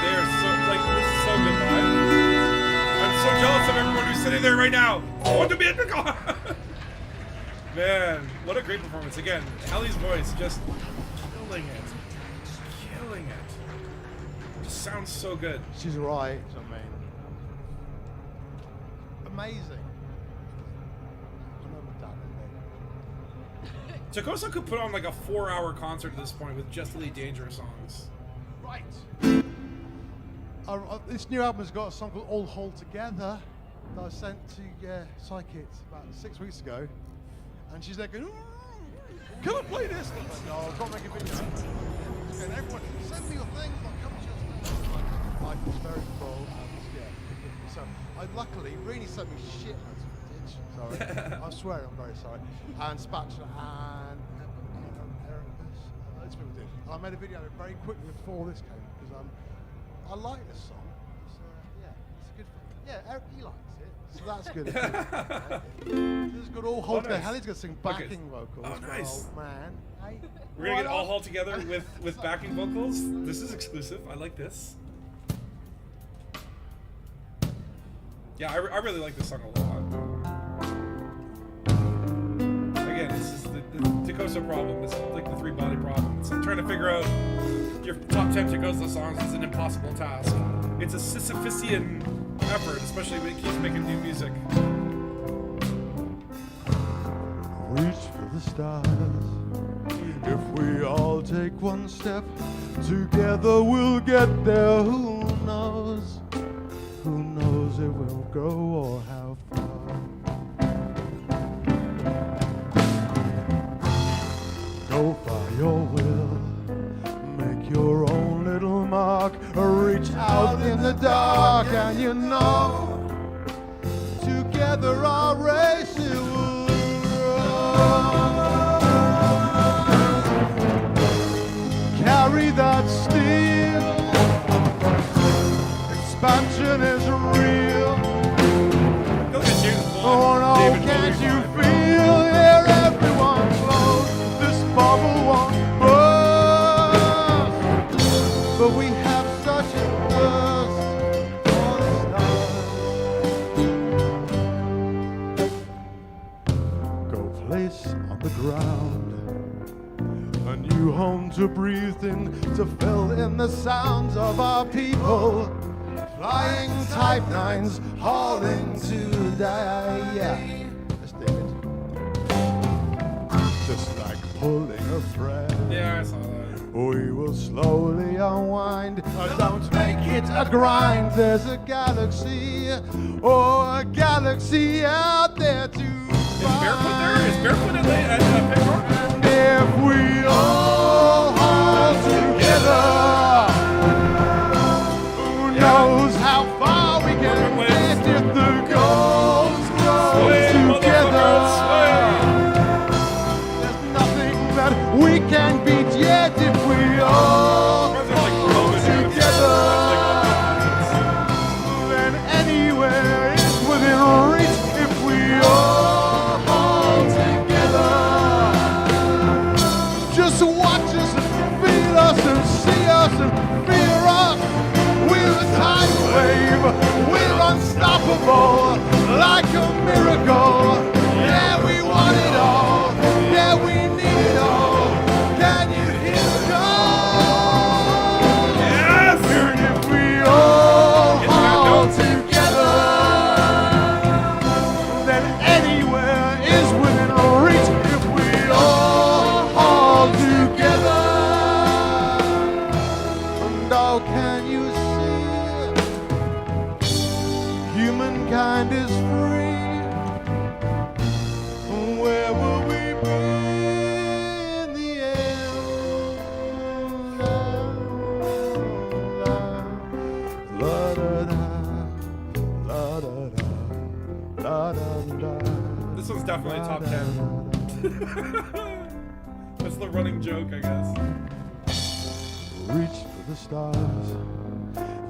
they are so like this is so good live. I'm so jealous of everyone who's sitting there right now. I want to be in the car. Man, what a great performance again. Helly's voice just killing it, killing it. Just sounds so good. She's right, I mean. Amazing. I know my dad, Takosa could put on like a 4-hour concert at this point with just Elite Dangerous songs. Right. This new album has got a song called All Hold Together that I sent to Psykit about 6 weeks ago. And she's like, can I play this? I'm like, no, I've got to make a video. And everyone, send me your thing. Like, come to your thing. Like, it's very full. And yeah. So, luckily, Rini sent me shit loads of footage. Sorry. I swear I'm very sorry. And Spatula and Ericus. Loads of people did. And I made a video of it very quickly before this came because I like this song. It's, it's a good thing. Yeah, Eric, he likes it. So that's good. This got all hold together. Nice. Hallie's going to sing backing vocals. Oh, nice. Oh, man. Hey. We're gonna get all hauled together with backing vocals. This is exclusive. I like this. Yeah, I really like this song a lot. Again, this is the Takosa problem. It's like the 3-body problem. It's like trying to figure out your top 10 Takosa songs is an impossible task. It's a Sisyphusian effort, especially when he keeps making new music. Reach for the stars. If we all take one step, together we'll get there. Who knows? Who knows if we'll go or how far? Go by your will, make your own little mark, reach out in the dark, and you know, together our race it will run. Carry that steel, expansion is real. Oh no, can't you feel? Here everyone flows, this bubble won't burst. But we have such a thirst for the stars. Go place on the ground, a new home to breathe in, to fill in the sounds of our people. Flying Type 9s, hauling to die. Yeah, let's dig it. Just like pulling a thread. Yeah, I saw that. We will slowly unwind. Don't make it a grind. There's a galaxy, a galaxy out there to find. Is Barefoot there? Is Barefoot at Pegor? And if we all hold together, who knows how far we can get if the goals go together. There's nothing that we can beat yet if we all hold together. Then anywhere is within reach if we all hold together. Just watch us and feel us and see us and fear us. We're a tidal wave, we're unstoppable, like a miracle. Yeah, we want it all, yeah, we need it all. Can you hear the call? Yes! And if we all hold together, then anywhere is within reach if we all hold together. And oh, can you humankind is free? Where will we be in the end? La da da, la da da, la da da. This one's definitely top 10. That's the running joke, I guess. Reach for the stars.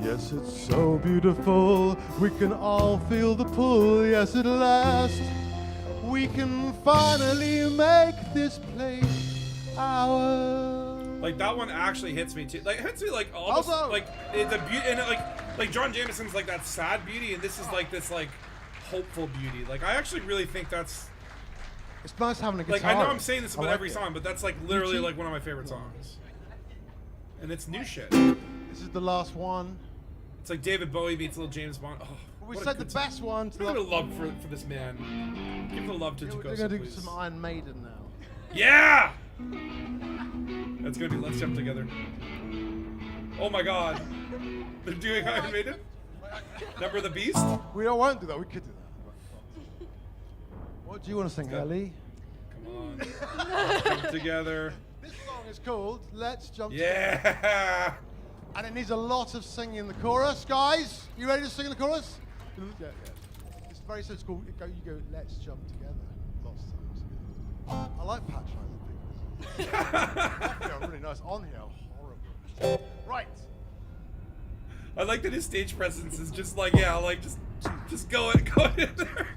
Yes, it's so beautiful. We can all feel the pull. Yes, at last we can finally make this place ours. Like that one actually hits me too. Like it hits me like almost Also- like the beauty and like John Jameson's like that sad beauty, and this is like this like hopeful beauty. Like I actually really think that's It's nice having a guitar. like I know I'm saying this I about like every it. song, but that's like literally like one of my favorite songs. And it's new shit. This is the last one. It's like David Bowie meets little James Bond. Oh, We what a said the good song. best one to Give it a love for this man. Give the love to We're Takosa, gonna do please. some Iron Maiden now. Yeah! That's gonna be Let's Jump Together. Oh my god. They're doing Iron Maiden? Number of the Beast? We won't do that. We could do that. What do you want to sing, Ellie? Come on. Let's Jump Together. This song is called Let's Jump Yeah! Together. And it needs a lot of singing in the chorus. Guys, you ready to sing in the chorus? Yeah. It's very simple. It's called, you go, let's jump together. Lots of times. I like patronising people. I feel really nice. On here, horrible. Right. I like that his stage presence is just like, yeah, like just going in there,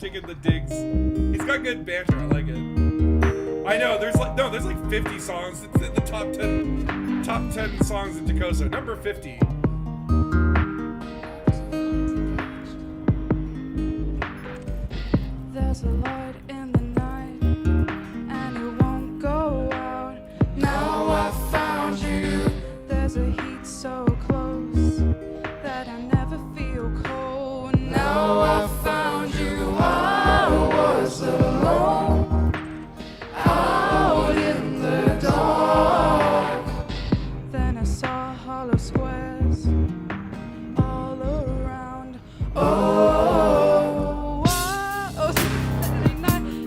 taking the digs. He's got good banter. I like it. I know there's like 50 songs. It's in the top 10 songs in Takoso. Number 50. There's a light in the night, and it won't go out. Now I found you. There's a heat so close that I never feel cold. Now I found you. I was alone, out in the dark. Then I saw hollow squares all around.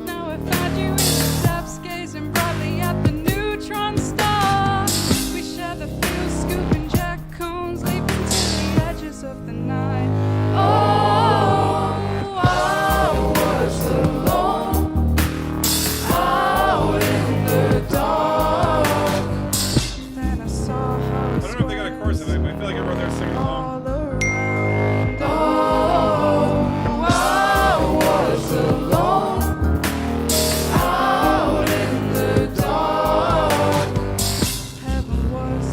Now I found you in the depths, gazing brightly at the neutron star. We share the field, scooping jack cones, leaping to the edges of the night. Oh, I was alone, out in the dark. Then I saw how I don't know if they got a chorus in it, but I feel like everyone there's singing along. all around. Oh, I was alone, out in the dark. Heaven was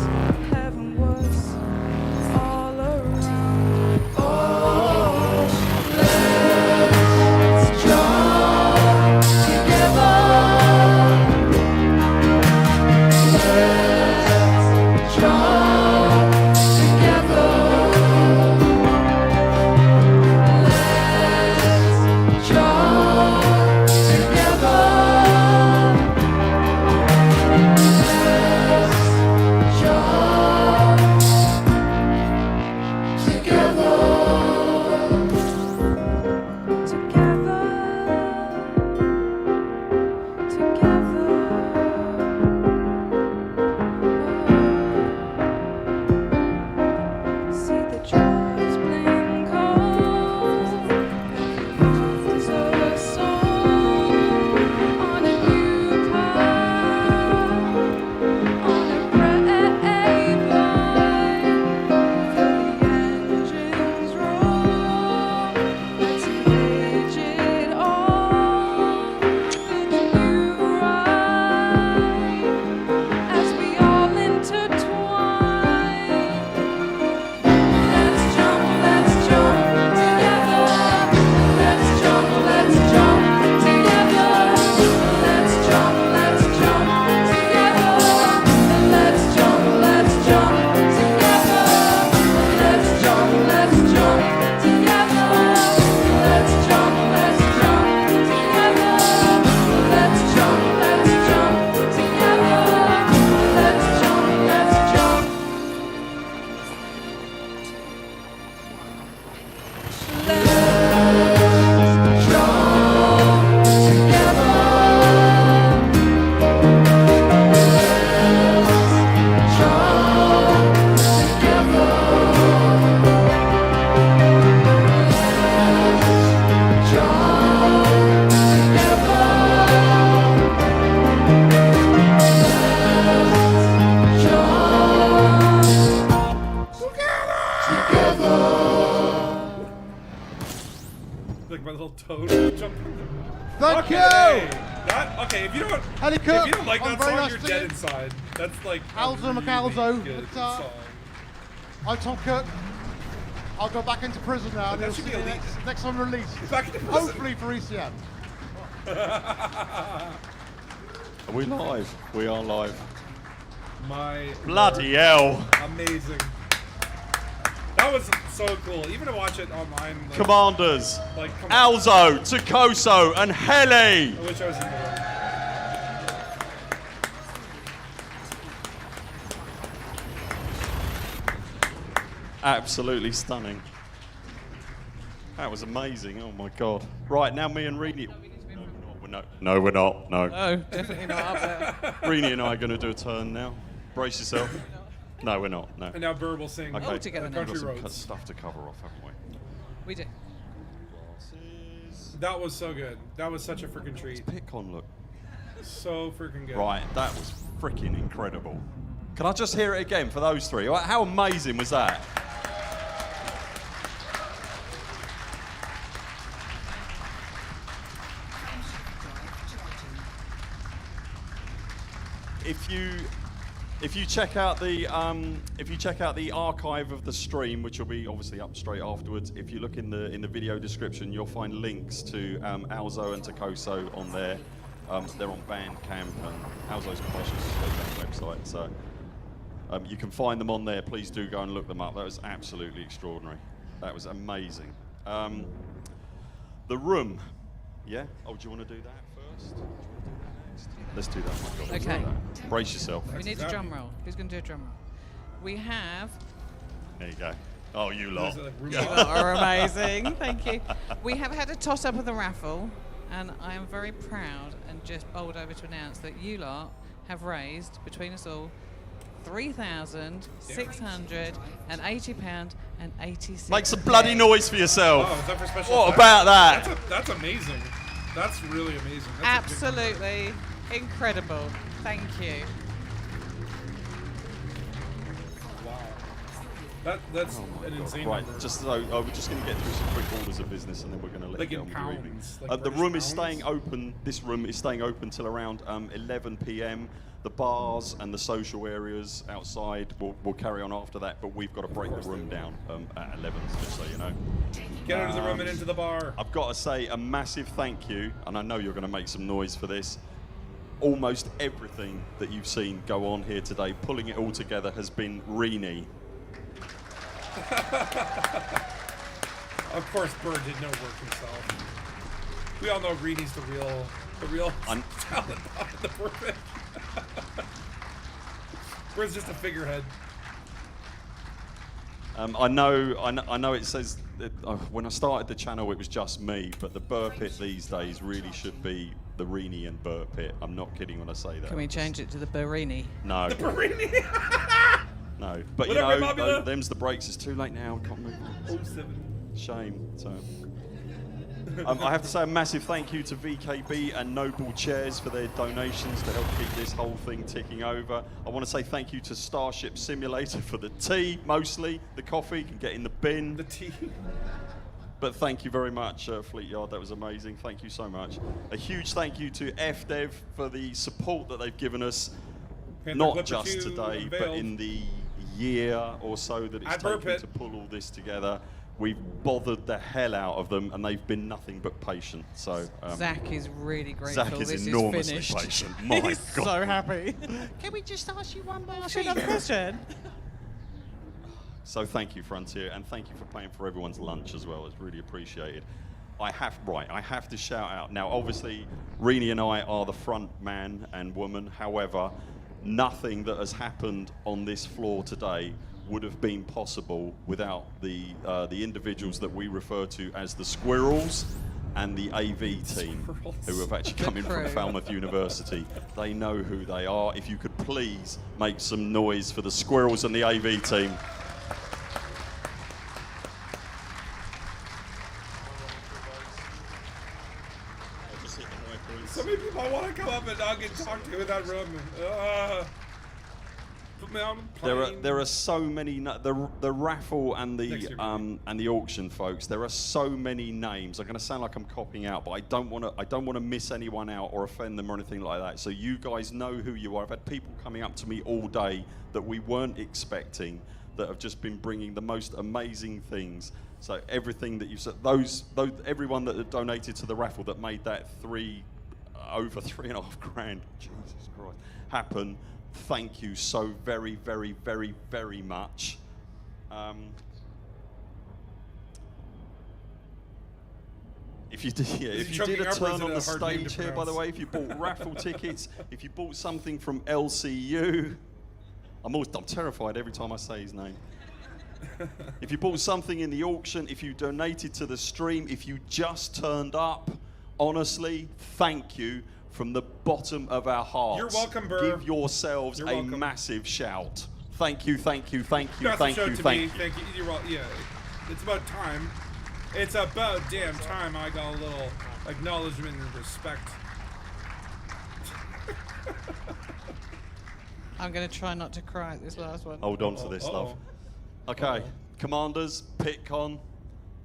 all around. Oh, let's jump together. Let's jump together. Let's jump together. Let's jump together. See the jars blink cold. There's a soul on a new path, on a brave line. Feel the engines roll. Let's engage it all. Feel the new ride as we all intertwine. Let's jump together. Let's jump together. Let's jump together. Let's jump together. Let's jump together. Let's jump together. Let's jump together. Let's jump. Like my little toad jumping. Thank Okay. you. Okay, if you don't Ellie Cook, like I'm that very song, nice you're to dead you. inside. That's like a Alzo really McAlzo, good guitar. song. I'm Tom Cook. I'll go back into prison now. and That you'll should see be me elite. next on release. Back into prison. Hopefully for ECM. Are we live? We are live. My Bloody hell. amazing. That was so cool. Even to watch it online. Like, Commanders, Like, come on. Alzo, Takoso, and Heli. I wish I was in there. Absolutely stunning. That was amazing. Oh my God. Right, now me and Rini. No, we're not. No. No, definitely not up there. Rini and I are going to do a turn now. Brace yourself. No, we're not. No. And now Burr will sing All together now. Country We've got some Roads. stuff to cover off, haven't we? We do. That was so good. That was such a freaking treat. Pick on, look. So freaking good. Right, that was freaking incredible. Can I just hear it again for those three? How amazing was that? If you check out the archive of the stream, which will be obviously up straight afterwards, if you look in the video description, you'll find links to Alzo and Takoso on there. They're on Bandcamp and Alzo's Compulsions website, so you can find them on there. Please do go and look them up. That was absolutely extraordinary. That was amazing. The room, yeah. Oh, do you want to do that first? Let's do that. My God, let's do Okay. that. Brace yourself. We need a drum roll. Who's going to do a drum roll? We have. There you go. Oh, you lot. You lot are amazing. Thank you. We have had a toss up of the raffle, and I am very proud and just bowled over to announce that you lot have raised between us all £3,680.86. Make some bloody noise for yourself. Oh, is that for special What effects? about that? That's amazing. That's really amazing. That's Absolutely incredible. Thank you. That's Oh my an God. insane Right, number. just so we're just going to get through some quick orders of business, and then we're going to let Like you in get on with your evening. pounds, like The British room is pounds? staying open. This room is staying open till around 11 p.m. The bars and the social areas outside will carry on after that, but we've got to break the room down at 11, just so you know. Get out of the room and into the bar. I've got to say a massive thank you, and I know you're going to make some noise for this. Almost everything that you've seen go on here today, pulling it all together, has been Rini. Of course, Bird did no work himself. We all know Reedy's the real talent behind the perfect. Bird's just a figurehead. I know. It says that, when I started the channel, it was just me, but the Burr Pit these days really should be the Rini and Burr Pit. I'm not kidding when I say that. Can we change it to the Barini? No. The Barini. No, but Whatever, you know, Mobula. them's the breaks. It's too late now. Can't move on. 07. Shame. So. I have to say a massive thank you to VKB and Noble Chairs for their donations to help keep this whole thing ticking over. I want to say thank you to Starship Simulator for the tea, mostly. The coffee can get in the bin. The tea. But thank you very much, Fleet Yard. That was amazing. Thank you so much. A huge thank you to FDev for the support that they've given us, Panther not Clipper just 2 today, but unveiled. in the year or so that it's At Burr taken Pit. to pull all this together. We've bothered the hell out of them, and they've been nothing but patient. So Zach is really grateful. Zach is this enormously is finished. patient. My He's God. so happy. Can we just ask you one more question? So thank you, Frontier, and thank you for paying for everyone's lunch as well. It's really appreciated. I have to shout out. Now, obviously, Rini and I are the front man and woman. However, nothing that has happened on this floor today would have been possible without the individuals that we refer to as the Squirrels and the AV team, who have actually come in from crew. Falmouth University. They know who they are. If you could please make some noise for the Squirrels and the AV team. So many people I want to come up and not get talked to in that room. Put me on a plane. There are so many the raffle and the auction, folks. There are so many names. I'm going to sound like I'm copying out, but I don't want to miss anyone out or offend them or anything like that. So you guys know who you are. I've had people coming up to me all day that we weren't expecting, that have just been bringing the most amazing things. So everything that you've said, everyone that donated to the raffle that made that over $3,500, Jesus Christ, happen. Thank you so very, very, very, very much. If you did a turn on the stage here, by the way, if you bought raffle tickets, if you bought something from LCU, I'm terrified every time I say his name. If you bought something in the auction, if you donated to the stream, if you just turned up, honestly, thank you from the bottom of our hearts. You're welcome, Burr. Give yourselves You're a welcome. massive shout. Thank you, thank you, thank you, Massive thank shout you, to thank me. you. Thank you. You're well, yeah, it's about time. It's about damn time I got a little acknowledgement and respect. I'm going to try not to cry at this last one. Hold on to this, love. Okay, Commanders, PitCon.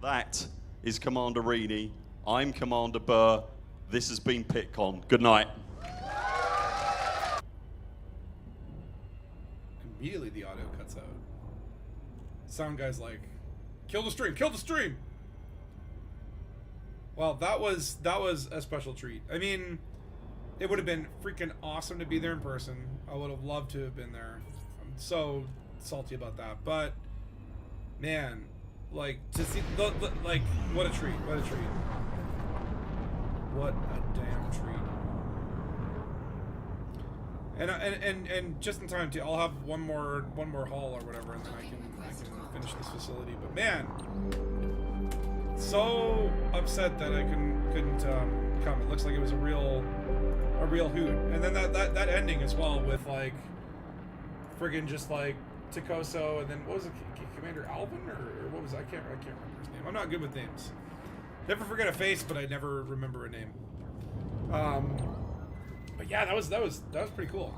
That is Commander Reedy. I'm Commander Burr. This has been PitCon. Good night. Immediately the audio cuts out. Sound guy's like, kill the stream, kill the stream. Well, that was a special treat. I mean, it would have been freaking awesome to be there in person. I would have loved to have been there. I'm so salty about that. But man, like to see like what a treat. What a treat. What a damn treat. And just in time too. I'll have one more haul or whatever, and then I can finish this facility. But man, so upset that I couldn't come. It looks like it was a real hoot. And then that ending as well with like friggin' just like Takoso, and then what was it, Commander Alvin or what was it? I can't remember his name. I'm not good with names. Never forget a face, but I never remember a name. But yeah, that was pretty cool.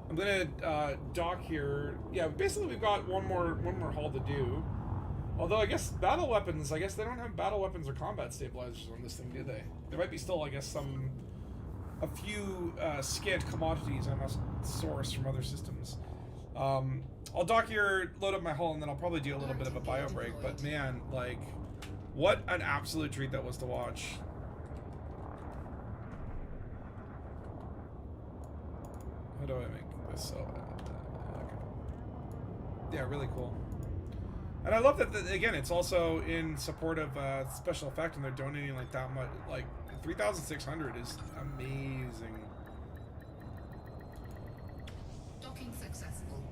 I'm gonna dock here. Yeah, basically we've got one more haul to do. Although I guess battle weapons, I guess they don't have battle weapons or combat stabilizers on this thing, do they? There might be still, I guess, a few scant commodities I must source from other systems. I'll dock here, load up my hull, and then I'll probably do a little bit of a bio break. But man, like, what an absolute treat that was to watch. How do I make this so? Okay. Yeah, really cool. And I love that, again, it's also in support of special effect, and they're donating like that much. Like 3,600 is amazing. Docking successful.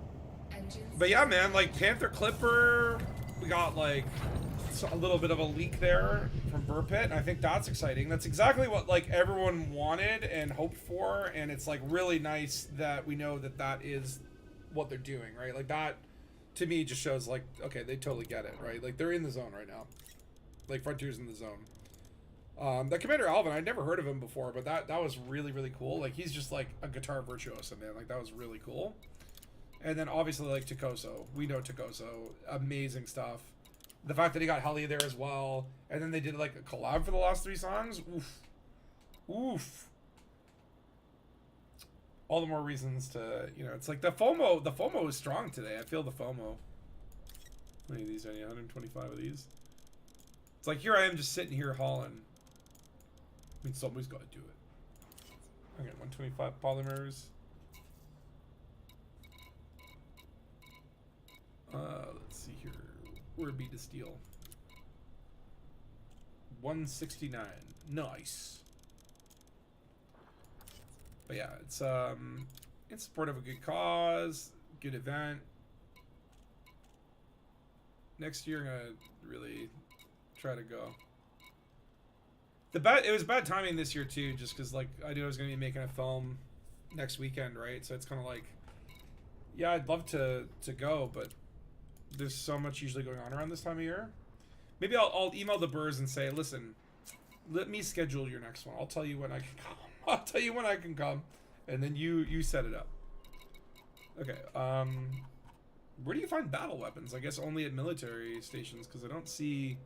Engines. But yeah, man, like Panther Clipper, we got like a little bit of a leak there from Burpit, and I think that's exciting. That's exactly what like everyone wanted and hoped for, and it's like really nice that we know that is what they're doing, right? Like that. To me, just shows like, okay, they totally get it, right? Like they're in the zone right now. Like Frontier's in the zone. That Commander Alvin, I'd never heard of him before, but that was really, really cool. Like he's just like a guitar virtuoso, man. Like that was really cool. And then obviously like Takoso. We know Takoso. Amazing stuff. The fact that he got Heli there as well. And then they did like a collab for the last 3 songs. Oof. Oof. All the more reasons to, you know, it's like the FOMO is strong today. I feel the FOMO. How many of these? 125 of these. It's like here I am just sitting here hauling. I mean, somebody's got to do it. Okay, 125 polymers. Let's see here. Where be to steal? 169. Nice. But yeah, it's in support of a good cause, good event. Next year, I'm gonna really try to go. It was bad timing this year too, just because like I knew I was gonna be making a film next weekend, right? So it's kind of like, yeah, I'd love to go, but there's so much usually going on around this time of year. Maybe I'll email the Burrs and say, listen, let me schedule your next one. I'll tell you when I can come. I'll tell you when I can come, and then you set it up. Okay, where do you find battle weapons? I guess only at military stations, because I don't see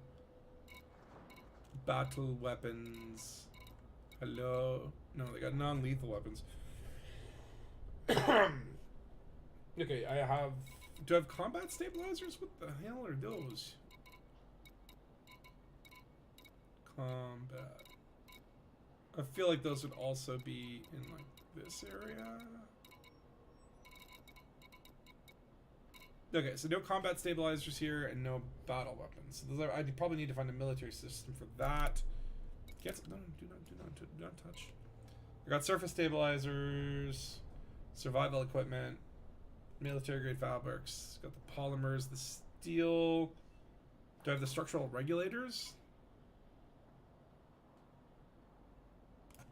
battle weapons. Hello? No, they got non-lethal weapons. Okay, do I have combat stabilizers? What the hell are those? Combat. I feel like those would also be in like this area. Okay, so no combat stabilizers here and no battle weapons. So those I'd probably need to find a military system for that. No, do not touch. I got surface stabilizers, survival equipment. Military grade fabrics. Got the polymers, the steel. Do I have the structural regulators?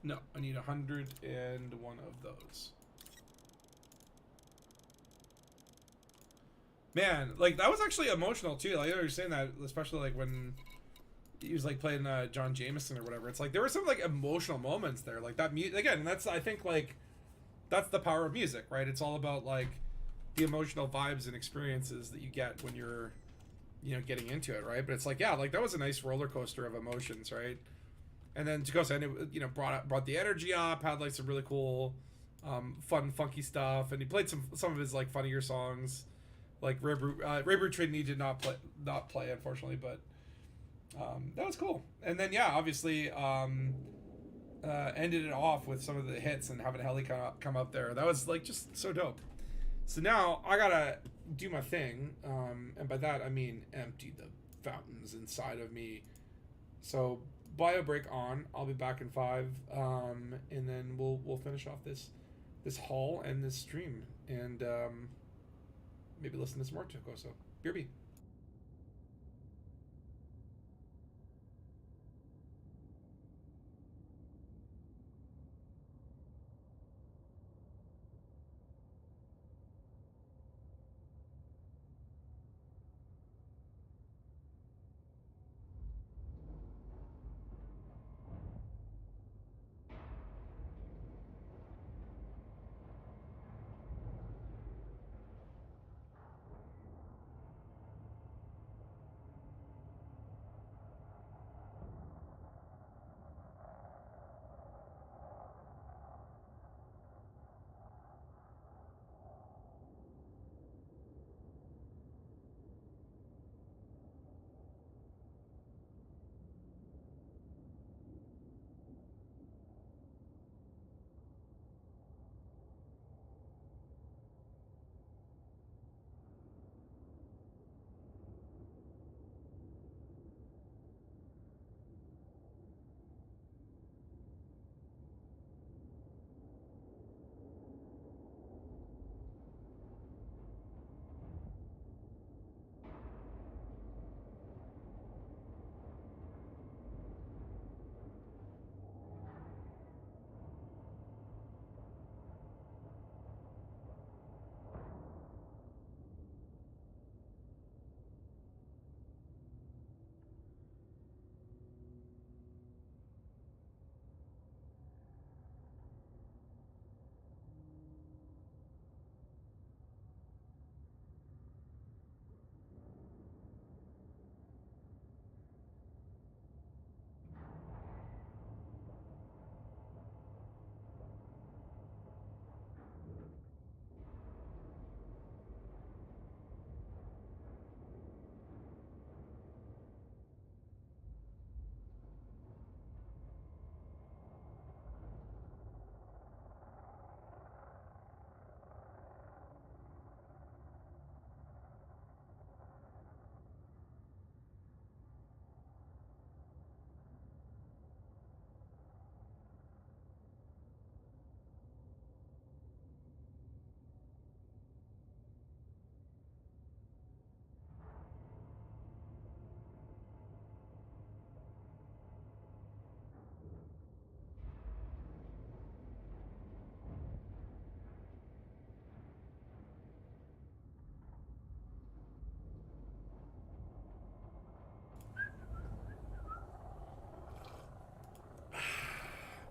No, I need 101 of those. Man, like that was actually emotional too. Like I understand that, especially like when he was like playing John Jameson or whatever. It's like there were some like emotional moments there, like that. Again, that's I think like that's the power of music, right? It's all about like the emotional vibes and experiences that you get when you're, you know, getting into it, right? But it's like, yeah, like that was a nice roller coaster of emotions, right? And then Takosa, you know, brought the energy up, had like some really cool, fun, funky stuff, and he played some of his like funnier songs, like Ray Brew Trinity did not play unfortunately, but that was cool. And then yeah, obviously ended it off with some of the hits and having Helly come up there. That was like just so dope. So now I gotta do my thing, and by that I mean empty the fountains inside of me. So bio break on. I'll be back in 5, and then we'll finish off this haul and this stream, and maybe listen to some more Takosa. BRB.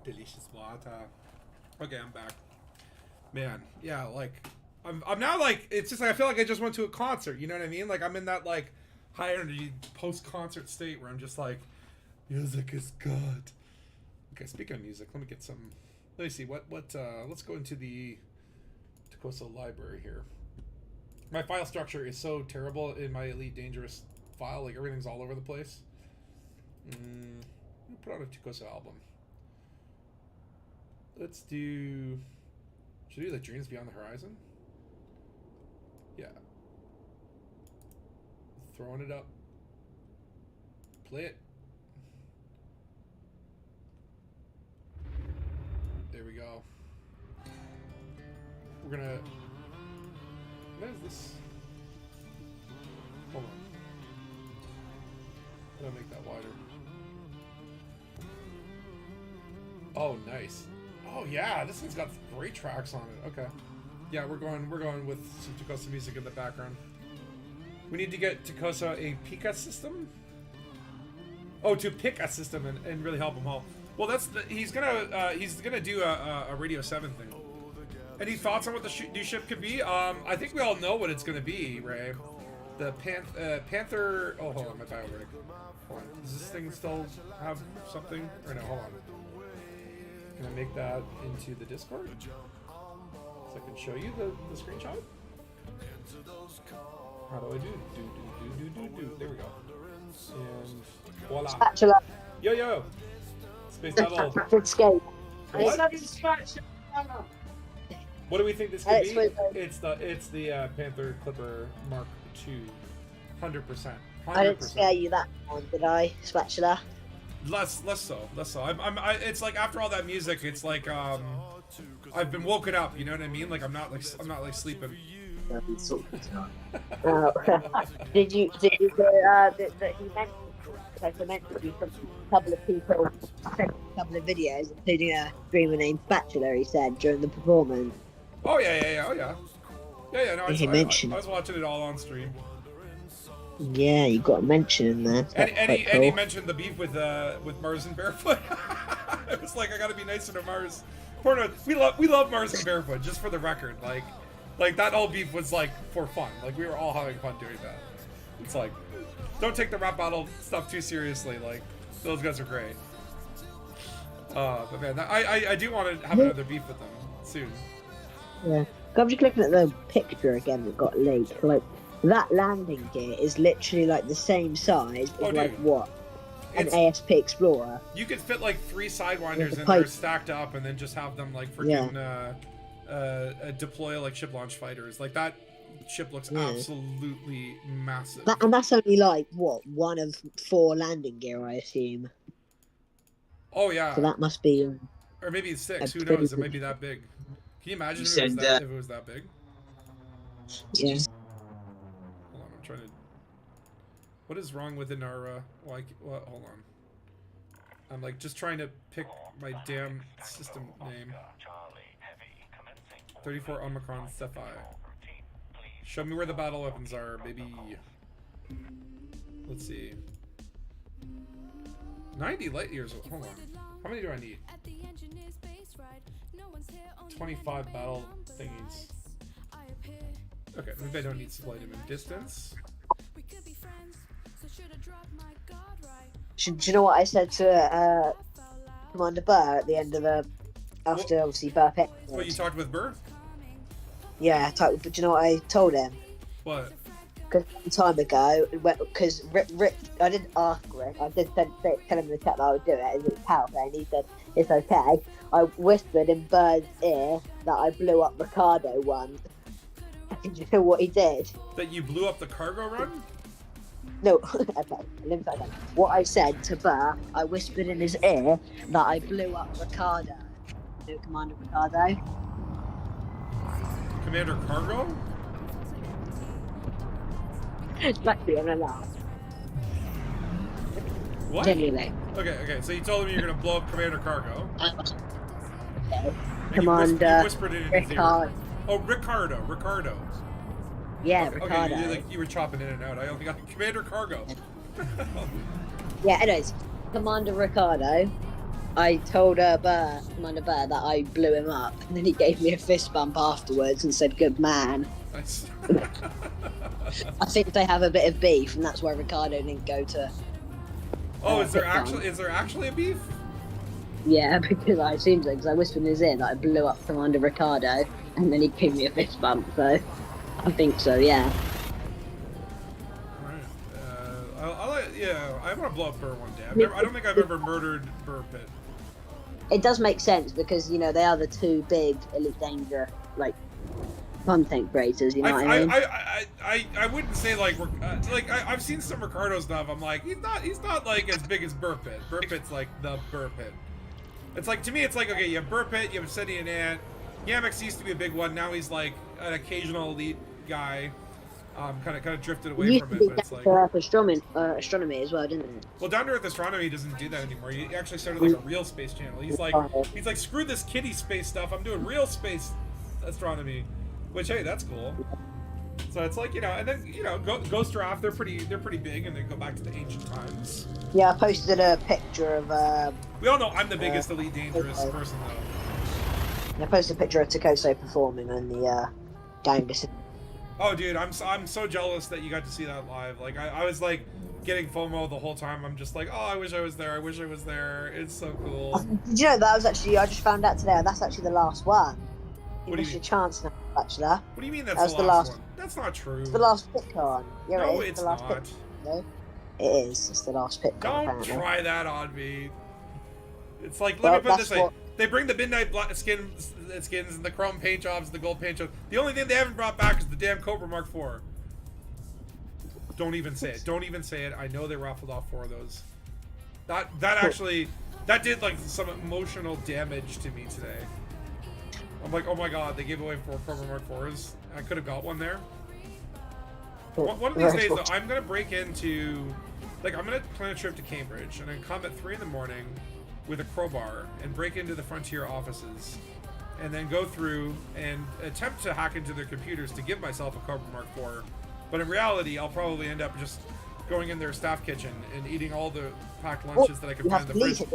Delicious water. Okay, I'm back. Man, yeah, like I'm now like it's just like I feel like I just went to a concert. You know what I mean? Like I'm in that like high energy post concert state where I'm just like, music is good. Okay, speaking of music, let me get some. Let me see what let's go into the Takosa library here. My file structure is so terrible in my Elite Dangerous file. Like everything's all over the place. Put on a Takosa album. Let's do. Should we do the Dreams Beyond the Horizon? Yeah. Throwing it up. Play it. There we go. We're gonna What is this? Hold on. I'm gonna make that wider. Oh, nice. Oh yeah, this one's got great tracks on it. Okay. Yeah, we're going with some Takosa music in the background. We need to get Takosa a Pika system. Oh, to pick a system and really help him all. Well, that's he's gonna do a Radio 7 thing. Any thoughts on what the new ship could be? I think we all know what it's gonna be, Ray. The Panther. Oh, hold on, my bio-break. Hold on. Does this thing still have something? Or no? Hold on. Can I make that into the Discord? So I can show you the screenshot? How do I do? Do. There we go. And voila. Spatula. Yo. Space Devil. Escape. What? What do we think this could be? It's the Panther Clipper Mark II. 100%. I didn't scare you that one, did I? Spatula. Less so. It's like after all that music, it's like I've been woken up. You know what I mean? Like I'm not like sleeping. Did you hear that he mentioned? Like I mentioned, a couple of people sent a couple of videos, including a streamer named Spatula. He said during the performance. Oh yeah. No, I was watching it all on stream. Yeah, you got to mention that. And he mentioned the beef with Mars and Barefoot. It was like I gotta be nicer to Mars. We love Mars and Barefoot, just for the record. Like that whole beef was like for fun. Like we were all having fun doing that. It's like, don't take the rap battle stuff too seriously. Like those guys are great. But man, I do want to have another beef with them soon. Yeah, I'm just looking at the picture again that got leaked. Like that landing gear is literally like the same size as like what an ASP Explorer. You could fit like 3 Sidewinders in there stacked up, and then just have them like freaking deploy like ship launch fighters. Like that ship looks absolutely massive. And that's only like what, 1 of 4 landing gear, I assume. Oh yeah. So that must be. Or maybe it's 6. Who knows? It might be that big. Can you imagine if it was that big? Yeah. Hold on, I'm trying to. What is wrong within our? Hold on. I'm like just trying to pick my damn system name. 34 Omicron Cephi. Show me where the battle weapons are, baby. Let's see. 90 light years. Hold on. How many do I need? 25 battle thingies. Okay, maybe I don't need supply them in distance. Do you know what I said to Commander Burr at the end of after obviously Burr picked? What, you talked with Burr? Yeah, but do you know what I told him? What? Because some time ago, because Rick, I didn't ask Rick, I did tell him in the chat that I would do it, and it was powerful, and he said, it's okay. I whispered in Burr's ear that I blew up Ricardo once. And you know what he did? That you blew up the cargo run? No, okay, what I said to Burr, I whispered in his ear that I blew up Ricardo. You know Commander Ricardo? Commander Cargo? Actually, I'm gonna laugh. What? Genuinely. Okay, so you told him you're gonna blow up Commander Cargo. Okay. And Commander you whispered it in his ear. Oh, Ricardo. Yeah, Okay, Ricardo. you were chopping in and out. I only got Commander Cargo. Yeah, anyways, Commander Ricardo, I told Commander Burr that I blew him up, and then he gave me a fist bump afterwards and said, good man. Nice. I think they have a bit of beef, and that's why Ricardo didn't go to... Oh, is there actually a beef? Yeah, because I assumed so, because I whispered in his ear that I blew up Commander Ricardo, and then he gave me a fist bump, so I think so, yeah. I want to blow up Burr one day. I don't think I've ever murdered Burr Pitt. It does make sense, because, you know, they are the 2 big Elite Danger, like, content creators, you know what I mean? I wouldn't say like I've seen some Ricardo stuff. I'm like, he's not like as big as Burr Pitt. Burr Pitt's like the Burr Pitt. It's like, to me, it's like, okay, you have Burr Pitt, you have Obsidian Ant. Yamix used to be a big one. Now he's like an occasional elite. guy. Kind of drifted It away used from to it, be but it's down like, to Earth astronomy as well, didn't it? well, Down to Earth Astronomy doesn't do that anymore. He actually started like a real space channel. He's like, screw this kiddie space stuff. I'm doing real space astronomy, which, hey, that's cool. So it's like, and then Ghost Draft, they're pretty big, and they go back to the ancient times. Yeah, I posted a picture of. We all know I'm the biggest Elite Dangerous person, though. I posted a picture of Takoso performing on the Dangus. Oh, dude, I'm so jealous that you got to see that live. Like, I was like getting FOMO the whole time. I'm just like, oh, I wish I was there. I wish I was there. It's so cool. Did you know that was actually? I just found out today. That's actually the last one. What do you mean? Your chance now, actually. What do you mean that's the last one? That's not true. It's the last PitCon. Yeah, no, it is it's the last not. No, it is. It's the last PitCon. Don't apparently. try that on me. It's like, Well, let me put it this way. what- They bring the midnight skins and the chrome paint jobs, the gold paint jobs. The only thing they haven't brought back is the damn Cobra Mark IV. Don't even say it. Don't even say it. I know they raffled off 4 of those. That actually, that did like some emotional damage to me today. I'm like, oh my god, they gave away 4 Cobra Mark IVs. I could have got one there. One of these days, though, I'm gonna break into, like, I'm gonna plan a trip to Cambridge and then come at 3 in the morning with a crowbar and break into the Frontier offices, and then go through and attempt to hack into their computers to give myself a Cobra Mark IV. But in reality, I'll probably end up just going in their staff kitchen and eating all the packed lunches that I can find in the fridge. And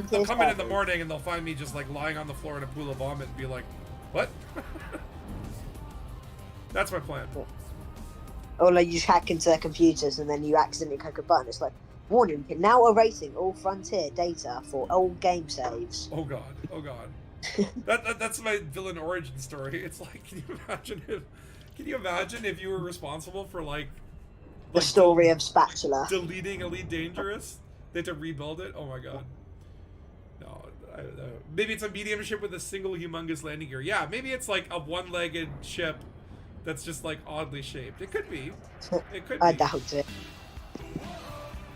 they'll come in the morning and they'll find me just like lying on the floor in a pool of vomit and be like, what? That's my plan. Or like you just hack into their computers and then you accidentally click a button. It's like, warning, now erasing all Frontier data for old game saves. Oh god, oh god. That's my villain origin story. It's like, can you imagine if you were responsible for like The story of Spatula. deleting Elite Dangerous? They had to rebuild it? Oh my god. No, maybe it's a medium ship with a single humongous landing gear. Yeah, maybe it's like a one-legged ship that's just like oddly shaped. It could be. It could be. I doubt it.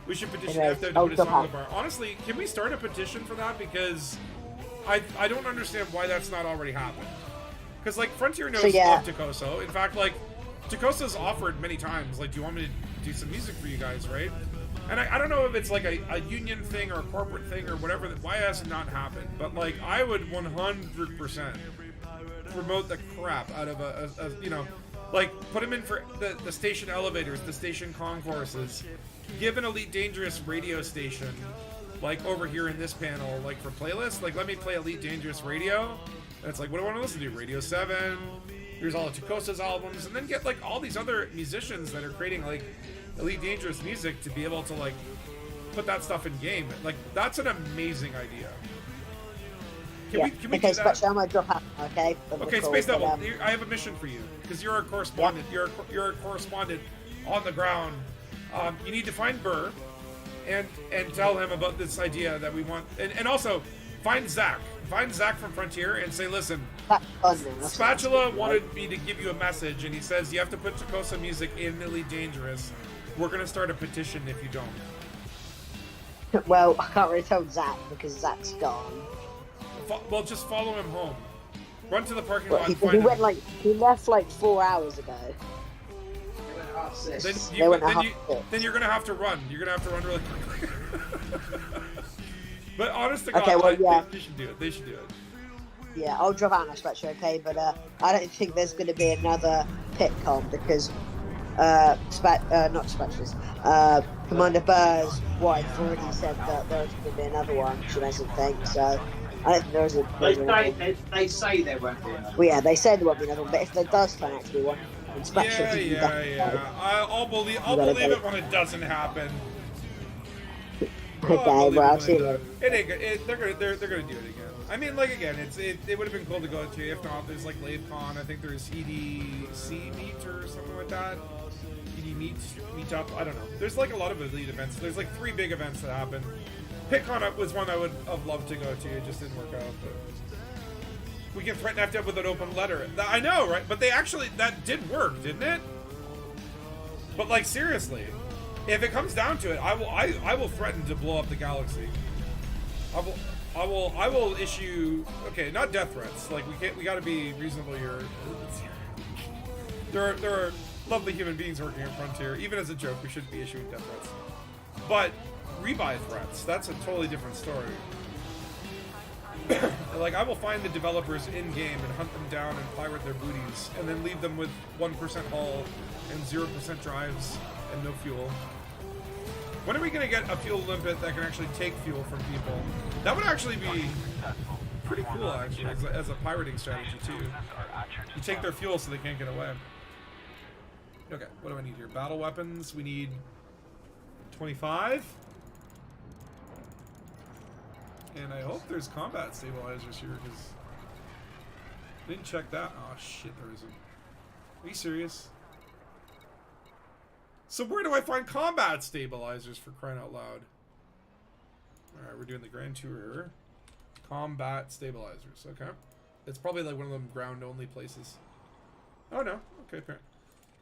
We should petition Anyways, FW to put a song on the bar. Honestly, can we start a petition for that? Because I don't understand why that's not already happened. Because, like, Frontier knows love Takoso. In fact, like, Takoso's offered many times, like, do you want me to do some music for you guys, right? And I don't know if it's, like, a union thing or a corporate thing or whatever, why has it not happened? But, like, I would 100% promote the crap out of a like, put him in for the station elevators, the station concourses. Give an Elite Dangerous radio station, like over here in this panel, like for playlists. Like, let me play Elite Dangerous radio. And it's like, what do I want to listen to? Radio 7. Here's all of Takosa's albums. And then get like all these other musicians that are creating like Elite Dangerous music to be able to like put that stuff in game. Like, that's an amazing idea. Can we do that? Special, I might drop out, okay? Okay, Space Devil, I have a mission for you, because you're a correspondent. You're a correspondent on the ground. You need to find Burr and tell him about this idea that we want, and also find Zach. Find Zach from Frontier and say, listen, Spatula wanted me to give you a message, and he says you have to put Takosa music in Elite Dangerous. We're gonna start a petition if you don't. Well, I can't really tell Zach because Zach's gone. Well, just follow him home. Run to the parking lot. He And find him. he left like 4 hours ago. Then you're gonna have to run. You're gonna have to run really quickly. But honest to God, they should do it. They should do it. Yeah, I'll drop out on Spectre, okay? But I don't think there's going to be another PitCon because not Spectres. Commander Burr's wife already said that there's going to be another one. She doesn't think so. I don't think there is a. They say there won't be another. Well, yeah, they say there won't be another one, but if there does turn out to be one, Yeah. I'll believe it when it doesn't happen. Okay, well, I'll see you. It ain't good. They're gonna do it again. I mean, like, again, it would have been cool to go to. If not, there's like LaveCon. I think there's EDC Meet or something like that. ED Meet Up. I don't know. There's like a lot of elite events. There's like 3 big events that happen. PitCon was one I would have loved to go to. It just didn't work out. But we can threaten FDev with an open letter. I know, right? But that did work, didn't it? But like, seriously, if it comes down to it, I will threaten to blow up the galaxy. I will issue, okay, not death threats. Like, we got to be reasonable here. There are lovely human beings working at Frontier. Even as a joke, we shouldn't be issuing death threats. But rebuy threats, that's a totally different story. Like, I will find the developers in-game and hunt them down and pirate their booties, and then leave them with 1% hull and 0% drives and no fuel. When are we going to get a fuel limpet that can actually take fuel from people? That would actually be pretty cool, actually, as a pirating strategy, too. You take their fuel so they can't get away. Okay, what do I need here? Battle weapons, we need 25. And I hope there's combat stabilizers here, because I didn't check that. Oh, shit, there isn't. Are you serious? So where do I find combat stabilizers, for crying out loud? Alright, we're doing the Grand Tour. Combat stabilizers, okay. It's probably like one of them ground-only places. Oh, no. Okay, apparently.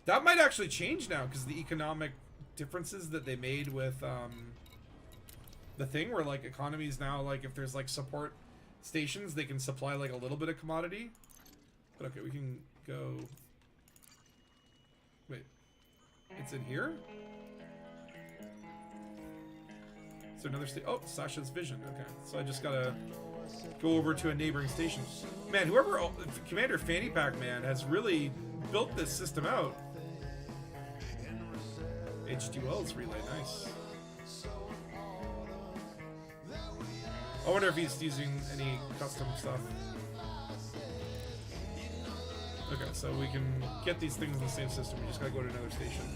That might actually change now, because the economic differences that they made with the thing where, like, economies now, like, if there's, like, support stations, they can supply, like, a little bit of commodity. But, okay, we can go... Wait. It's in here? Is there another station? Oh, Sasha's vision. Okay, so I just gotta go over to a neighboring station. Man, whoever... Commander Fanny Pack Man has really built this system out. H2L's relay, nice. I wonder if he's using any custom stuff. Okay, so we can get these things in the same system. We just gotta go to another station.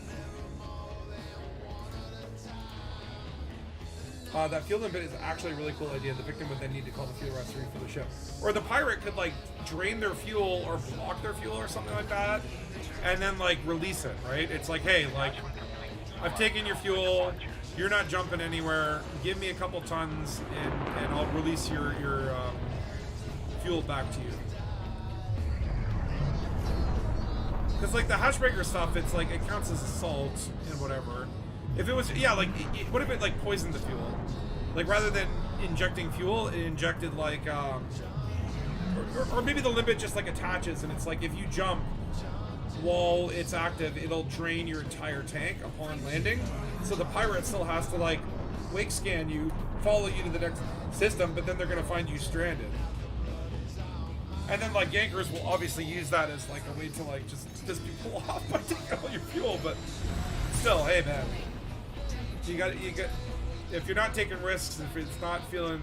That fuel limpet is actually a really cool idea. The victim would then need to call the fuel rest to refill the ship. Or the pirate could, like, drain their fuel or block their fuel or something like that, and then, like, release it, right? It's like, hey, like, I've taken your fuel, you're not jumping anywhere, give me a couple tons, and I'll release your fuel back to you. Because, like, the hatchbreaker stuff, it's like, it counts as assault and whatever. If it was, yeah, like, what if it, like, poisoned the fuel? Like, rather than injecting fuel, it injected, like, or maybe the limpet just, like, attaches, and it's like, if you jump while it's active, it'll drain your entire tank upon landing. So the pirate still has to, like, wake scan you, follow you to the next system, but then they're gonna find you stranded. And then, like, Yankers will obviously use that as, like, a way to, like, just piss people off by taking all your fuel, but still, hey, man. You got, if you're not taking risks, if it's not feeling,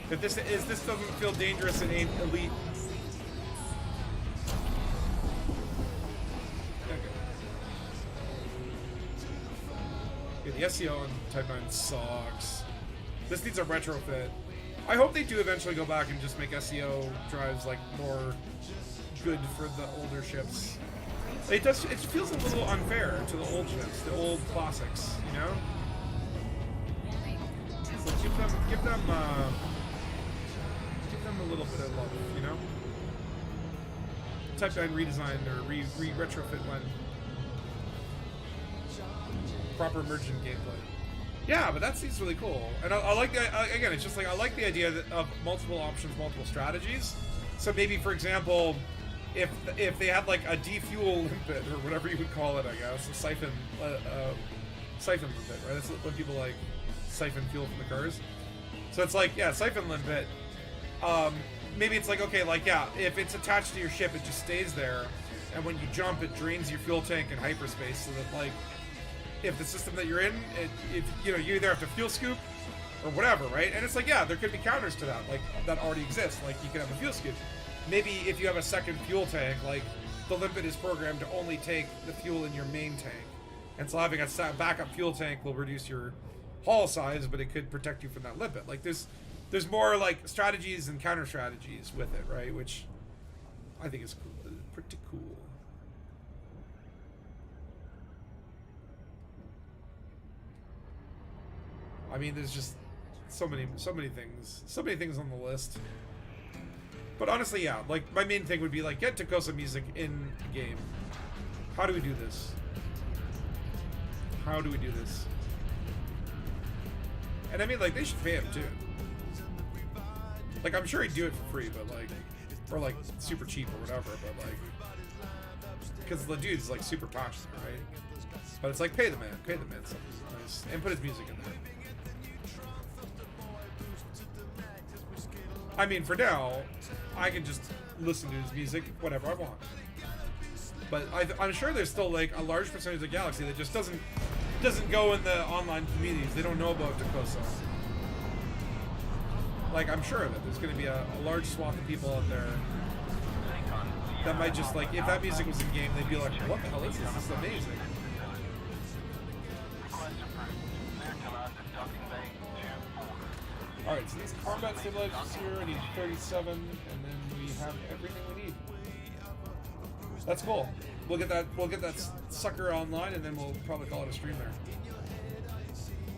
if this doesn't feel dangerous and ain't elite. Okay, the SEO on Type 9 sucks. This needs a retrofit. I hope they do eventually go back and just make SEO drives, like, more good for the older ships. It does. It feels a little unfair to the old ships, the old classics, you know. So give them a little bit of love, you know. Type 9 redesigned or retrofit when proper merging gameplay. Yeah, but that seems really cool, and I like the again. It's just like I like the idea of multiple options, multiple strategies. So maybe, for example, if they had like a defuel limpet or whatever you would call it, I guess, a siphon limpet, right? That's when people like siphon fuel from the cars. So it's like, yeah, siphon limpet. Maybe it's like, okay, like, yeah, if it's attached to your ship, it just stays there, and when you jump, it drains your fuel tank in hyperspace, so that, like, if the system that you're in, if you know, you either have to fuel scoop or whatever, right? And it's like, yeah, there could be counters to that, like, that already exist. Like, you could have a fuel scoop. Maybe if you have a second fuel tank, like, the limpet is programmed to only take the fuel in your main tank. And so having a backup fuel tank will reduce your hull size, but it could protect you from that limpet. Like, there's more, like, strategies and counter strategies with it, right? Which I think is cool, pretty cool. I mean, there's just so many things on the list. But honestly, yeah, like, my main thing would be, like, get Takosa music in game. How do we do this? How do we do this? And I mean, like, they should pay him too. Like, I'm sure he'd do it for free, but, like, or, like, super cheap or whatever, but, like, because the dude's like super passionate, right? But it's like pay the man something nice, and put his music in there. I mean, for now, I can just listen to his music whatever I want. But I'm sure there's still like a large percentage of Galaxy that just doesn't go in the online communities. They don't know about Dakosa. Like, I'm sure that there's going to be a large swath of people out there that might just like, if that music was in game, they'd be like, what the hell is this? This is amazing. Alright, so these combat stabilizers here, I need 37, and then we have everything we need. That's cool. We'll get that sucker online, and then we'll probably call it a stream there.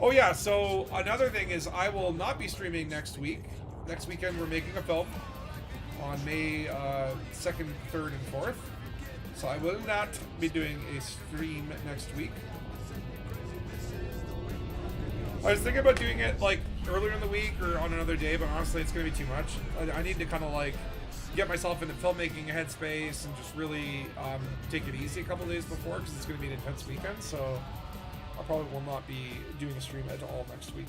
Oh yeah, so another thing is I will not be streaming next week. Next weekend we're making a film on May 2nd, 3rd, and 4th. So I will not be doing a stream next week. I was thinking about doing it like earlier in the week or on another day, but honestly it's going to be too much. I need to kind of like get myself into filmmaking headspace and just really take it easy a couple days before, because it's going to be an intense weekend. So I probably will not be doing a stream at all next week.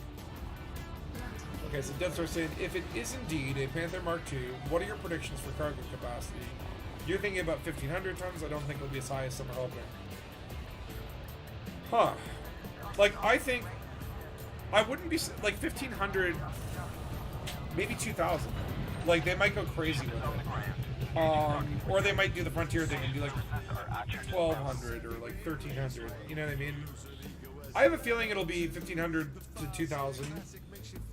Okay, so Dead Star saying, if it is indeed a Panther Mark II, what are your predictions for cargo capacity? You're thinking about 1,500 tons? I don't think it'll be as high as some are hoping. Huh. Like, I think I wouldn't be like 1,500, maybe 2,000. Like, they might go crazy with it. Or they might do the Frontier thing and do like 1,200 or like 1,300. You know what I mean? I have a feeling it'll be 1,500 to 2,000.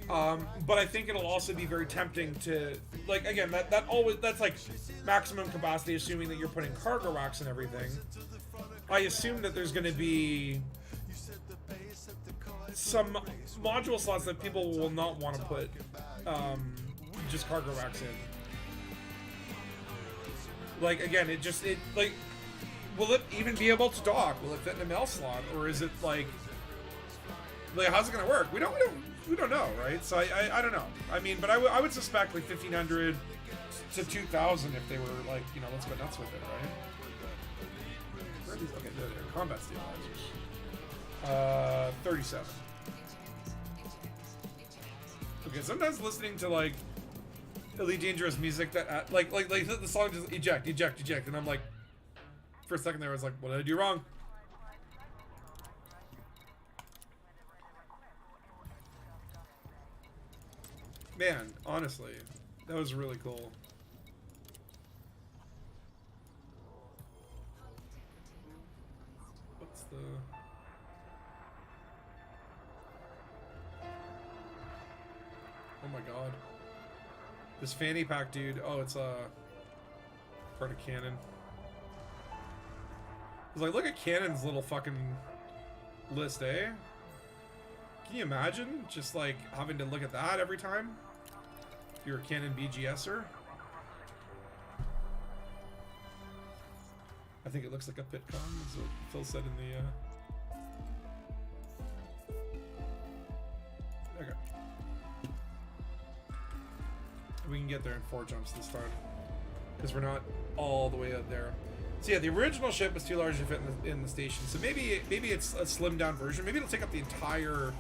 But I think it'll also be very tempting to, like, again, that's like maximum capacity, assuming that you're putting cargo racks and everything. I assume that there's going to be some module slots that people will not want to put just cargo racks in. Like, again, like, will it even be able to dock? Will it fit in a mail slot, or is it like how's it gonna work? We don't know, right? So I don't know. I mean, but I would suspect like 1,500 to 2,000 if they were like, you know, let's go nuts with it, right? Where are these? Okay, they're combat stabilizers. 37. Okay, sometimes listening to like Elite Dangerous music that like the song just eject, and I'm like, for a second there I was like, what did I do wrong? Man, honestly, that was really cool. What's the... Oh my god. This fanny pack dude, oh, it's part of Canon. It's like, look at Canon's little fucking list, eh? Can you imagine just like having to look at that every time? If you're a Canon BGSer? I think it looks like a Pitcon, is what Phil said in the okay. We can get there in 4 jumps this time, because we're not all the way out there. So yeah, the original ship was too large to fit in the station. So maybe it's a slimmed down version. Maybe it'll take up the entire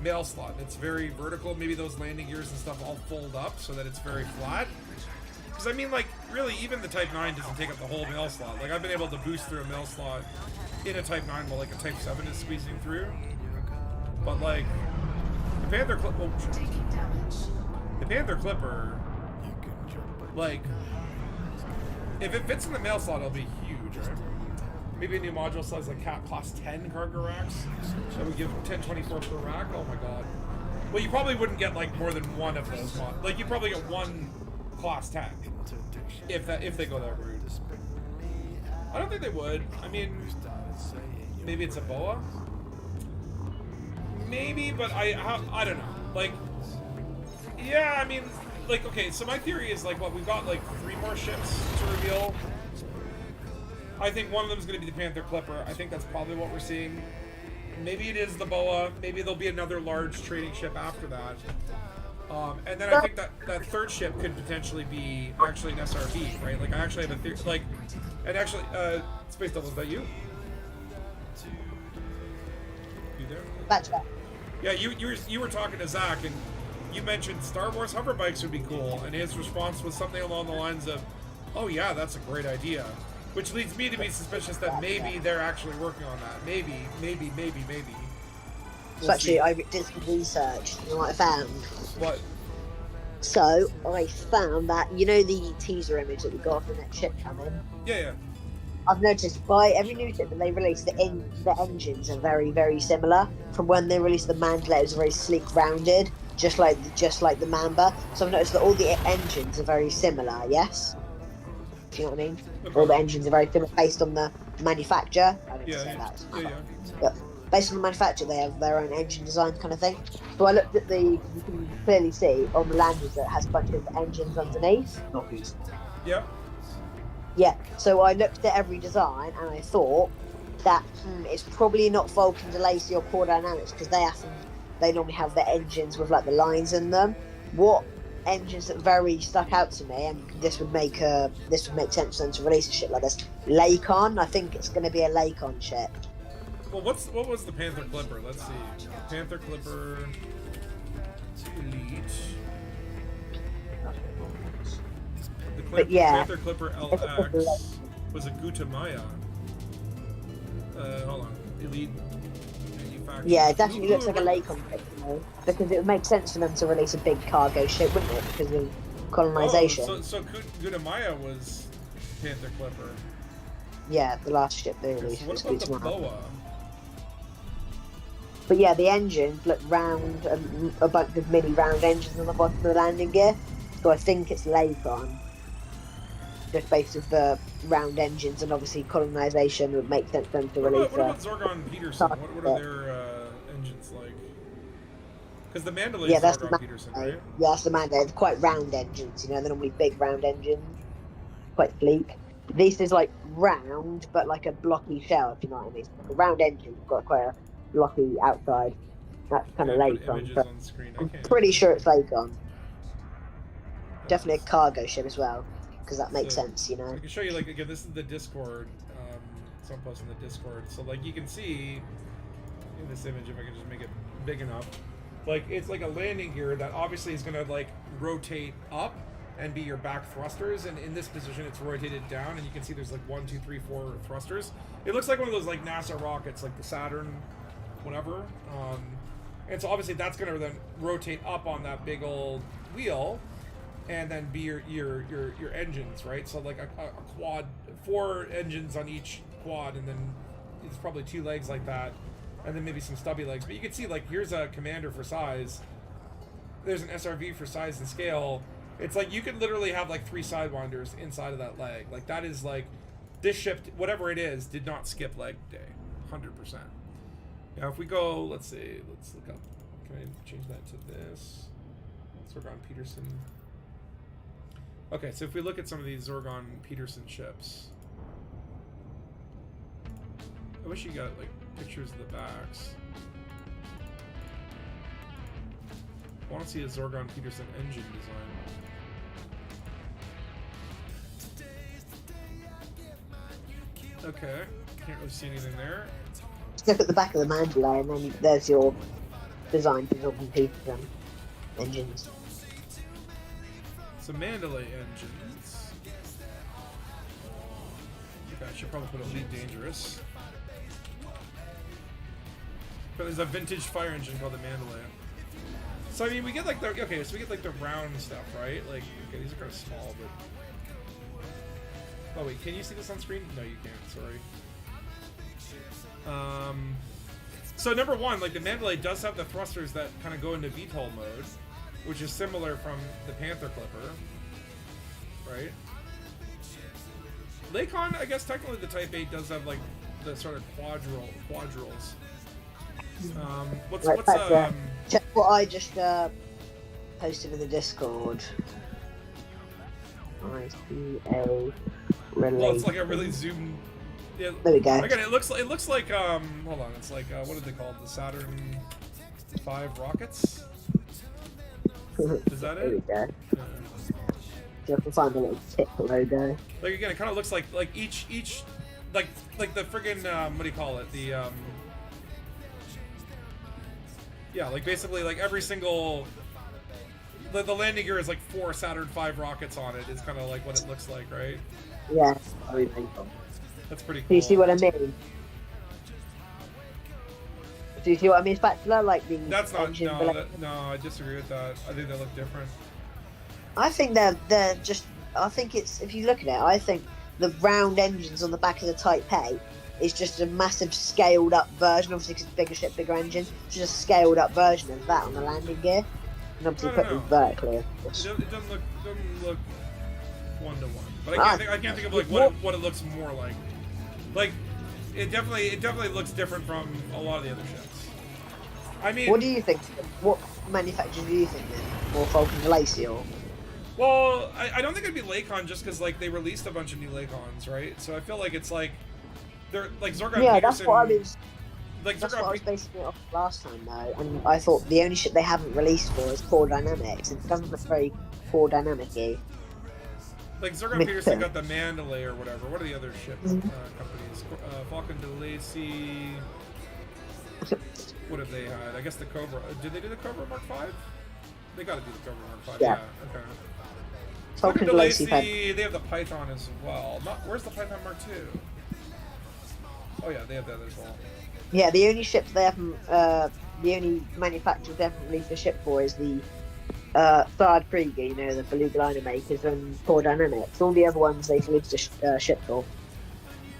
mail slot. It's very vertical. Maybe those landing gears and stuff all fold up so that it's very flat. Because I mean, like, really, even the Type 9 doesn't take up the whole mail slot. Like, I've been able to boost through a mail slot in a Type 9 while like a Type 7 is squeezing through. But like, the Panther Clipper, like, if it fits in the mail slot, it'll be huge, right? Maybe a new module size like class 10 cargo racks. That would give 1024 per rack. Oh my god. Well, you probably wouldn't get like more than one of those. Like, you probably get one class 10 if they go that route. I don't think they would. I mean, maybe it's a boa. Maybe, but I don't know. Like, yeah, I mean, like, okay, so my theory is, like, what, we've got, like, 3 more ships to reveal. I think one of them is going to be the Panther Clipper. I think that's probably what we're seeing. Maybe it is the Boa. Maybe there'll be another large trading ship after that. And then I think that third ship could potentially be actually an SRV, right? Like I actually have a theory, like, and actually, Space Devil, is that you? You there? That's right. Yeah, you were talking to Zach, and you mentioned Star Wars hover bikes would be cool, and his response was something along the lines of, "Oh yeah, that's a great idea," which leads me to be suspicious that maybe they're actually working on that. Maybe. So actually, I did some research. You know what I found? What? So I found that, you know, the teaser image that we got from that ship coming. Yeah. I've noticed by every new ship that they release, the engines are very, very similar. From when they released the Mandalay, it was very sleek, rounded, just like the Mamba. So I've noticed that all the engines are very similar. Yes. Do you know what I mean? Okay. All the engines are very similar based on the manufacturer. I didn't say that. Yeah. But based on the manufacturer, they have their own engine design kind of thing. So I looked at you can clearly see on the landers that it has a bunch of engines underneath. Yeah. Yeah, so I looked at every design and I thought that it's probably not Vulcan, Lacey or Core Dynamics, because they normally have their engines with like the lines in them. What engines that very stuck out to me, and this would make sense for them to release a ship like this. Lakon, I think it's going to be a Lakon ship. Well, what was the Panther Clipper? Let's see. Panther Clipper Elite. The Panther Clipper LX was a Gutamaya. Hold on. Elite manufacturer. Yeah, it definitely looks like a Lakon ship, you know, because it would make sense for them to release a big cargo ship, wouldn't it? Because of colonization. Oh, so Gutamaya was Panther Clipper. Yeah, the last ship they released So what was about the Gutamaya. Boa? But yeah, the engines look round, a bunch of mini round engines on the bottom of the landing gear. So I think it's Lakon. Just based on the round engines, and obviously colonization would make sense for them to release. What about Zorgon Peterson? What are their engines like? Because the Mandalay is that's Zorgon Peterson, right? Yeah, that's the Mandalay. They're quite round engines, you know, they're normally big round engines. Quite sleek. This is like round, but like a blocky shell, if you know what I mean. It's like a round engine, got quite a blocky outside. That's kind of Lakon. So I'm pretty sure it's Lakon. Definitely a cargo ship as well, because that makes sense, you know. I can show you, like, again, this is the Discord. So I'm posting the Discord. So, like, you can see in this image, if I can just make it big enough, like, it's like a landing gear that obviously is going to, like, rotate up and be your back thrusters, and in this position it's rotated down, and you can see there's like 1, 2, 3, 4 thrusters. It looks like one of those like NASA rockets, like the Saturn, whatever. And so obviously that's going to then rotate up on that big old wheel, and then be your engines, right? So like a quad, 4 engines on each quad, and then it's probably 2 legs like that, and then maybe some stubby legs. But you can see, like, here's a commander for size. There's an SRV for size and scale. It's like you could literally have like 3 sidewinders inside of that leg. Like, that is like, this ship, whatever it is, did not skip leg day, 100%. Now if we go, let's see, let's look up. Can I change that to this? Zorgon Peterson. Okay, so if we look at some of these Zorgon Peterson ships, I wish you got like pictures of the backs. I want to see a Zorgon Peterson engine design. Okay, can't really see anything there. Just look at the back of the Mandalay, and then there's your design for Zorgon Peterson engines. So Mandalay engines. Okay, I should probably put Elite Dangerous. But there's a vintage fire engine called the Mandalay. So I mean, we get like the so we get like the round stuff, right? Like, okay, these are kind of small, but. Oh wait, can you see this on screen? No, you can't. Sorry. So number one, like the Mandalay does have the thrusters that kind of go into VTOL mode, which is similar from the Panther Clipper, right? Lakon, I guess technically the Type 8 does have like the sort of quadrils. Check what I just posted in the Discord. I see a relate. Well, it's like a really zoomed. Yeah, there we go. Again, it looks like hold on, it's like what did they call it? The Saturn V rockets. Is that There we it? go. So I can find the little tip logo. Like again, it kind of looks like each like the friggin' what do you call it? The yeah, like basically like every single the landing gear is like 4 Saturn V rockets on it. It's kind of like what it looks like, right? Yeah, really cool. That's pretty cool. Do you see what I mean? Do you see what I mean? Spatula, like the That's not engine no, below. no. I disagree with that. I think they look different. I think they're just. I think it's if you look at it, I think the round engines on the back of the Type A is just a massive scaled up version. Obviously, because it's bigger ship, bigger engine. It's just a scaled up version of that on the landing gear, and obviously put them vertically. It doesn't look 1-to-1. But Ah. I can't think of like what it looks more like. Like it definitely looks different from a lot of the other ships. I mean, What do you think? What manufacturer do you think then? More Falcon to Lacey or? well, I don't think it'd be Lakon just because like they released a bunch of new Lakons, right? So I feel like it's like they're like Zorgon Yeah, Peterson. that's what I was. Like That's Zorgon what I was Pe- basing it off last time though, and I thought the only ship they haven't released for is Core Dynamics. It doesn't look very Core Dynamic-y. like Zorgon Makes Peterson sense. got the Mandalay or whatever. What are the other ship companies? Falcon de Lacey. What have they had? I guess the Cobra. Did they do the Cobra Mark V? They got to do the Cobra Mark V. Yeah. Okay. Falcon de to Lacey. Lacey, they have the Python as well. Where's the Python Mark II? Oh yeah, they have that as well. Yeah, the only ships they haven't, the only manufacturer they haven't released a ship for is the Third Krieger, you know, the beluga liner makers and Core Dynamics. All the other ones they've released a ship for.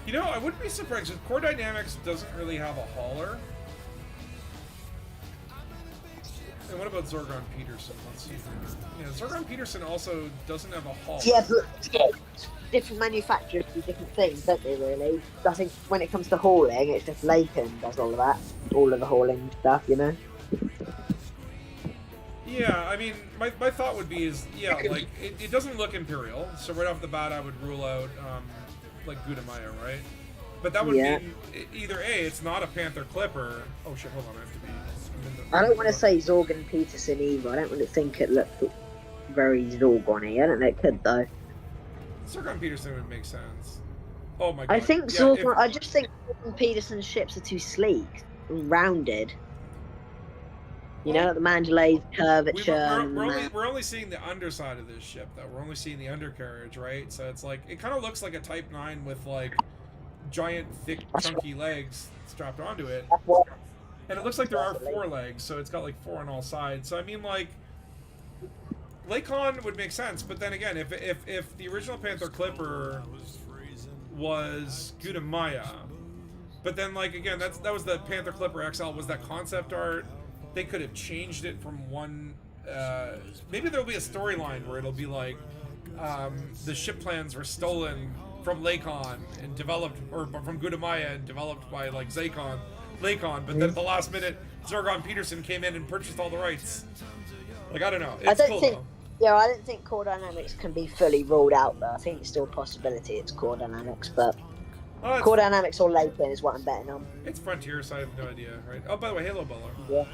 You know, I wouldn't be surprised if Core Dynamics doesn't really have a hauler. And what about Zorgon Peterson? Let's see here. Yeah, Zorgon Peterson also doesn't have a hauler. Yeah, but different manufacturers do different things, don't they, really? I think when it comes to hauling, it's just Laken does all of that. All of the hauling stuff, you know? Yeah, I mean, my thought would be is, yeah, like, it doesn't look Imperial, so right off the bat I would rule out, like, Gudamaya, right? But that would mean either A, it's not a Panther Clipper. Oh shit, hold on, I have to be... I don't want to say Zorgon Peterson either. I don't want to think it looked very Zorgon-y. I don't know, it could though. Zorgon Peterson would make sense. Oh my god. I think yeah, Zorgon. I just think Zorgon Peterson's ships are too sleek, and rounded. You know, like the Mandalay curvature. We're only seeing the underside of this ship, though. We're only seeing the undercarriage, right? So it's like, it kind of looks like a Type 9 with, like, giant, thick, chunky legs strapped onto it. And it looks like there are 4 legs, so it's got, like, 4 on all sides. So, I mean, like, Lakon would make sense, but then again, if the original Panther Clipper was Gudamaya, but then, like, again, that was the Panther Clipper XL, was that concept art. They could have changed it from one. Maybe there'll be a storyline where it'll be like the ship plans were stolen from Lakon and developed, or from Gudamaya and developed by like Lakon. But then at the last minute, Zorgon Peterson came in and purchased all the rights. Like, I don't know. It's cool though. Yeah, I don't think Core Dynamics can be fully ruled out though. I think it's still a possibility it's Core Dynamics, but Core Dynamics or Laken is what I'm betting on. It's Frontier, so I have no idea, right? Oh, by the way, Halo Bowler. Yeah.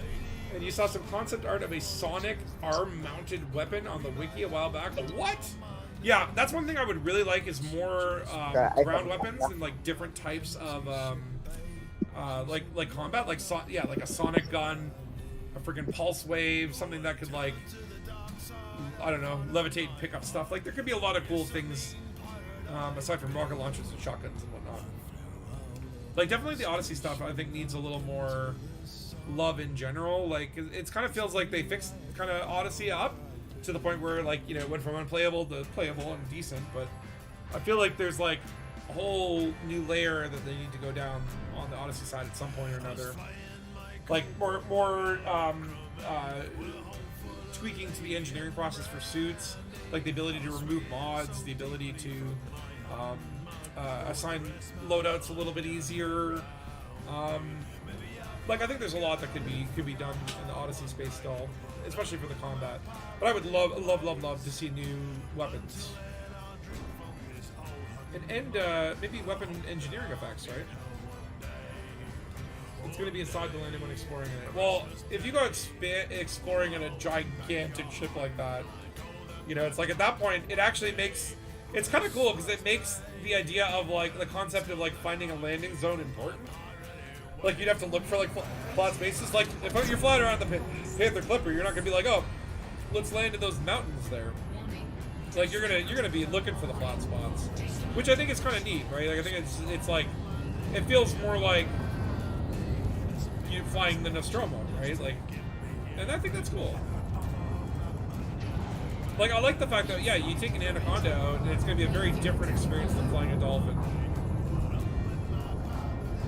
And you saw some concept art of a sonic arm-mounted weapon on the wiki a while back. What? Yeah, that's one thing I would really like is more ground weapons and like different types of like combat, like like a sonic gun, a freaking pulse wave, something that could like, I don't know, levitate and pick up stuff. Like there could be a lot of cool things aside from rocket launchers and shotguns and whatnot. Like definitely the Odyssey stuff I think needs a little more love in general. Like it kind of feels like they fixed kind of Odyssey up to the point where like, you know, it went from unplayable to playable and decent, but I feel like there's like a whole new layer that they need to go down on the Odyssey side at some point or another. Like more tweaking to the engineering process for suits, like the ability to remove mods, the ability to assign loadouts a little bit easier. Like I think there's a lot that could be done in the Odyssey space still, especially for the combat. But I would love to see new weapons and maybe weapon engineering effects, right? It's going to be a side to landing when exploring it. Well, if you go exploring in a gigantic ship like that, you know, it's like at that point, it actually makes... It's kind of cool because it makes the idea of like the concept of like finding a landing zone important. Like you'd have to look for like flat spaces. Like if you're flying around the Panther Clipper, you're not gonna be like, oh, let's land in those mountains there. Like you're gonna be looking for the flat spots, which I think is kind of neat, right? Like I think it's like it feels more like you flying the Nostromo, right? Like, and I think that's cool. Like, I like the fact that, yeah, you take an anaconda out, and it's going to be a very different experience than flying a dolphin.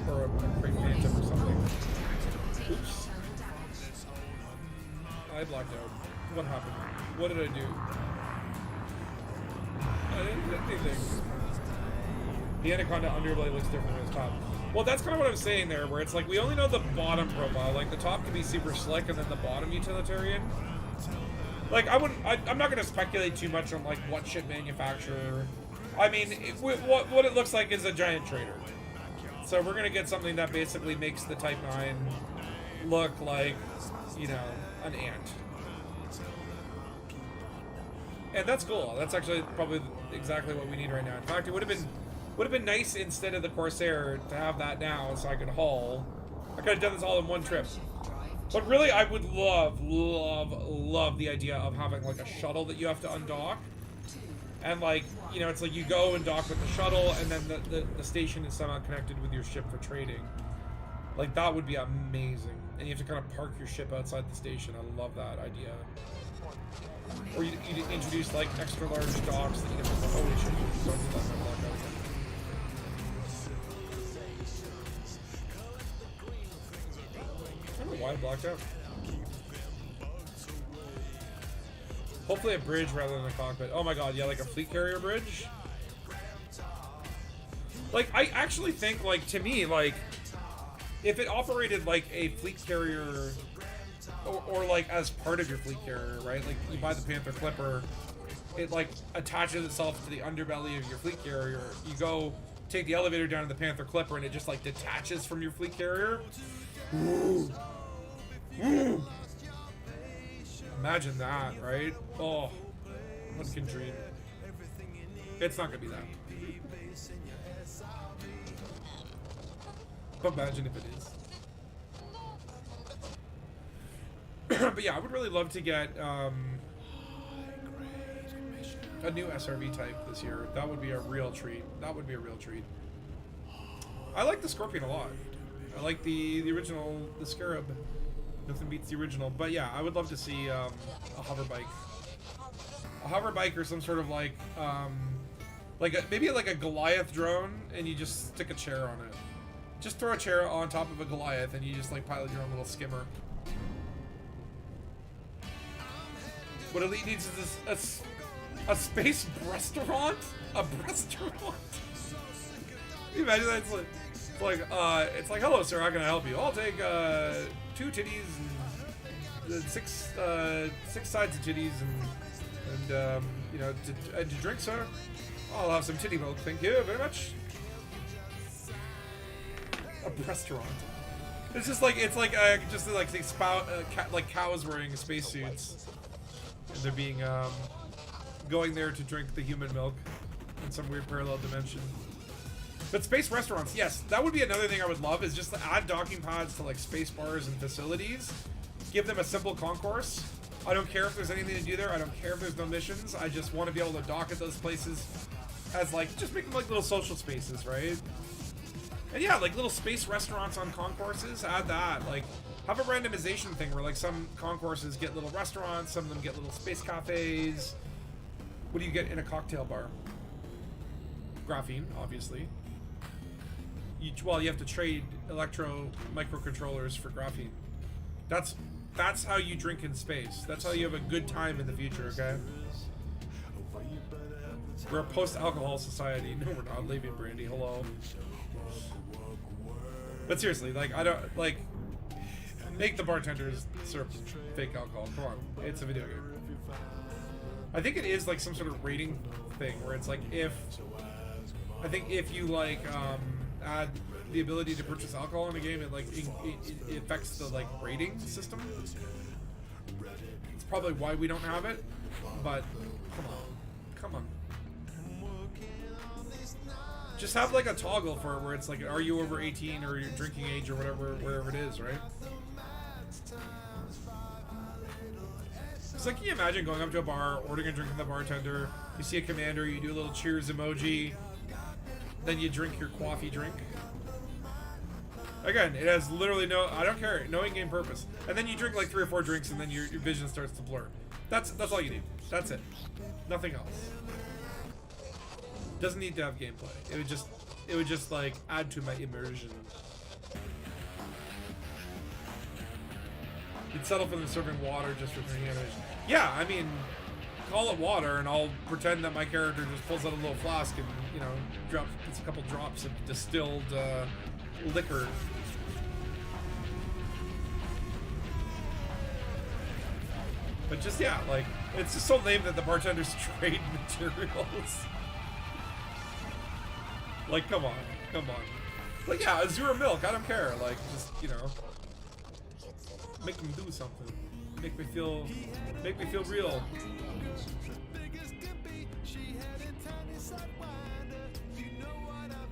Or a great phantom or something. Oops. I blacked out. What happened? What did I do? I didn't hit anything. The anaconda underblade looks different than the top. Well, that's kind of what I'm saying there, where it's like, we only know the bottom profile. Like, the top can be super slick, and then the bottom utilitarian. Like, I'm not going to speculate too much on, like, what ship manufacturer. I mean, what it looks like is a giant trader. So we're going to get something that basically makes the Type 9 look like, you know, an ant. And that's cool. That's actually probably exactly what we need right now. In fact, it would have been nice instead of the Corsair to have that now so I could haul. I could have done this all in one trip. But really, I would love the idea of having, like, a shuttle that you have to undock. And, like, you know, it's like you go and dock with the shuttle, and then the station is somehow connected with your ship for trading. Like, that would be amazing. And you have to kind of park your ship outside the station. I love that idea. Or you introduce, like, extra large docks that you can... Holy shit, don't do that. I don't know why I blocked out. Hopefully a bridge rather than a cockpit. Oh my god, yeah, like a fleet carrier bridge. Like, I actually think, like, to me, like, if it operated like a fleet carrier, or like as part of your fleet carrier, right? Like, you buy the Panther Clipper, it like attaches itself to the underbelly of your fleet carrier. You go take the elevator down to the Panther Clipper, and it just like detaches from your fleet carrier. Ooh. Ooh. Imagine that, right? Oh, one can dream. It's not gonna be that. But imagine if it is. But yeah, I would really love to get a new SRV type this year. That would be a real treat. That would be a real treat. I like the Scorpion a lot. I like the original, the Scarab. Nothing beats the original. But yeah, I would love to see a hover bike. A hover bike or some sort of like maybe like a Goliath drone, and you just stick a chair on it. Just throw a chair on top of a Goliath, and you just like pilot your own little skimmer. What Elite needs is a space restaurant? A restaurant? Can you imagine that? It's like, hello sir, how can I help you? I'll take 2 titties and 6 sides of titties and you know, to drink, sir. I'll have some titty milk, thank you very much. A restaurant. It's just like like cows wearing spacesuits, and they're being going there to drink the human milk in some weird parallel dimension. But space restaurants, yes, that would be another thing I would love, is just to add docking pads to like space bars and facilities. Give them a simple concourse. I don't care if there's anything to do there. I don't care if there's no missions. I just want to be able to dock at those places as like, just make them like little social spaces, right? And yeah, like little space restaurants on concourses, add that. Like, have a randomization thing where like some concourses get little restaurants, some of them get little space cafes. What do you get in a cocktail bar? Graphene, obviously. You have to trade electro microcontrollers for graphene. That's how you drink in space. That's how you have a good time in the future, okay? We're a post-alcohol society. No, we're not. Leaving brandy. Hello. But seriously, like, I don't, like, make the bartenders serve fake alcohol. Come on. It's a video game. I think it is, like, some sort of rating thing where it's like, if you, like, add the ability to purchase alcohol in a game, it affects the like rating system. It's probably why we don't have it, but come on. Just have like a toggle for it where it's like, are you over 18 or your drinking age or wherever it is, right? It's like, can you imagine going up to a bar, ordering a drink from the bartender, you see a commander, you do a little cheers emoji, then you drink your coffee drink. Again, it has literally no, I don't care, no in-game purpose. And then you drink like 3 or 4 drinks and then your vision starts to blur. That's all you need. That's it. Nothing else. Doesn't need to have gameplay. It would just like add to my immersion. You'd settle for them serving water just for drinking animation. Yeah, I mean, call it water, and I'll pretend that my character just pulls out a little flask and, you know, puts a couple drops of distilled liquor. But just, yeah, like, it's just so lame that the bartenders trade materials. Like, come on. Like, yeah, Azure milk, I don't care. Like, just, you know, make them do something. Make me feel real.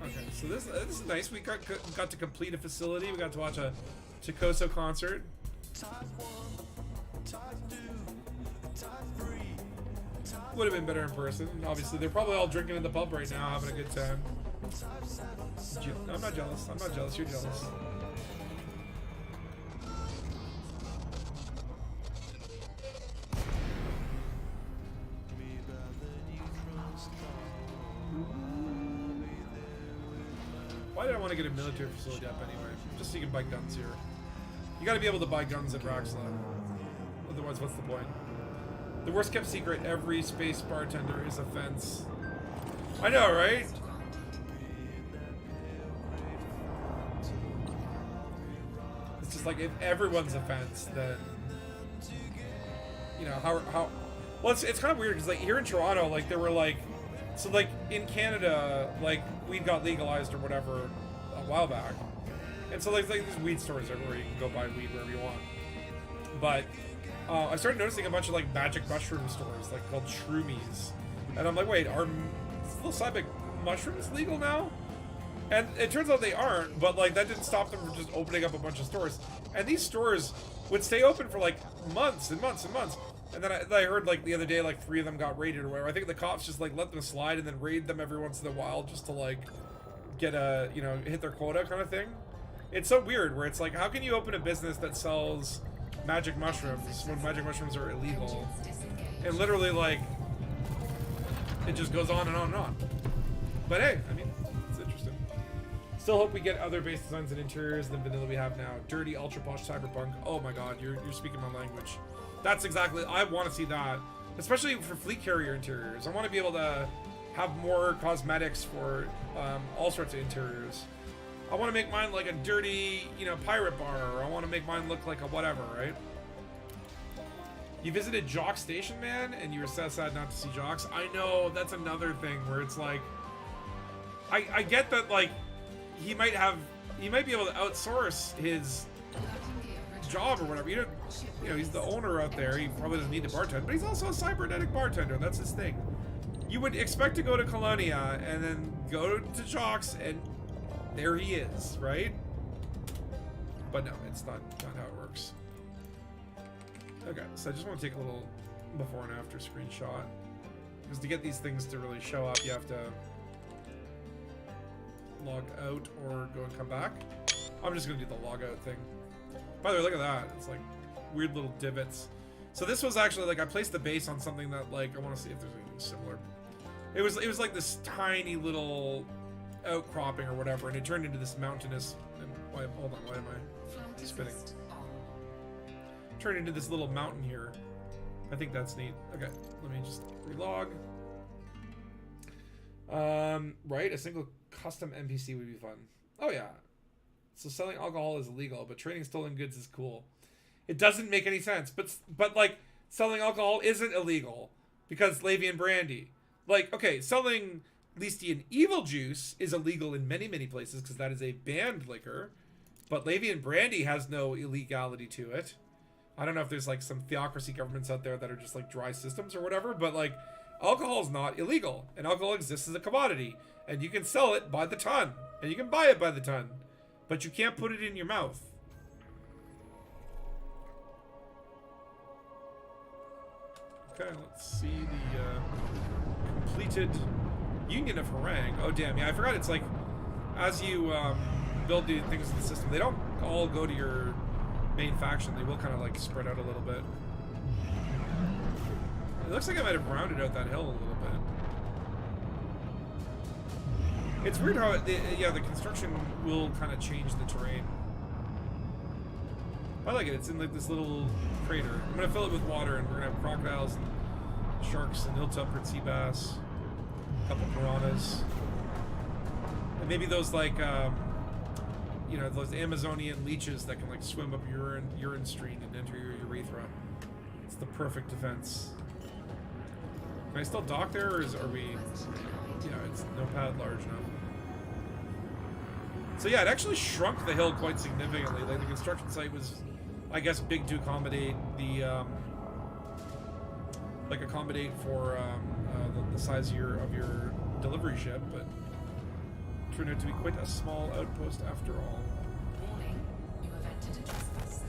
Okay, so this is nice. We got to complete a facility. We got to watch a Chikoso concert. Would have been better in person. Obviously, they're probably all drinking in the pub right now, having a good time. I'm not jealous. You're jealous. Why did I want to get a military facility up anyway? Just so you can buy guns here. You gotta be able to buy guns at Raxla. Otherwise, what's the point? The worst kept secret, every space bartender is a fence. I know, right? It's just like, if everyone's a fence, then, you know, how well, it's kind of weird, because like here in Toronto, like there were like, so like in Canada, like weed got legalized or whatever a while back, and so like there's weed stores everywhere, you can go buy weed wherever you want. But I started noticing a bunch of like magic mushroom stores, like called Shroomies, and I'm like, wait, are psilocybin mushrooms legal now? And it turns out they aren't, but like that didn't stop them from just opening up a bunch of stores. And these stores would stay open for like months and months and months. And then I heard like the other day, like 3 of them got raided or whatever. I think the cops just like let them slide and then raid them every once in a while just to like get a, you know, hit their quota kind of thing. It's so weird where it's like, how can you open a business that sells magic mushrooms when magic mushrooms are illegal? And literally like, it just goes on and on and on. But hey, I mean, it's interesting. Still hope we get other base designs and interiors than vanilla we have now. Dirty, ultra posh cyberpunk. Oh my god, you're speaking my language. That's exactly, I want to see that. Especially for fleet carrier interiors. I want to be able to have more cosmetics for all sorts of interiors. I want to make mine like a dirty, you know, pirate bar, or I want to make mine look like a whatever, right? You visited Jock Station, man, and you were so sad not to see Jocks. I know, that's another thing where it's like, I get that, like, he might be able to outsource his job or whatever. You know, he's the owner out there. He probably doesn't need to bartend, but he's also a cybernetic bartender. That's his thing. You would expect to go to Colonia and then go to Jocks, and there he is, right? But no, it's not how it works. Okay, so I just want to take a little before and after screenshot, because to get these things to really show up, you have to log out or go and come back. I'm just gonna do the log out thing. By the way, look at that. It's like weird little divots. So this was actually like, I placed the base on something that like, I want to see if there's anything similar. It was like this tiny little outcropping or whatever, and it turned into this mountainous, and hold on, why am I spinning? Turned into this little mountain here. I think that's neat. Okay, let me just relog. Right, a single custom NPC would be fun. Oh yeah. So selling alcohol is illegal, but trading stolen goods is cool. It doesn't make any sense, but like selling alcohol isn't illegal because Lavian brandy. Like, okay, selling Leistian Evil Juice is illegal in many, many places because that is a banned liquor. But Lavian Brandy has no illegality to it. I don't know if there's like some theocracy governments out there that are just like dry systems or whatever, but like alcohol is not illegal, and alcohol exists as a commodity, and you can sell it by the ton, and you can buy it by the ton, but you can't put it in your mouth. Okay, let's see the completed Union of Harangue. Oh damn, yeah, I forgot it's like, as you build the things in the system, they don't all go to your main faction. They will kind of like spread out a little bit. It looks like I might have rounded out that hill a little bit. It's weird how, the construction will kind of change the terrain. I like it. It's in like this little crater. I'm gonna fill it with water, and we're gonna have crocodiles and sharks and ill-tempered sea bass, a couple piranhas, and maybe those like you know, those Amazonian leeches that can like swim up your urine stream and enter your urethra. It's the perfect defense. Can I still dock there, or are we? Yeah, it's no pad large enough. So yeah, it actually shrunk the hill quite significantly. Like the construction site was, I guess, big to accommodate the like accommodate for the size of your delivery ship, but turned out to be quite a small outpost after all. Warning, you have entered a trespass zone.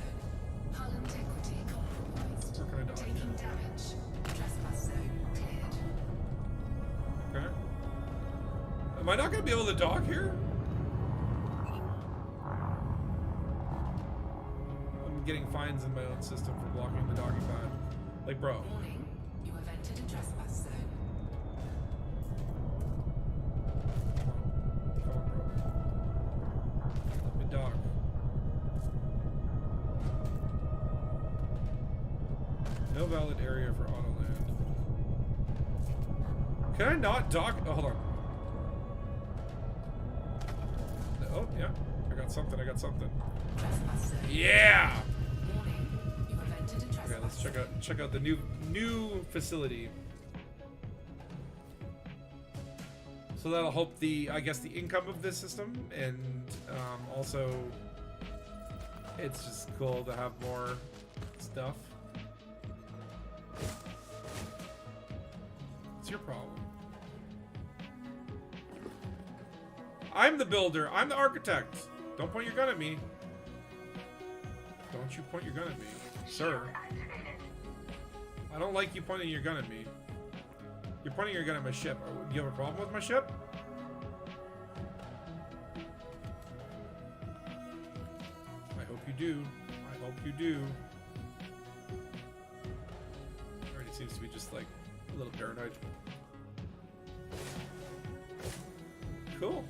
Hull integrity compromised. Where can I dock? Taking damage. Trespass zone cleared. Okay. Am I not going to be able to dock here? I'm getting fines in my own system for blocking the docking pad. Like, bro. Warning, you have entered a trespass zone. Come on, bro. Let me dock. No valid area for auto land. Can I not dock? Oh, hold on. Oh, yeah. I got something. Trespass zone. Yeah! Warning, you have entered a trespass Okay, let's check out the new facility. So that'll help the, I guess, the income of this system, and also it's just cool to have more stuff. What's your problem? I'm the builder. I'm the architect. Don't point your gun at me. Don't you point your gun at me, sir. I don't like you pointing your gun at me. You're pointing your gun at my ship. Do you have a problem with my ship? I hope you do. I hope you do. Already seems to be just like a little paranoid. Cool.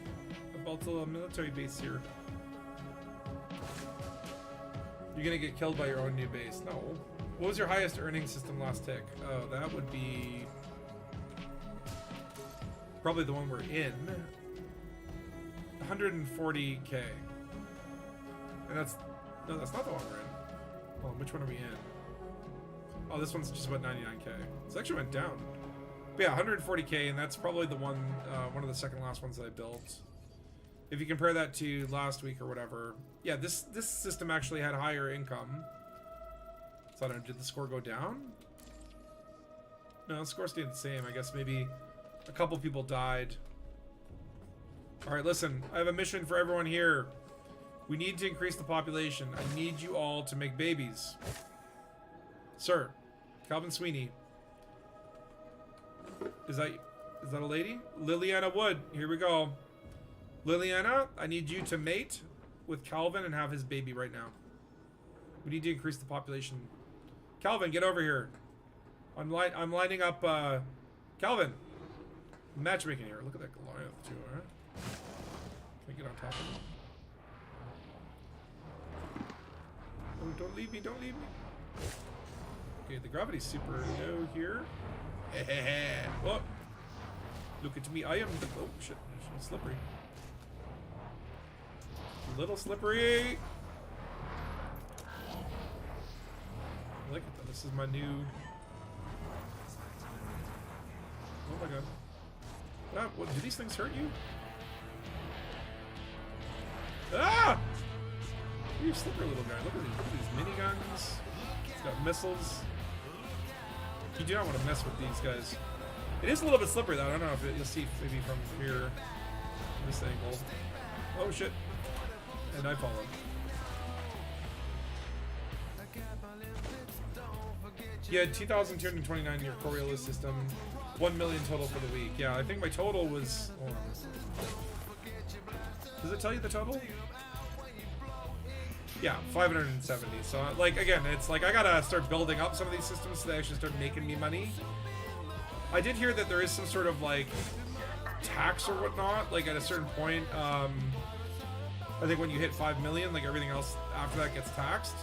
I built a military base here. You're gonna get killed by your own new base. No. What was your highest earning system last tick? Oh, that would be probably the one we're in. 140k. And that's not the one we're in. Hold on, which one are we in? Oh, this one's just about 99k. So it actually went down. But yeah, 140k, and that's probably the one of the second last ones that I built. If you compare that to last week or whatever, yeah, this system actually had higher income. So I don't know, did the score go down? No, the score stayed the same. I guess maybe a couple people died. All right, listen, I have a mission for everyone here. We need to increase the population. I need you all to make babies. Sir, Calvin Sweeney. Is that a lady? Liliana Wood, here we go. Liliana, I need you to mate with Calvin and have his baby right now. We need to increase the population. Calvin, get over here. I'm lining up, Calvin. Matchmaking here. Look at that Goliath too, huh? Can I get on top of him? Oh, don't leave me, don't leave me. Okay, the gravity's super low here. Whoa. Look at me, I am the, oh shit, it's slippery. Little slippery. I like it though. This is my new. Oh my god. What, do these things hurt you? Ah! You slippery little guy. Look at these miniguns. It's got missiles. You do not want to mess with these guys. It is a little bit slippery though. I don't know if you'll see maybe from here, this angle. Oh shit! And I followed. Yeah, 2,229 in your Coriolis system. 1 million total for the week. Yeah, I think my total was. Hold on. Does it tell you the total? Yeah, 570. So, like, again, it's like I gotta start building up some of these systems so they actually start making me money. I did hear that there is some sort of like tax or whatnot. Like at a certain point, I think when you hit 5 million, like everything else after that gets taxed.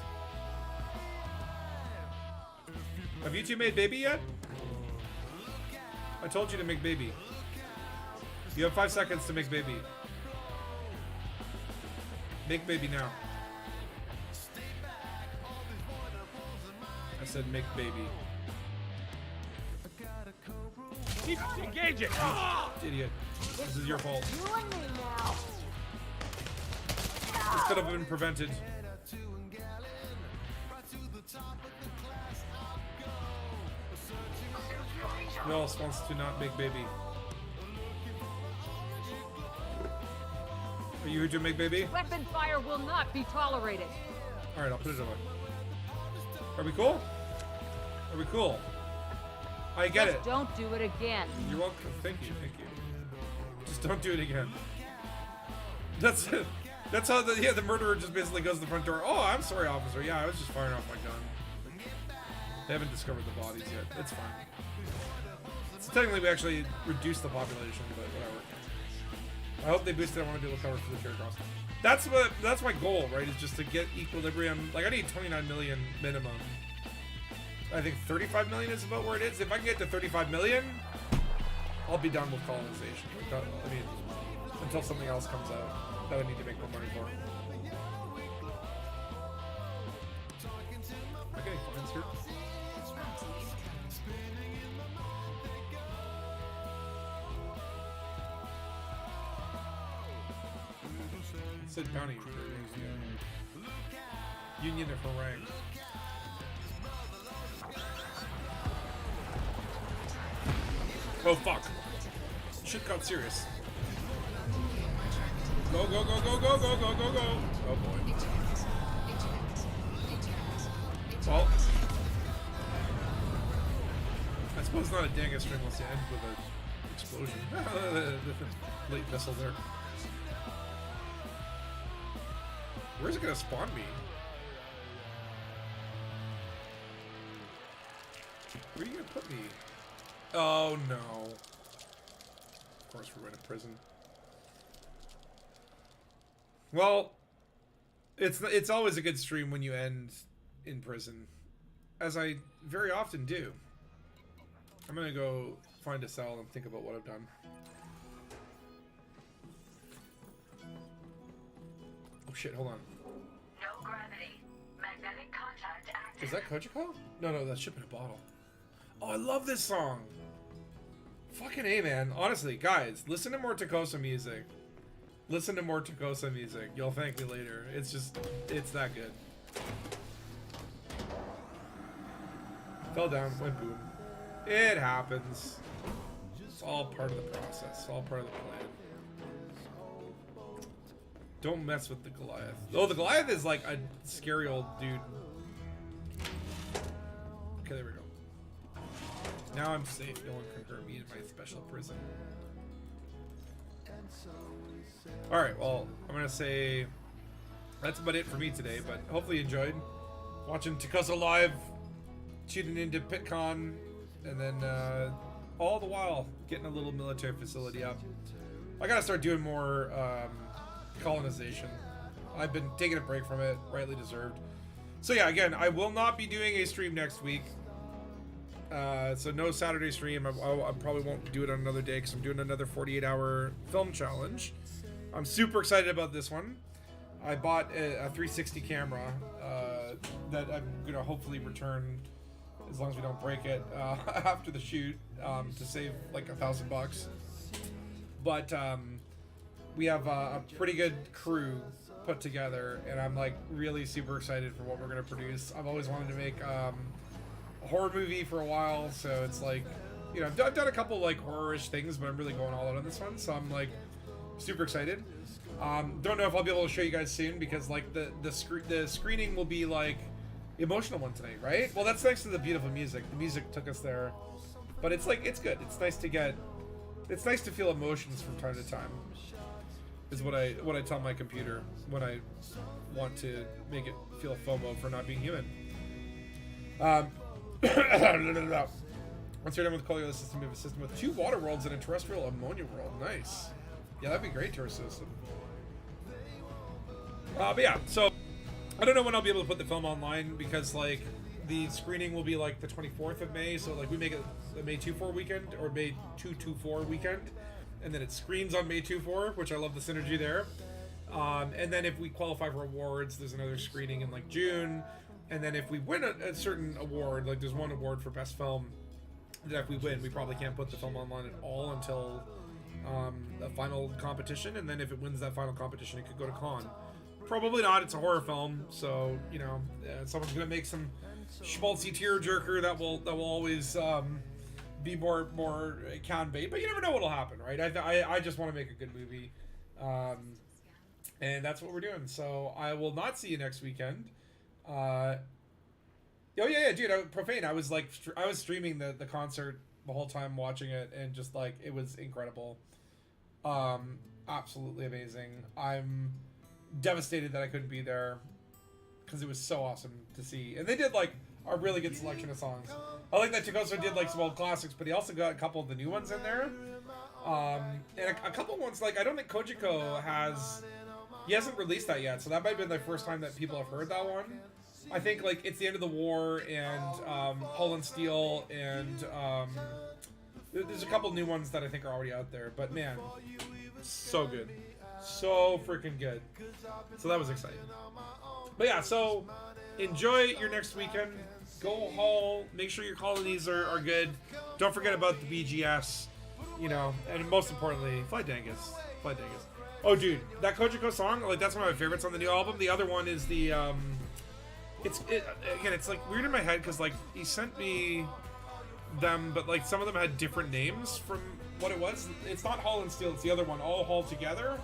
Have you two made baby yet? I told you to make baby. You have 5 seconds to make baby. Make baby now. I said make baby. Keep engaging! Idiot. This is your fault. This could have been prevented. Who else wants to not make baby? Are you here to make baby? Weapon fire will not be tolerated. Alright, I'll put it away. Are we cool? Are we cool? I get it. Don't do it again. You're welcome. Thank you, thank you. Just don't do it again. That's it. That's how the murderer just basically goes to the front door. Oh, I'm sorry, officer. Yeah, I was just firing off my gun. They haven't discovered the bodies yet. It's fine. So technically, we actually reduced the population, but whatever. I hope they boosted. I want to do a cover for the Cherry Cross. That's my goal, right? Is just to get equilibrium. Like I need 29 million minimum. I think 35 million is about where it is. If I can get to 35 million, I'll be done with colonization. Like, I mean, until something else comes out that I need to make more money for. Am I getting fines here? It said bounty. Union of Harangue. Oh fuck. Shit got serious. Go, go, go, go, go, go, go, go, go. Oh boy. Well, I suppose not a Dangus string unless you end with an explosion. Late missile there. Where's it gonna spawn me? Where are you gonna put me? Oh no. Of course we're in a prison. Well, it's always a good stream when you end in prison, as I very often do. I'm gonna go find a cell and think about what I've done. Oh shit, hold on. No gravity. Magnetic contact active. Is that Kojiko? No, that's Ship in a Bottle. Oh, I love this song. Fucking A, man. Honestly, guys, listen to more Takosa music. Listen to more Takosa music. You'll thank me later. It's just, it's that good. Fell down, went boom. It happens. It's all part of the process. It's all part of the plan. Don't mess with the Goliath. Oh, the Goliath is like a scary old dude. Okay, there we go. Now I'm safe. No one can hurt me in my special prison. Alright, well, I'm going to say that's about it for me today, but hopefully you enjoyed watching Takosa live, tuning into PitCon, and then all the while getting a little military facility up. I got to start doing more colonization. I've been taking a break from it, rightly deserved. So yeah, again, I will not be doing a stream next week. So no Saturday stream. I probably won't do it on another day because I'm doing another 48-hour film challenge. I'm super excited about this one. I bought a 360 camera that I'm gonna hopefully return as long as we don't break it after the shoot to save like $1,000. but we have a pretty good crew put together, and I'm like really super excited for what we're gonna produce. I've always wanted to make a horror movie for a while, so it's like, you know, I've done a couple like horror-ish things, but I'm really going all out on this one, so I'm like super excited. Don't know if I'll be able to show you guys soon, because like the screening will be like emotional one tonight, right? Well, that's thanks to the beautiful music. The music took us there, but it's like, it's good. It's nice to feel emotions from time to time, is what I tell my computer when I want to make it feel FOMO for not being human. Once you're done with Collier system, we have a system with 2 water worlds and a terrestrial ammonia world. Nice. Yeah, that'd be great to our system. But yeah, so I don't know when I'll be able to put the film online, because like the screening will be like the 24th of May, so like we make it the May 2-4 weekend, or May 2-4 weekend, and then it screens on May 2-4, which I love the synergy there. And then if we qualify for awards, there's another screening in like June, and then if we win a certain award, like there's one award for best film, that if we win, we probably can't put the film online at all until the final competition, and then if it wins that final competition, it could go to con. Probably not. It's a horror film, so you know, someone's gonna make some schmaltzy tearjerker that will always be more can bait. But you never know what'll happen, right? I just want to make a good movie, and that's what we're doing. So I will not see you next weekend. Oh yeah, dude, Profane. I was streaming the concert the whole time, watching it, and just like it was incredible, absolutely amazing. I'm devastated that I couldn't be there, because it was so awesome to see, and they did like a really good selection of songs. I like that Chikoso did like some old classics, but he also got a couple of the new ones in there, and a couple ones, like I don't think Kojiko hasn't released that yet, so that might have been the first time that people have heard that one. I think like It's the End of the War and Hull and Steel, and there's a couple new ones that I think are already out there, but man, so good. So freaking good. So that was exciting. But yeah, so enjoy your next weekend. Go haul. Make sure your colonies are good. Don't forget about the BGS, you know, and most importantly, Fly Dangus. Fly Dangus. Oh, dude, that Kojiko song, like that's one of my favorites on the new album. The other one is the it's like weird in my head, because like he sent me them, but like some of them had different names from what it was. It's not Hull and Steel, it's the other one, All Haul Together.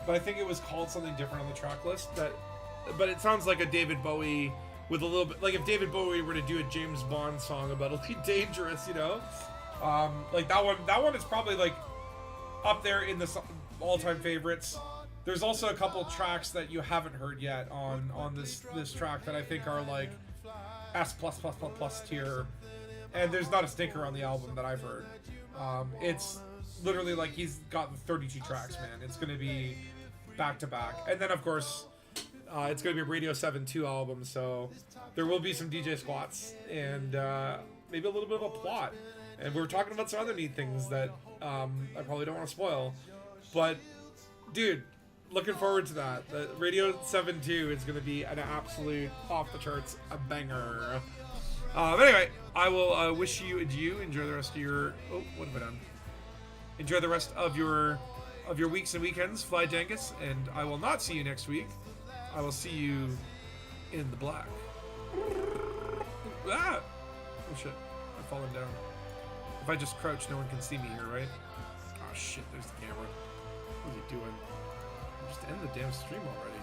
But I think it was called something different on the track list. But it sounds like a David Bowie with a little bit, like if David Bowie were to do a James Bond song about Elite Dangerous, you know, like that one is probably like up there in the all-time favorites. There's also a couple tracks that you haven't heard yet on this track that I think are like S+++ tier, and there's not a stinker on the album that I've heard. It's literally like he's got 32 tracks, man. It's gonna be back to back, and then of course it's gonna be a Radio 7-2 album, so there will be some DJ squats and maybe a little bit of a plot, and we're talking about some other neat things that I probably don't want to spoil, but dude, looking forward to that. The Radio 7-2 is gonna be an absolute off the charts banger. But anyway, I will wish you adieu. Enjoy the rest of your what have I done? Enjoy the rest of your weeks and weekends, Fly Dangus, and I will not see you next week. I will see you in the black. Ah! Oh shit, I've fallen down. If I just crouch, no one can see me here, right? Oh shit, there's the camera. What is he doing? Just end the damn stream already.